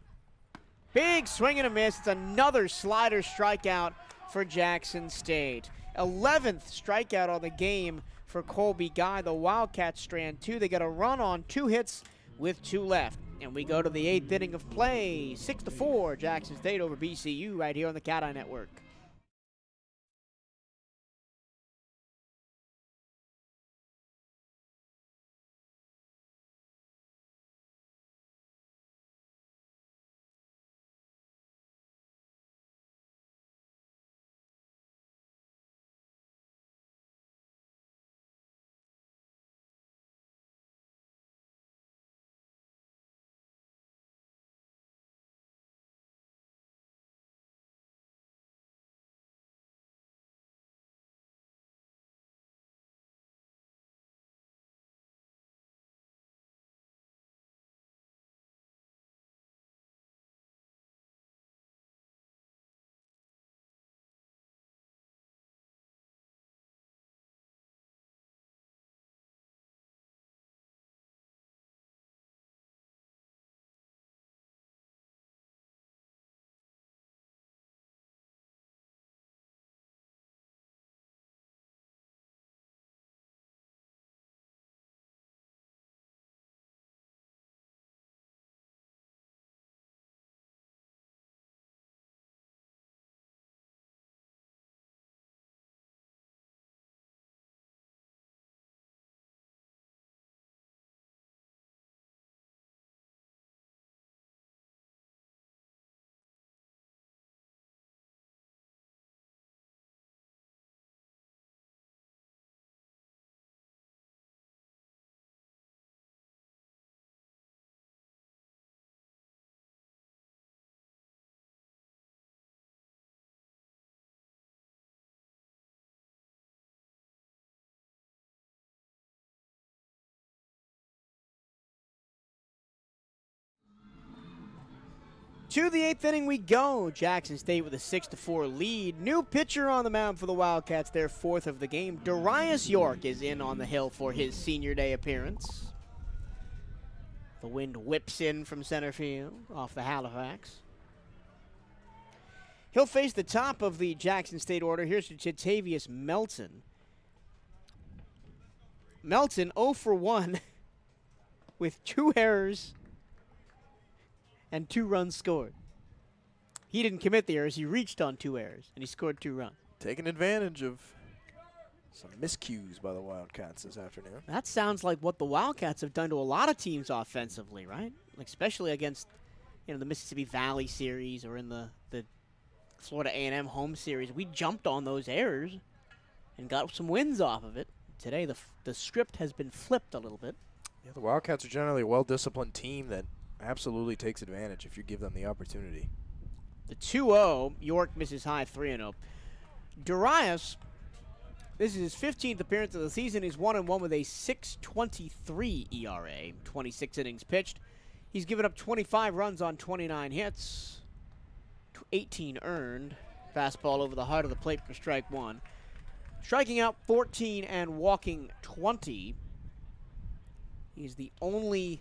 Big swing and a miss. It's another slider strikeout for Jackson State. 11th strikeout on the game for Colby Guy. The Wildcats strand 2. They got a run on 2 hits with 2 left. And we go to the 8th inning of play. 6-4, Jackson State over BCU right here on the Cat Eye Network. To the 8th inning we go. Jackson State with a 6-4 lead. New pitcher on the mound for the Wildcats, their 4th of the game. Darius York is in on the hill for his senior day appearance. The wind whips in from center field off the Halifax. He'll face the top of the Jackson State order. Here's Jatavius Melton. Melton 0 for 1 with 2 errors and 2 runs scored. He didn't commit the errors. He reached on 2 errors, and he scored 2 runs. Taking advantage of some miscues by the Wildcats this afternoon. That sounds like what the Wildcats have done to a lot of teams offensively, right? Like especially against, the Mississippi Valley series or in the Florida A&M home series. We jumped on those errors and got some wins off of it. Today, the script has been flipped a little bit. Yeah, the Wildcats are generally a well-disciplined team that absolutely takes advantage if you give them the opportunity. The 2-0, York misses high 3-0. Darius, this is his 15th appearance of the season. He's 1-1 with a 6.23 ERA, 26 innings pitched. He's given up 25 runs on 29 hits, 18 earned. Fastball over the heart of the plate for strike 1. Striking out 14 and walking 20. He's the only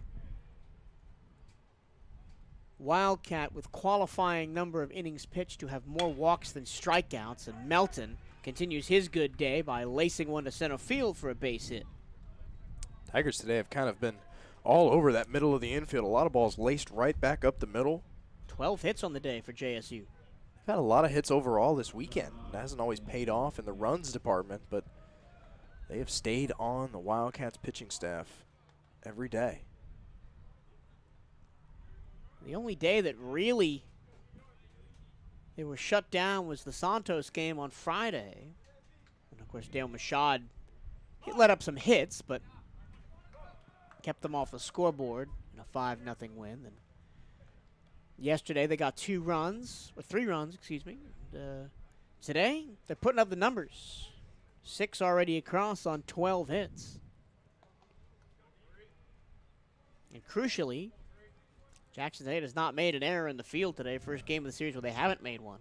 Wildcat with qualifying number of innings pitched to have more walks than strikeouts, and Melton continues his good day by lacing one to center field for a base hit. Tigers today have kind of been all over that middle of the infield. A lot of balls laced right back up the middle. 12 hits on the day for JSU. They've had a lot of hits overall this weekend. It hasn't always paid off in the runs department, but they have stayed on the Wildcats pitching staff every day. The only day that really they were shut down was the Santos game on Friday. And, of course, Dale Machad, he let up some hits, but kept them off the scoreboard in a 5-0 win. And yesterday they got 3 runs, excuse me. Today they're putting up the numbers. 6 already across on 12 hits. And crucially, Jackson State has not made an error in the field today. First game of the series where they haven't made one.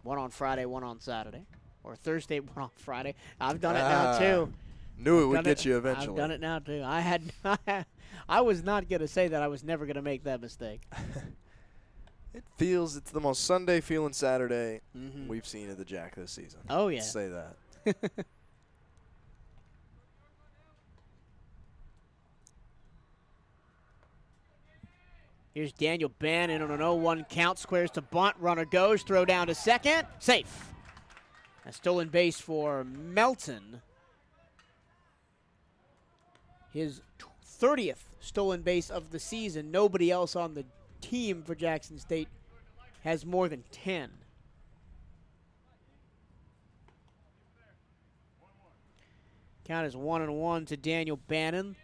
One on Friday, one on Saturday. Or Thursday, one on Friday. I've done it now, too. Knew it would get you eventually. I've done it now, too. I was not going to say that. I was never going to make that mistake. It's the most Sunday feeling Saturday we've seen at the Jack this season. Oh, yeah. Let's say that. Here's Daniel Bannon on an 0-1 count. Squares to bunt. Runner goes. Throw down to second. Safe. A stolen base for Melton. His 30th stolen base of the season. Nobody else on the team for Jackson State has more than 10. Count is 1-1 to Daniel Bannon,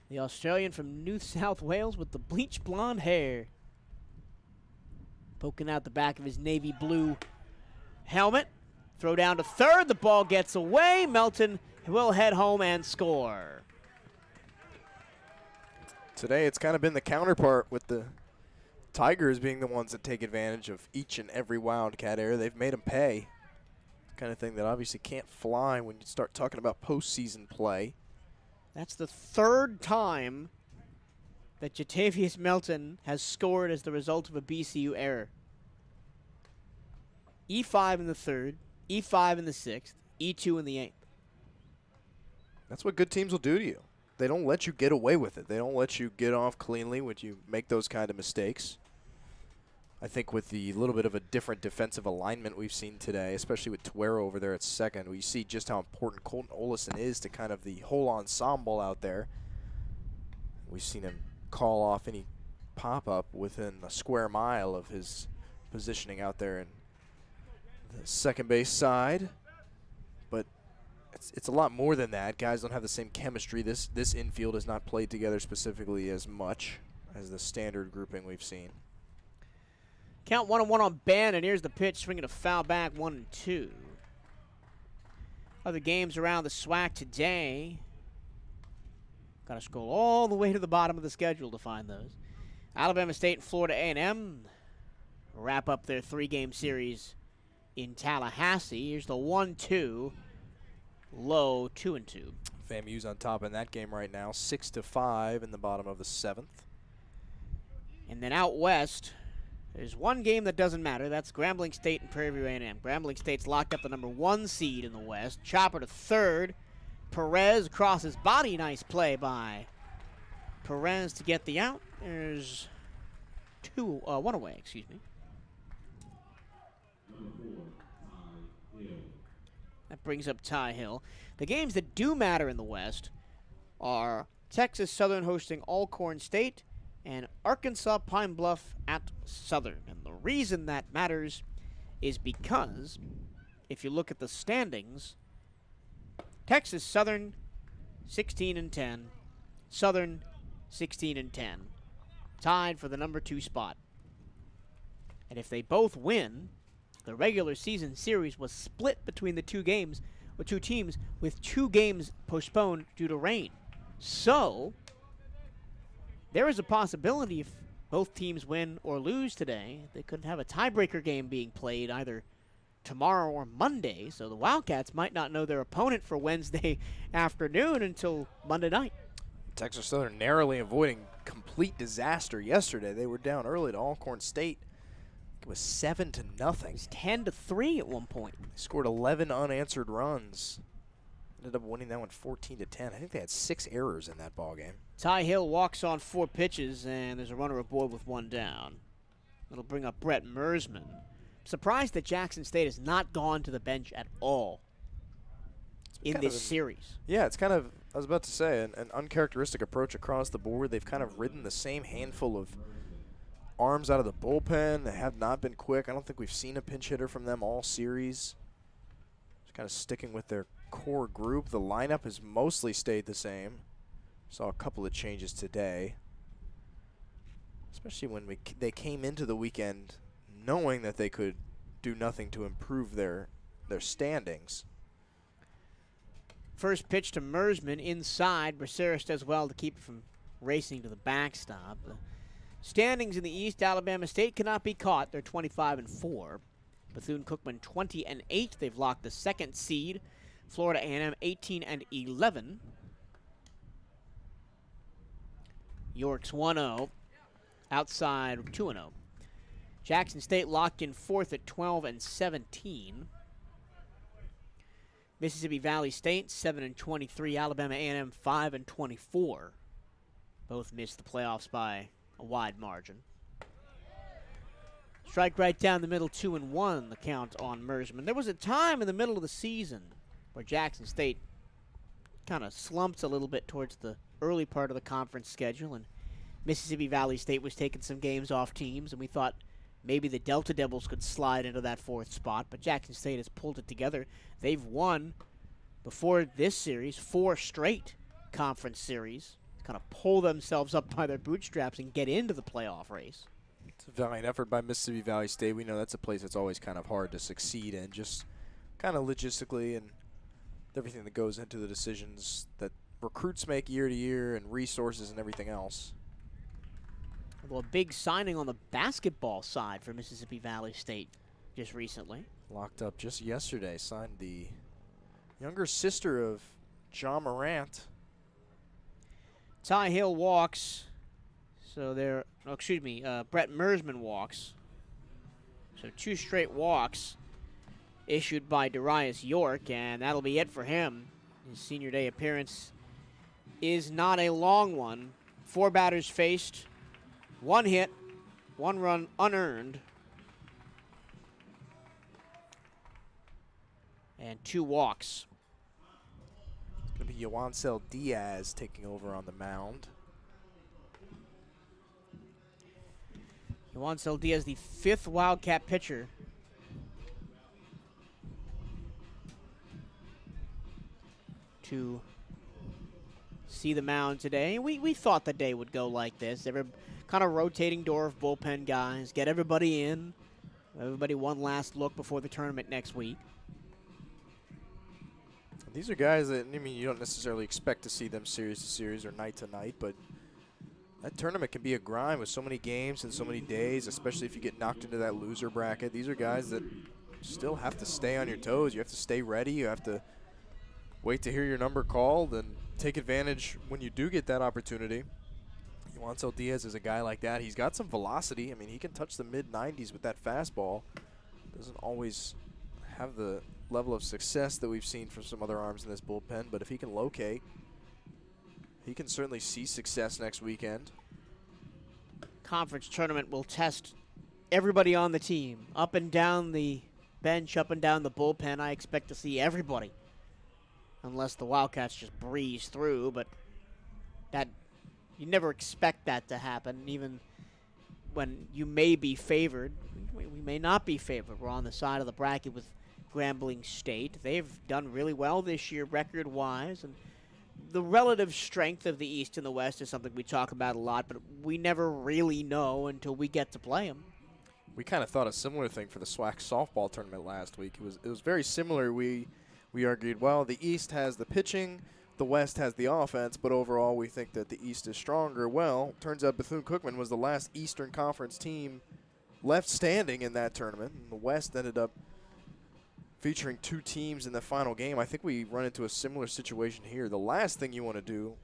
the Australian from New South Wales with the bleach blonde hair. Poking out the back of his navy blue helmet. Throw down to third. The ball gets away. Melton will head home and score. Today it's kind of been the counterpart with the Tigers being the ones that take advantage of each and every Wildcat error. They've made them pay. Kind of thing that obviously can't fly when you start talking about postseason play. That's the third time that Jatavius Melton has scored as the result of a BCU error. E5 in the third, E5 in the sixth, E2 in the eighth. That's what good teams will do to you. They don't let you get away with it. They don't let you get off cleanly when you make those kind of mistakes. I think with the little bit of a different defensive alignment we've seen today, especially with Tuero over there at second, we see just how important Colton Olison is to kind of the whole ensemble out there. We've seen him call off any pop-up within a square mile of his positioning out there in the second base side. But it's a lot more than that. Guys don't have the same chemistry. This infield has not played together specifically as much as the standard grouping we've seen. Count 1-1 on Bannon. Here's the pitch, swinging a foul back, 1-2. Other games around the SWAC today. Got to scroll all the way to the bottom of the schedule to find those. Alabama State and Florida A&M wrap up their 3-game series in Tallahassee. Here's the 1-2, low 2-2. FAMU's on top in that game right now, 6-5 in the bottom of the 7th. And then out west, there's one game that doesn't matter. That's Grambling State and Prairie View A&M. Grambling State's locked up the number 1 seed in the West. Chopper to third. Perez across his body. Nice play by Perez to get the out. There's one away, excuse me. That brings up Ty Hill. The games that do matter in the West are Texas Southern hosting Alcorn State and Arkansas Pine Bluff at Southern. And the reason that matters is because if you look at the standings, Texas Southern 16-10, Southern 16-10, tied for the number 2 spot. And if they both win, the regular season series was split between the two teams, with 2 games postponed due to rain. So there is a possibility if both teams win or lose today, they could have a tiebreaker game being played either tomorrow or Monday, so the Wildcats might not know their opponent for Wednesday afternoon until Monday night. Texas Southern narrowly avoiding complete disaster yesterday. They were down early to Alcorn State. It was 7-0. It was 10-3 at one point. They scored 11 unanswered runs. Ended up winning that one 14-10. I think they had 6 errors in that ball game. Ty Hill walks on 4 pitches, and there's a runner aboard with 1 down. That'll bring up Brett Mersman. Surprised that Jackson State has not gone to the bench at all in this series. Yeah, it's kind of, I was about to say, an uncharacteristic approach across the board. They've kind of ridden the same handful of arms out of the bullpen. They have not been quick. I don't think we've seen a pinch hitter from them all series. Just kind of sticking with their core group. The lineup has mostly stayed the same. Saw a couple of changes today, especially when they came into the weekend knowing that they could do nothing to improve their standings. First pitch to Mersman inside. Braceras does well to keep it from racing to the backstop. The standings in the East, Alabama State cannot be caught. They're 25-4. Bethune-Cookman 20-8. They've locked the 2nd seed. Florida A&M 18-11. York's 1-0. Outside 2-0. Jackson State locked in 4th at 12-17. Mississippi Valley State 7-23. Alabama A&M 5-24. Both missed the playoffs by a wide margin. Strike right down the middle, 2-1, the count on Mersman. There was a time in the middle of the season where Jackson State kind of slumped a little bit towards the early part of the conference schedule, and Mississippi Valley State was taking some games off teams, and we thought maybe the Delta Devils could slide into that 4th spot, but Jackson State has pulled it together. They've won, before this series, 4 straight conference series, kind of pull themselves up by their bootstraps and get into the playoff race. It's a valiant effort by Mississippi Valley State. We know that's a place that's always kind of hard to succeed in, just kind of logistically and everything that goes into the decisions that recruits make year to year and resources and everything else. Well, a big signing on the basketball side for Mississippi Valley State just recently. Locked up just yesterday, signed the younger sister of John Morant. Ty Hill walks. So they're, Brett Mersman walks. So 2 straight walks issued by Darius York, and that'll be it for him. His senior day appearance is not a long one. 4 batters faced, 1 hit, 1 run unearned, and 2 walks. It's going to be Yoancel Diaz taking over on the mound. Yoancel Diaz, the 5th Wildcat pitcher to see the mound today. We thought the day would go like this. Every kind of rotating door of bullpen guys, get everybody in, everybody one last look before the tournament next week. These are guys that, I mean, you don't necessarily expect to see them series to series or night to night, but that tournament can be a grind with so many games and so many days, especially if you get knocked into that loser bracket. These are guys that still have to stay on your toes. You have to stay ready. You have to wait to hear your number called and take advantage when you do get that opportunity. Yoancel Diaz is a guy like that. He's got some velocity. I mean, he can touch the mid-90s with that fastball. Doesn't always have the level of success that we've seen from some other arms in this bullpen, but if he can locate, he can certainly see success next weekend. Conference tournament will test everybody on the team. Up and down the bench, up and down the bullpen, I expect to see everybody. Unless the Wildcats just breeze through, but that you never expect that to happen, even when you may be favored. We may not be favored. We're on the side of the bracket with Grambling State. They've done really well this year record-wise, and the relative strength of the East and the West is something we talk about a lot, but we never really know until we get to play them. We kind of thought a similar thing for the SWAC softball tournament last week. It was very similar. We argued, well, the East has the pitching, the West has the offense, but overall we think that the East is stronger. Well, turns out Bethune-Cookman was the last Eastern Conference team left standing in that tournament, and the West ended up featuring 2 teams in the final game. I think we run into a similar situation here. The last thing you want to do,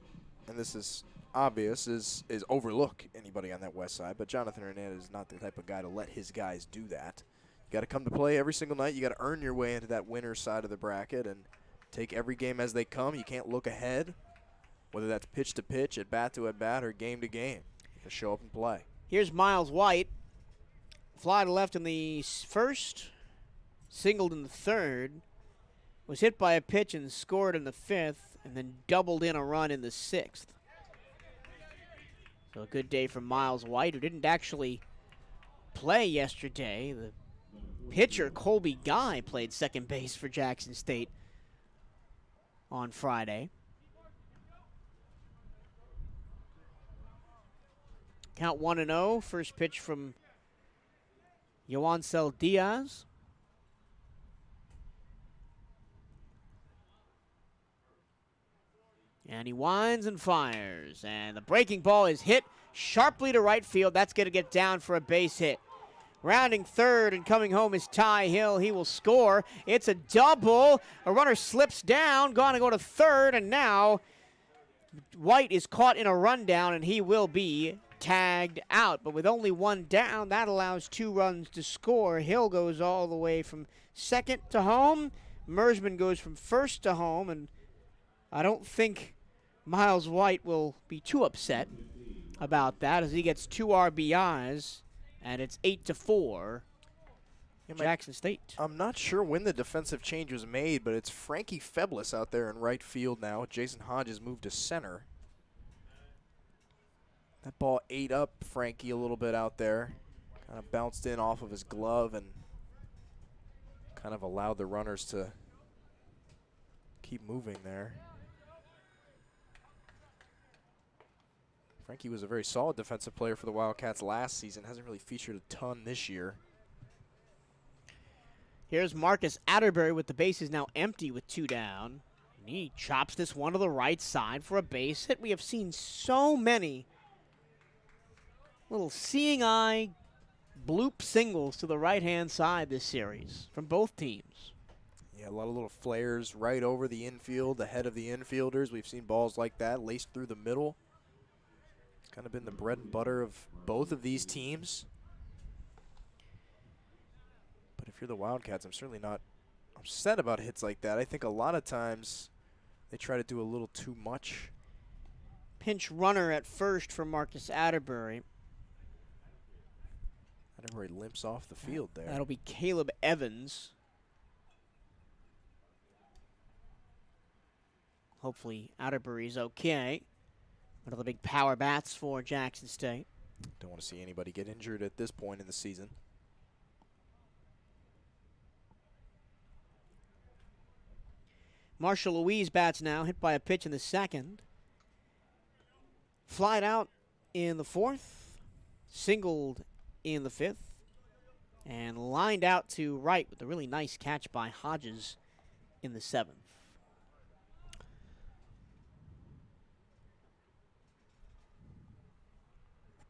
and this is obvious, is overlook anybody on that West side, but Jonathan Hernandez is not the type of guy to let his guys do that. You got to come to play every single night. You got to earn your way into that winner's side of the bracket and take every game as they come. You can't look ahead, whether that's pitch to pitch, at bat to at bat, or game to game. You got to show up and play. Here's Miles White. Fly to left in the first, singled in the third, was hit by a pitch and scored in the 5th, and then doubled in a run in the 6th. So a good day for Miles White, who didn't actually play yesterday. The pitcher, Colby Guy, played second base for Jackson State on Friday. Count 1-0, first pitch from Yoancel Diaz. And he winds and fires. And the breaking ball is hit sharply to right field. That's going to get down for a base hit. Rounding third and coming home is Ty Hill. He will score. It's a double. A runner slips down, going to go to third, and now White is caught in a rundown, and he will be tagged out. But with only 1 down, that allows 2 runs to score. Hill goes all the way from second to home. Mersman goes from first to home, and I don't think Miles White will be too upset. about that as he gets 2 RBIs, and it's 8-4. Jackson State. I'm not sure when the defensive change was made, but it's Frankie Feblis out there in right field now. Jason Hodges moved to center. That ball ate up Frankie a little bit out there. Kind of bounced in off of his glove and kind of allowed the runners to keep moving there. Frankie was a very solid defensive player for the Wildcats last season. Hasn't really featured a ton this year. Here's Marcus Atterbury with the bases now empty with 2 down. And he chops this one to the right side for a base hit. We have seen so many little seeing eye bloop singles to the right-hand side this series from both teams. Yeah, a lot of little flares right over the infield, ahead of the infielders. We've seen balls like that laced through the middle. It's kind of been the bread and butter of both of these teams. But if you're the Wildcats, I'm certainly not upset about hits like that. I think a lot of times they try to do a little too much. Pinch runner at first for Marcus Atterbury. Atterbury limps off the field there. That'll be Caleb Evans. Hopefully Atterbury's okay. One of the big power bats for Jackson State. Don't want to see anybody get injured at this point in the season. Marshall Louise bats now, hit by a pitch in the second. Flied out in the fourth, singled in the fifth, and lined out to right with a really nice catch by Hodges in the seventh.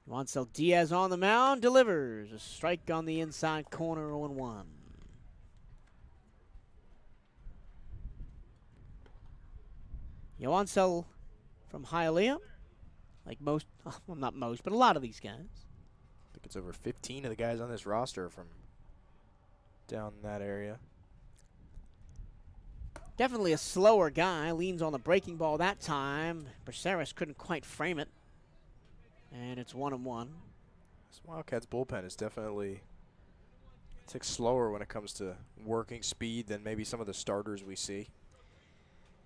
Juancel Diaz on the mound, delivers a strike on the inside corner, 0-1. Juancel from Hialeah, like most, well, not most, but a lot of these guys. I think it's over 15 of the guys on this roster from down in that area. Definitely a slower guy, leans on the breaking ball that time. Braceras couldn't quite frame it. And it's 1-1. This Wildcats bullpen is definitely a tick slower when it comes to working speed than maybe some of the starters we see.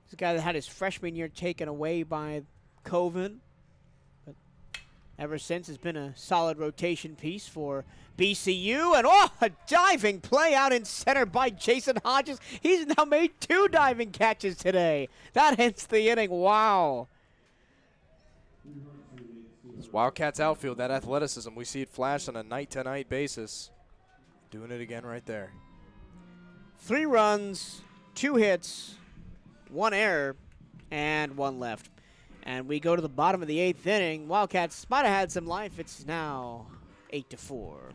He's a guy that had his freshman year taken away by COVID, but ever since has been a solid rotation piece for BCU. And a diving play out in center by Jason Hodges. He's now made 2 diving catches today. That ends the inning. Wow. This Wildcats outfield, that athleticism, we see it flash on a night-to-night basis. Doing it again right there. 3 runs, 2 hits, 1 error, and 1 left. And we go to the bottom of the 8th inning. Wildcats might have had some life. It's now 8-4.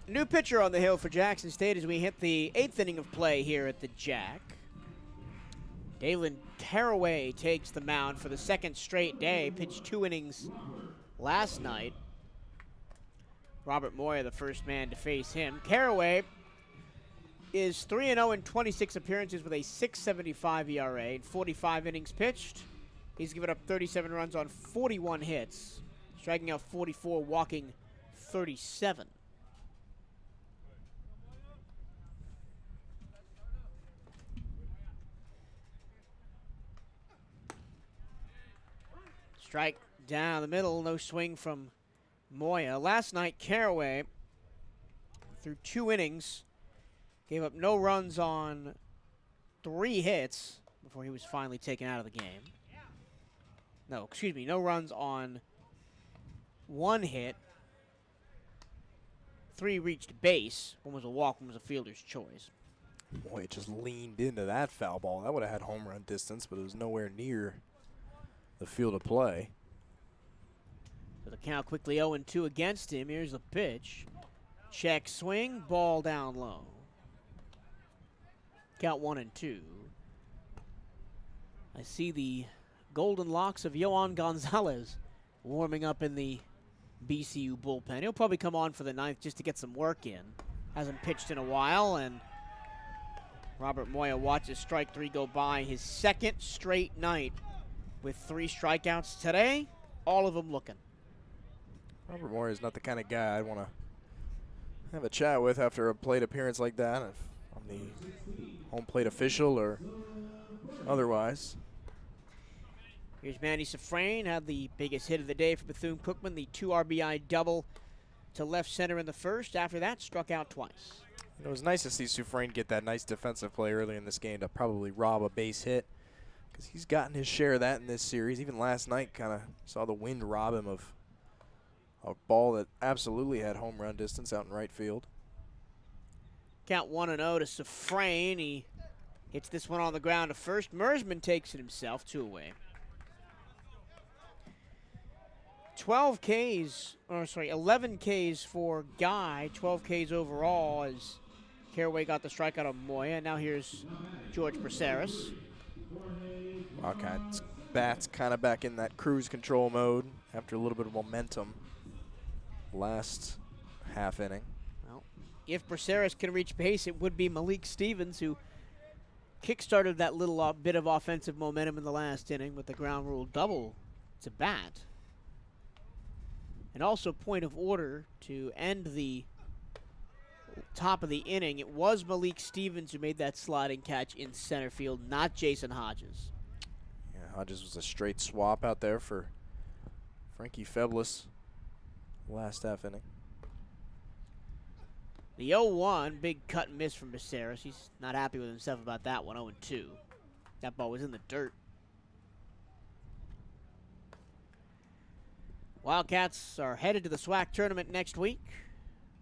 New pitcher on the hill for Jackson State as we hit the 8th inning of play here at the Jack. Dalen Caraway takes the mound for the second straight day. Pitched 2 innings last night. Robert Moya, the first man to face him. Caraway is 3-0 in 26 appearances with a 6.75 ERA and 45 innings pitched. He's given up 37 runs on 41 hits, striking out 44, walking 37. Strike down the middle, no swing from Moya. Last night, Caraway, through 2 innings, gave up no runs on 3 hits before he was finally taken out of the game. No, excuse me, no runs on 1 hit. 3 reached base. 1 was a walk, 1 was a fielder's choice. Boy, it just leaned into that foul ball. That would have had home run distance, but it was nowhere near the field of play. So the count quickly 0-2 against him. Here's the pitch. Check swing, ball down low. Count 1-2. I see the golden locks of Yohan Gonzalez warming up in the BCU bullpen. He'll probably come on for the 9th just to get some work in. Hasn't pitched in a while, and Robert Moya watches strike 3 go by. His 2nd straight night with 3 strikeouts today, all of them looking. Robert Moore is not the kind of guy I'd want to have a chat with after a plate appearance like that, if I'm the home plate official or otherwise. Here's Manny Safrain, had the biggest hit of the day for Bethune-Cookman, the 2 RBI double to left center in the first. After that, struck out twice. It was nice to see Sufrain get that nice defensive play early in this game to probably rob a base hit, because he's gotten his share of that in this series. Even last night, kind of saw the wind rob him of a ball that absolutely had home run distance out in right field. Count 1-0 to Safrain. He hits this one on the ground to first. Mersman takes it himself, 2 away. 11 Ks for Guy, 12 Ks overall as Caraway got the strikeout on Moya. Now here's George Braceras. Wildcats bats kind of back in that cruise control mode after a little bit of momentum last half inning. Well, if Braceras can reach base, it would be Malik Stevens, who kickstarted that little bit of offensive momentum in the last inning with the ground rule double to bat. And also, point of order to end the top of the inning, it was Malik Stevens who made that sliding catch in center field, not Jason Hodges. Yeah, Hodges was a straight swap out there for Frankie Feblis last half inning. The 0-1, big cut and miss from Braceras. He's not happy with himself about that one, 0-2. That ball was in the dirt. Wildcats are headed to the SWAC tournament next week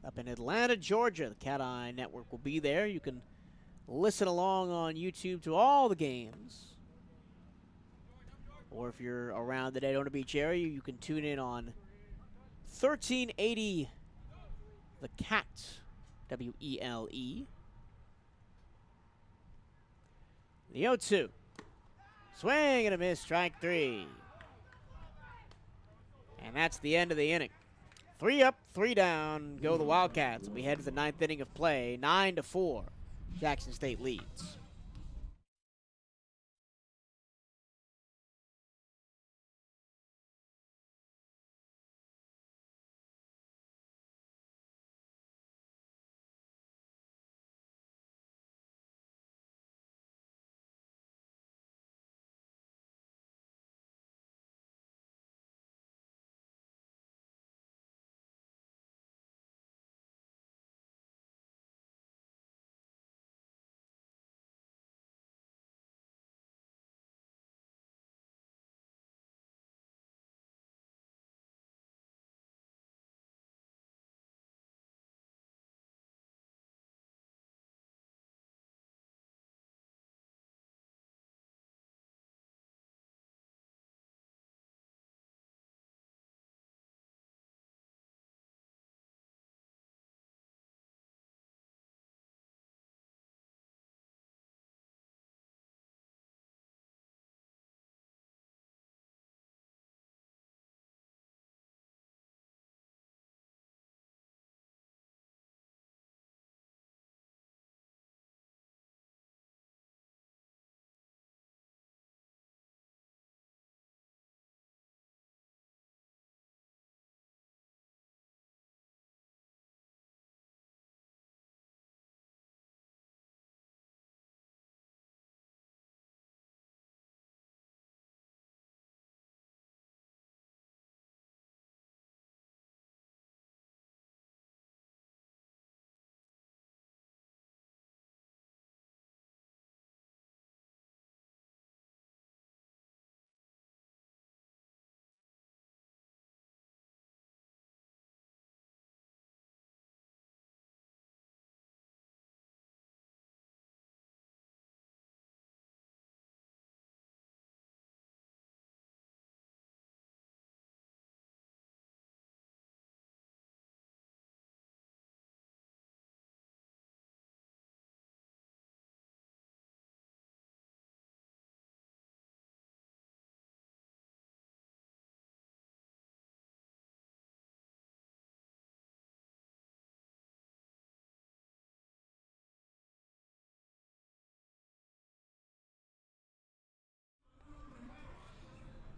up in Atlanta, Georgia. The Cat Eye Network will be there. You can listen along on YouTube to all the games. Or if you're around the Daytona Beach area, you can tune in on 1380 The Cat, W-E-L-E. The 0-2. Swing and a miss, strike 3. And that's the end of the inning. 3 up, 3 down, go the Wildcats. We head to the 9th inning of play, 9-4. Jackson State leads.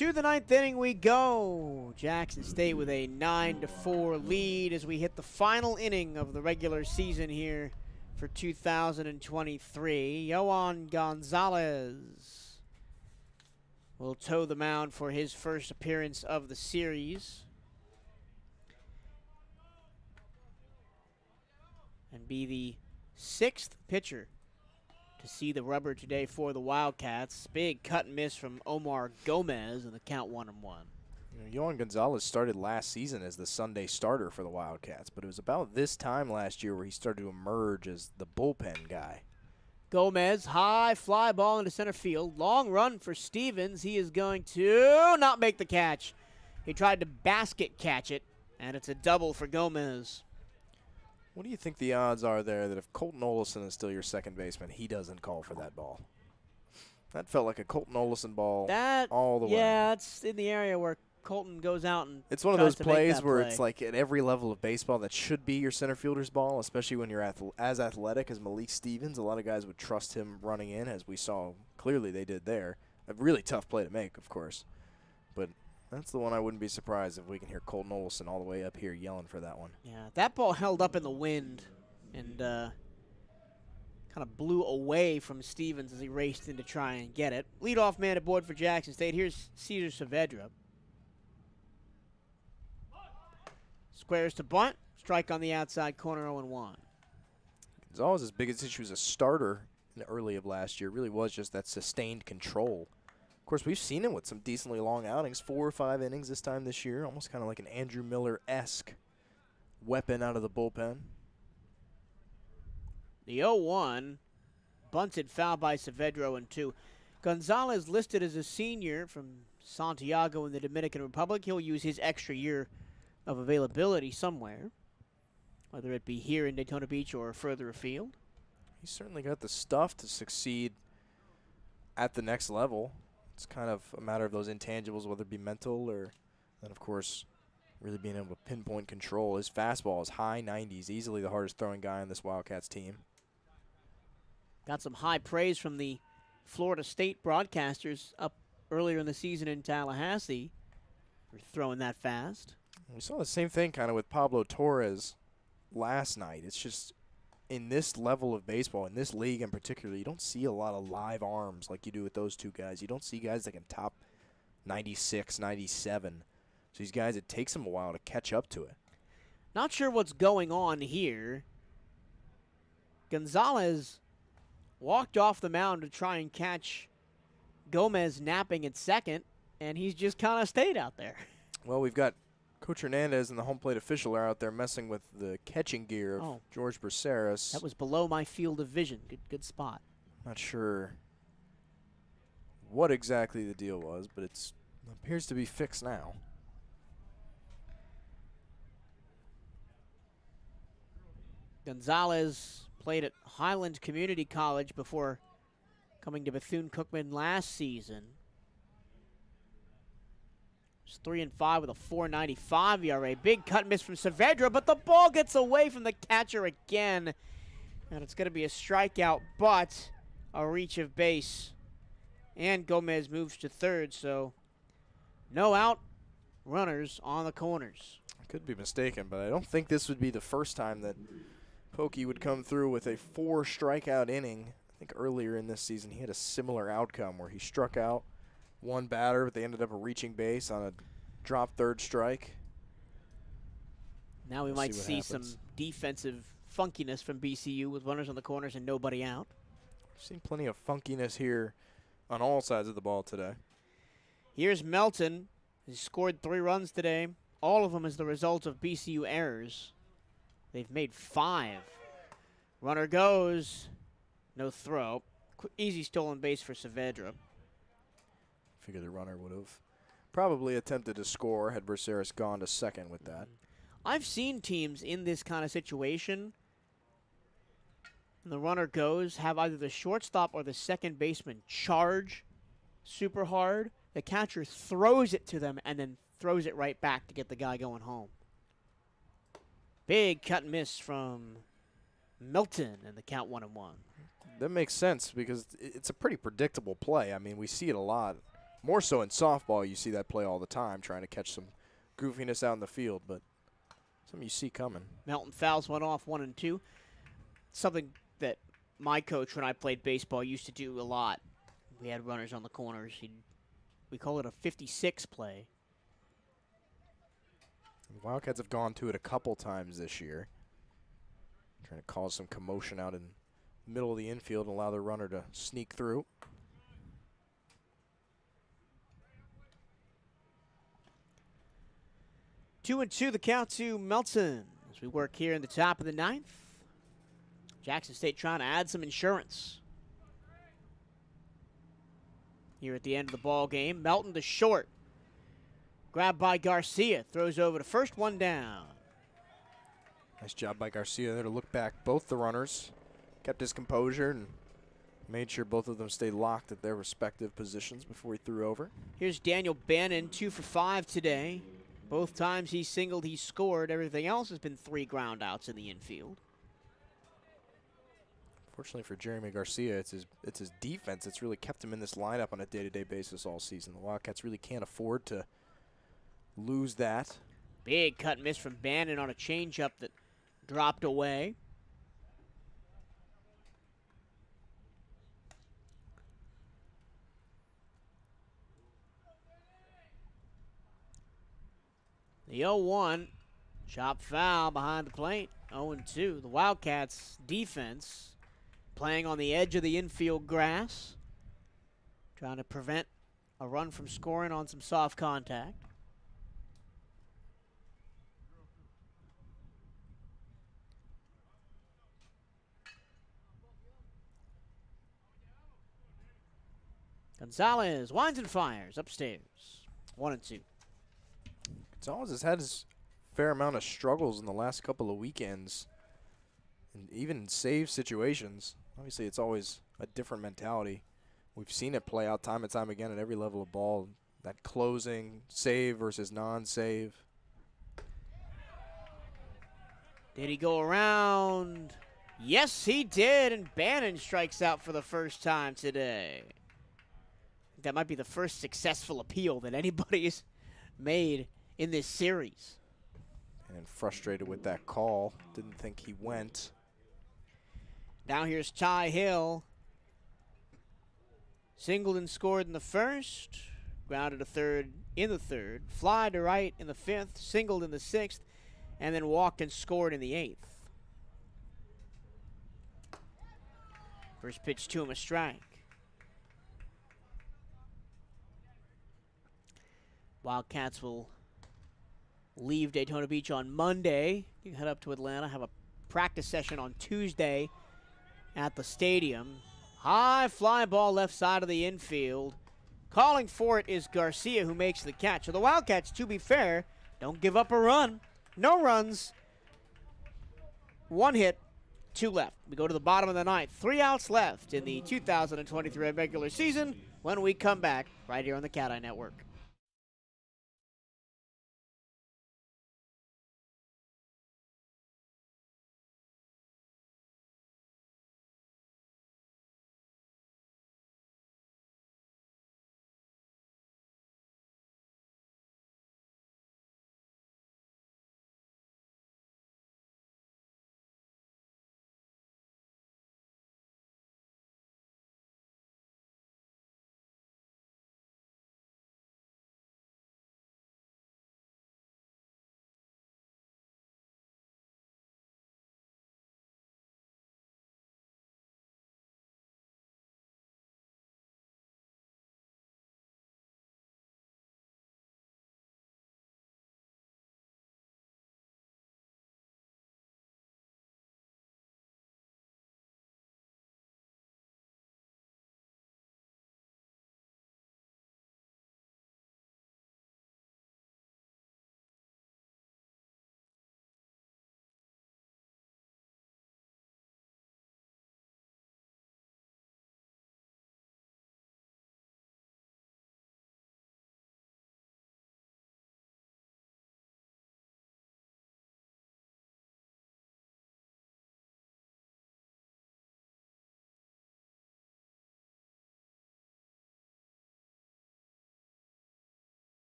To the ninth inning we go. Jackson State with a 9-4 lead as we hit the final inning of the regular season here for 2023. Yohan Gonzalez will toe the mound for his first appearance of the series and be the 6th pitcher to see the rubber today for the Wildcats. Big cut and miss from Omar Gomez and the count 1-1. Yohan Gonzalez started last season as the Sunday starter for the Wildcats, but it was about this time last year where he started to emerge as the bullpen guy. Gomez, high fly ball into center field. Long run for Stevens. He is going to not make the catch. He tried to basket catch it, and it's a double for Gomez. What do you think the odds are there that if Colton Olson is still your second baseman, he doesn't call for that ball? That felt like a Colton Olson ball all the way. Yeah, it's in the area where Colton goes out and it's one of those plays where it's like at every level of baseball that should be your center fielder's ball, especially when you're as athletic as Malik Stevens. A lot of guys would trust him running in, as we saw clearly they did there. A really tough play to make, of course. But that's the one I wouldn't be surprised if we can hear Colton Olson all the way up here yelling for that one. Yeah, that ball held up in the wind and kind of blew away from Stevens as he raced in to try and get it. Leadoff man aboard for Jackson State. Here's Cesar Saavedra. Squares to bunt. Strike on the outside corner, 0-1. Gonzalez's biggest issue as a starter in the early of last year really was just that sustained control. Of course, we've seen him with some decently long outings, 4 or 5 innings this time this year, almost kind of like an Andrew Miller-esque weapon out of the bullpen. The 0-1, bunted foul by Saavedra 2. Gonzalez listed as a senior from Santiago in the Dominican Republic. He'll use his extra year of availability somewhere, whether it be here in Daytona Beach or further afield. He's certainly got the stuff to succeed at the next level. It's kind of a matter of those intangibles, whether it be mental or, then of course, really being able to pinpoint control. His fastball is high 90s, easily the hardest throwing guy on this Wildcats team. Got some high praise from the Florida State broadcasters up earlier in the season in Tallahassee for throwing that fast. We saw the same thing kind of with Pablo Torres last night. It's just in this level of baseball, in this league in particular, you don't see a lot of live arms like you do with those two guys. You don't see guys that can top 96, 97. So these guys, it takes them a while to catch up to it. Not sure what's going on here. Gonzalez walked off the mound to try and catch Gomez napping at second, and he's just kind of stayed out there. Well, we've got Coach Hernandez and the home plate official are out there messing with the catching gear of George Braceras. That was below my field of vision. Good spot. Not sure what exactly the deal was, but it appears to be fixed now. Gonzalez played at Highland Community College before coming to Bethune-Cookman last season. 3-5 with a 4.95 ERA. Big cut miss from Saavedra, but the ball gets away from the catcher again. And it's going to be a strikeout, but a reach of base. And Gomez moves to third, so no out, runners on the corners. I could be mistaken, but I don't think this would be the first time that Pokey would come through with a 4 strikeout inning. I think earlier in this season he had a similar outcome where he struck out one batter, but they ended up reaching base on a drop third strike. Now we might see some defensive funkiness from BCU with runners on the corners and nobody out. We've seen plenty of funkiness here on all sides of the ball today. Here's Melton. He scored 3 runs today. All of them as the result of BCU errors. They've made 5. Runner goes. No throw. Easy stolen base for Saavedra. Figure the runner would have probably attempted to score had Braceras gone to second with that. I've seen teams in this kind of situation, and the runner goes, have either the shortstop or the second baseman charge super hard. The catcher throws it to them and then throws it right back to get the guy going home. Big cut and miss from Milton, and the count 1-1. That makes sense because it's a pretty predictable play. I mean, we see it a lot. More so in softball, you see that play all the time, trying to catch some goofiness out in the field, but something you see coming. Melton fouls one off, 1-2. Something that my coach, when I played baseball, used to do a lot. We had runners on the corners. We call it a 56 play. The Wildcats have gone to it a couple times this year, trying to cause some commotion out in the middle of the infield and allow the runner to sneak through. 2-2 the count to Melton as we work here in the top of the ninth. Jackson State trying to add some insurance. Here at the end of the ball game, Melton to short. Grabbed by Garcia, throws over to first, one down. Nice job by Garcia there to look back both the runners. Kept his composure and made sure both of them stayed locked at their respective positions before he threw over. Here's Daniel Bannon, 2 for 5 today. Both times he singled, he scored. Everything else has been 3 ground outs in the infield. Fortunately for Jeremy Garcia, it's his defense that's really kept him in this lineup on a day-to-day basis all season. The Wildcats really can't afford to lose that. Big cut and miss from Bannon on a changeup that dropped away. The 0-1, chop foul behind the plate. 0-2. The Wildcats defense playing on the edge of the infield grass, trying to prevent a run from scoring on some soft contact. Gonzalez winds and fires upstairs. 1-2. Gonzalez has had his fair amount of struggles in the last couple of weekends, and even in save situations. Obviously, it's always a different mentality. We've seen it play out time and time again at every level of ball. That closing, save versus non-save. Did he go around? Yes, he did, and Bannon strikes out for the first time today. That might be the first successful appeal that anybody's made in this series. And frustrated with that call. Didn't think he went. Now here's Ty Hill. Singled and scored in the first. Grounded to third in the third. Fly to right in the fifth. Singled in the sixth. And then walked and scored in the eighth. First pitch to him, a strike. Wildcats will leave Daytona Beach on Monday. You head up to Atlanta, have a practice session on Tuesday at the stadium. High fly ball left side of the infield. Calling for it is Garcia, who makes the catch. So the Wildcats, to be fair, don't give up a run. No runs. 1 hit, 2 left. We go to the bottom of the ninth. 3 outs left in the 2023 regular season when we come back right here on the Cat Eye Network.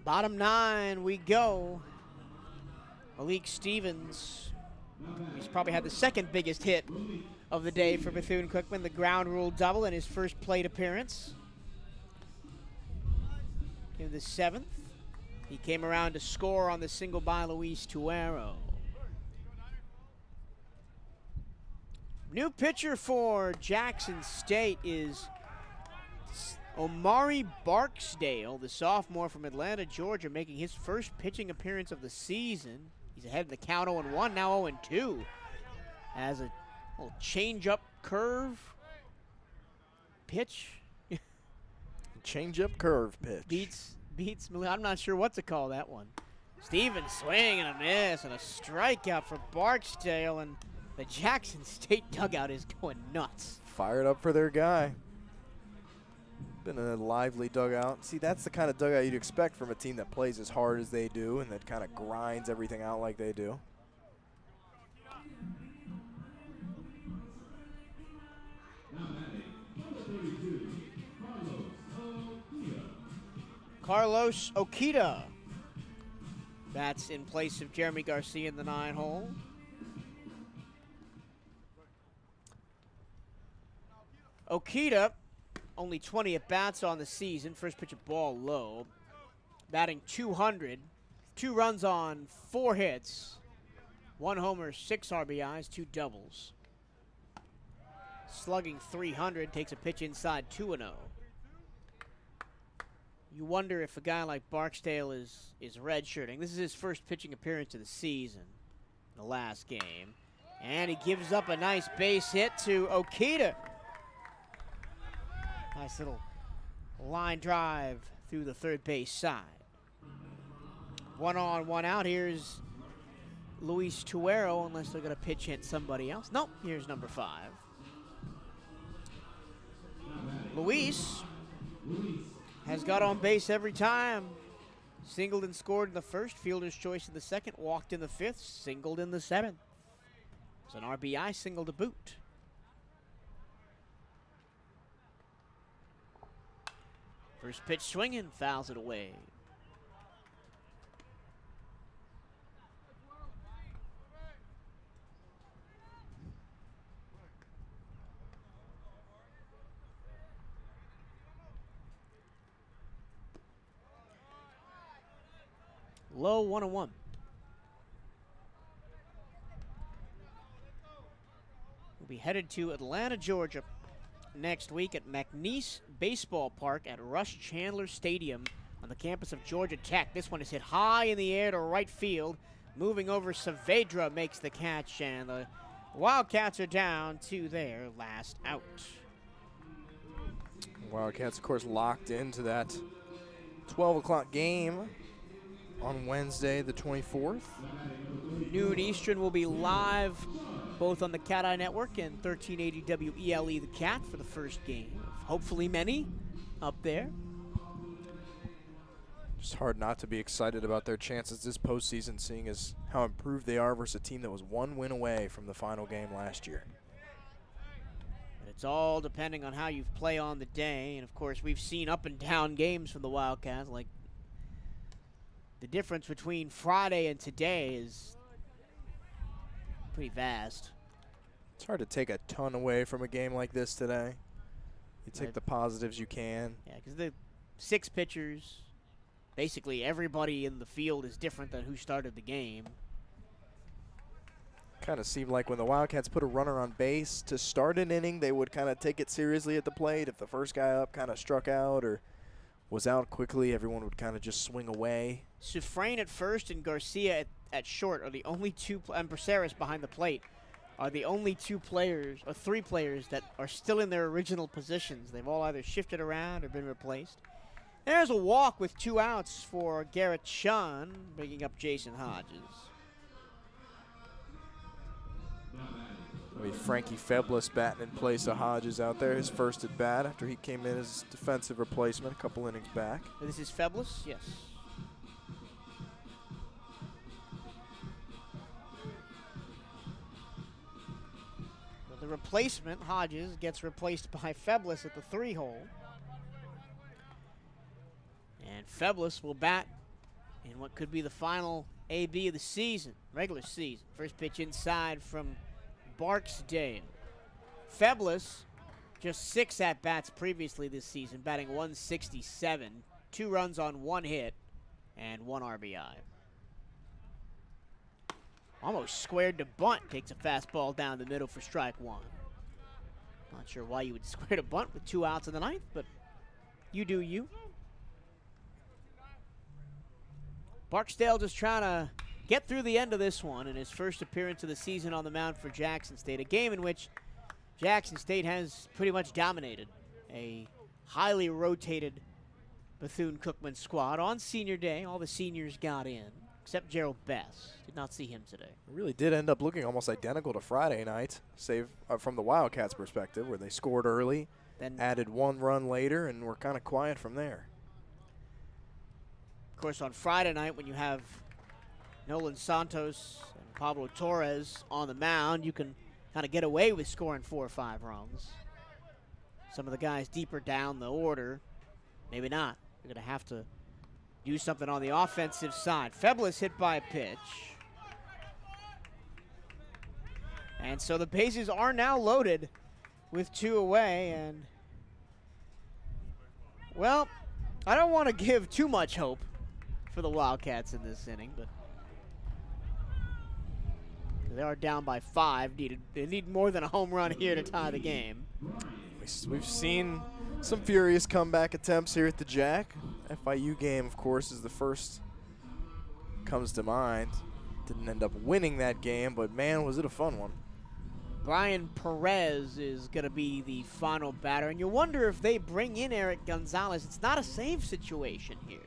Bottom 9 we go. Malik Stevens. He's probably had the second biggest hit of the day for Bethune-Cookman, the ground rule double in his first plate appearance. In the 7th, he came around to score on the single by Luis Tuero. New pitcher for Jackson State is Omari Barksdale, the sophomore from Atlanta, Georgia, making his first pitching appearance of the season. He's ahead in the count 0-1, now 0-2. Has a little change-up curve pitch. Change-up curve pitch. Beats, I'm not sure what to call that one. Stevens swing and a miss and a strikeout for Barksdale, and the Jackson State dugout is going nuts. Fired up for their guy. Been a lively dugout. See, that's the kind of dugout you'd expect from a team that plays as hard as they do and that kind of grinds everything out like they do. Carlos Okita bats in place of Jeremy Garcia in the 9-hole. Okita, only 20 at-bats on the season. First pitch of ball low. Batting .200. 2 runs on 4 hits. 1 homer, 6 RBIs, 2 doubles. Slugging .300. Takes a pitch inside 2-0. You wonder if a guy like Barksdale is redshirting. This is his first pitching appearance of the season, the last game. And he gives up a nice base hit to Okita. Nice little line drive through the third base side. 1 on, 1 out. Here's Luis Tuero, unless they're going to pitch hit somebody else. Nope, here's number 5. Luis has got on base every time. Singled and scored in the first, fielder's choice in the second, walked in the 5th, singled in the 7th. It's an RBI single to boot. First pitch swinging, fouls it away. Low 1-1. We'll be headed to Atlanta, Georgia next week at McNeese Baseball Park at Rush Chandler Stadium on the campus of Georgia Tech. This one is hit high in the air to right field. Moving over, Saavedra makes the catch, and the Wildcats are down to their last out. Wildcats, of course, locked into that 12 o'clock game on Wednesday, the 24th. Noon Eastern will be live both on the Cat Eye Network and 1380 WELE The Cat for the first game. Hopefully many up there. Just hard not to be excited about their chances this postseason, seeing as how improved they are versus a team that was 1 win away from the final game last year. It's all depending on how you play on the day. And, of course, we've seen up and down games from the Wildcats. Like, the difference between Friday and today is pretty vast. It's hard to take a ton away from a game like this today. You take the positives you can. Yeah, because the 6 pitchers, basically everybody in the field is different than who started the game. Kind of seemed like when the Wildcats put a runner on base to start an inning, they would kind of take it seriously at the plate. If the first guy up kind of struck out or was out quickly, everyone would kind of just swing away. Sufrain at first and Garcia at short are the only 2, and Braceras behind the plate are the only 2 players, or 3 players, that are still in their original positions. They've all either shifted around or been replaced. There's a walk with 2 outs for Garrett Shun, bringing up Jason Hodges. It'll be Frankie Feblis batting in place of Hodges out there, his first at bat after he came in as defensive replacement a couple innings back. This is Feblis? Yes. The replacement, Hodges, gets replaced by Feblis at the 3-hole. And Feblis will bat in what could be the final AB of the season, regular season. First pitch inside from Barksdale. Feblis, just 6 at-bats previously this season, batting 167, 2 runs on 1 hit, and 1 RBI. Almost squared to bunt, takes a fastball down the middle for strike 1. Not sure why you would square to bunt with 2 outs in the 9th, but you do you. Barksdale just trying to get through the end of this one in his first appearance of the season on the mound for Jackson State, a game in which Jackson State has pretty much dominated a highly rotated Bethune-Cookman squad. On senior day, all the seniors got in, except Gerald Bess. Did not see him today. It really did end up looking almost identical to Friday night, save from the Wildcats' perspective, where they scored early, Then added 1 run later, and were kind of quiet from there. Of course, on Friday night, when you have Nolan Santos and Pablo Torres on the mound, you can kind of get away with scoring 4 or 5 runs. Some of the guys deeper down the order, maybe not. You're going to have to do something on the offensive side. Feblis hit by a pitch. And so the bases are now loaded with 2 away. And, well, I don't want to give too much hope for the Wildcats in this inning, but they are down by 5. They need more than a home run here to tie the game. We've seen some furious comeback attempts here at the Jack. FIU game, of course, is the first comes to mind. Didn't end up winning that game, but man, was it a fun one. Brian Perez is going to be the final batter, and you wonder if they bring in Eric Gonzalez. It's not a save situation here.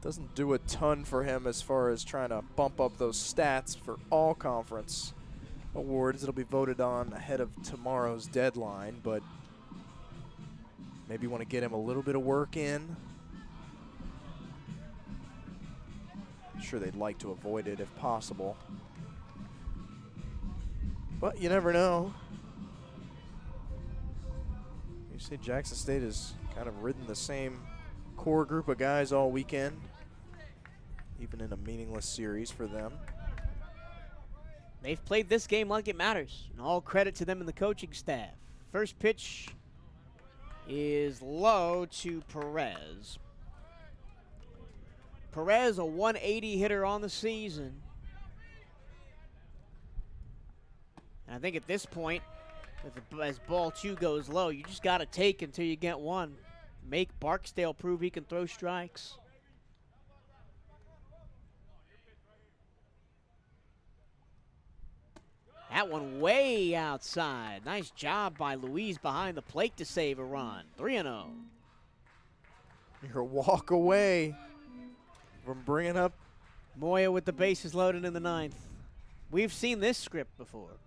Doesn't do a ton for him as far as trying to bump up those stats for all conference awards. It'll be voted on ahead of tomorrow's deadline, but maybe want to get him a little bit of work in. I'm sure they'd like to avoid it if possible, but you never know. You see Jackson State has kind of ridden the same core group of guys all weekend, even in a meaningless series for them. They've played this game like it matters, and all credit to them and the coaching staff. First pitch is low to Perez. Perez, a 180 hitter on the season. And I think at this point, as ball 2 goes low, you just got to take until you get 1. Make Barksdale prove he can throw strikes. That one way outside. Nice job by Luis behind the plate to save a run. 3-0. You're a walk away from bringing up. Moya with the bases loaded in the 9th. We've seen this script before.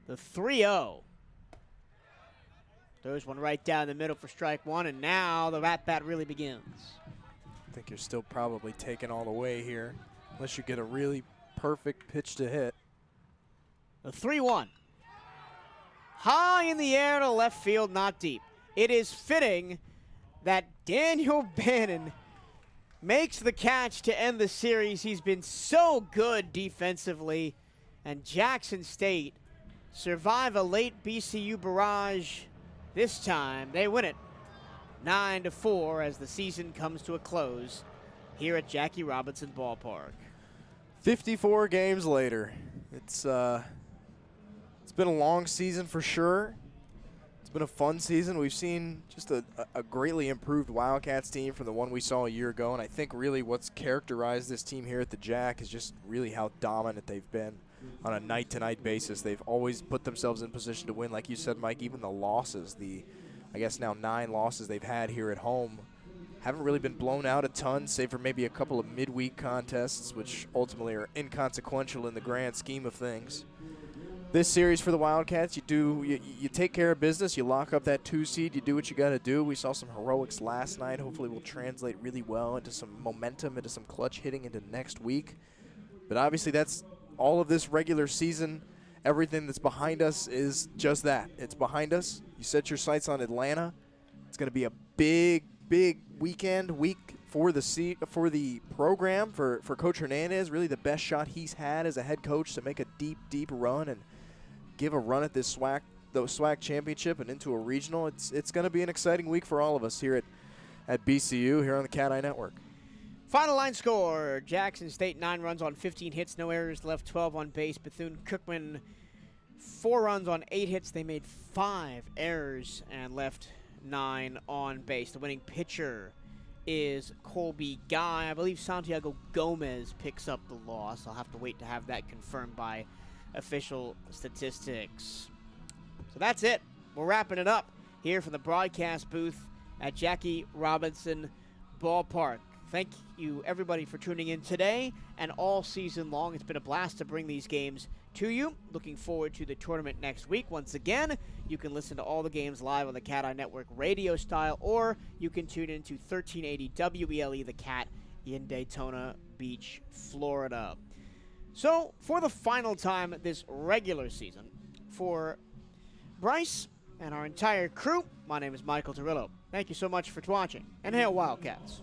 The 3-0. Throws one right down the middle for strike 1, and now the at-bat really begins. I think you're still probably taking all the way here, unless you get a really perfect pitch to hit. The 3-1. High in the air to left field, not deep. It is fitting that Daniel Bannon makes the catch to end the series. He's been so good defensively, and Jackson State survive a late BCU barrage. This time, they win it 9-4 as the season comes to a close here at Jackie Robinson Ballpark. 54 games later. It's been a long season for sure. It's been a fun season. We've seen just a greatly improved Wildcats team from the one we saw a year ago, and I think really what's characterized this team here at the Jack is just really how dominant they've been on a night-to-night basis. They've always put themselves in position to win. Like you said, Mike, even the losses, I guess now 9 losses they've had here at home, haven't really been blown out a ton, save for maybe a couple of midweek contests, which ultimately are inconsequential in the grand scheme of things. This series for the Wildcats, you take care of business, you lock up that 2 seed, you do what you got to do. We saw some heroics last night. Hopefully will translate really well into some momentum, into some clutch hitting into next week. But obviously that's all of this regular season. Everything that's behind us is just that. It's behind us. You set your sights on Atlanta. It's going to be a big week for the program, for Coach Hernandez. Really the best shot he's had as a head coach to make a deep run and give a run at this SWAC championship and into a regional. It's going to be an exciting week for all of us here at BCU here on the Cat Eye Network. Final line score, Jackson State 9 runs on 15 hits, no errors, left 12 on base. Bethune-Cookman 4 runs on 8 hits. They made 5 errors and left 9 on base. The winning pitcher is Colby Guy. I believe Santiago Gomez picks up the loss. I'll have to wait to have that confirmed by official statistics. So that's it. We're wrapping it up here from the broadcast booth at Jackie Robinson Ballpark. Thank you, everybody, for tuning in today and all season long. It's been a blast to bring these games to you. Looking forward to the tournament next week. Once again, you can listen to all the games live on the Cat Eye Network radio style, or you can tune into 1380 WELE The Cat in Daytona Beach, Florida. So, for the final time this regular season, for Bryce and our entire crew, my name is Michael Torillo. Thank you so much for watching, and hail Wildcats.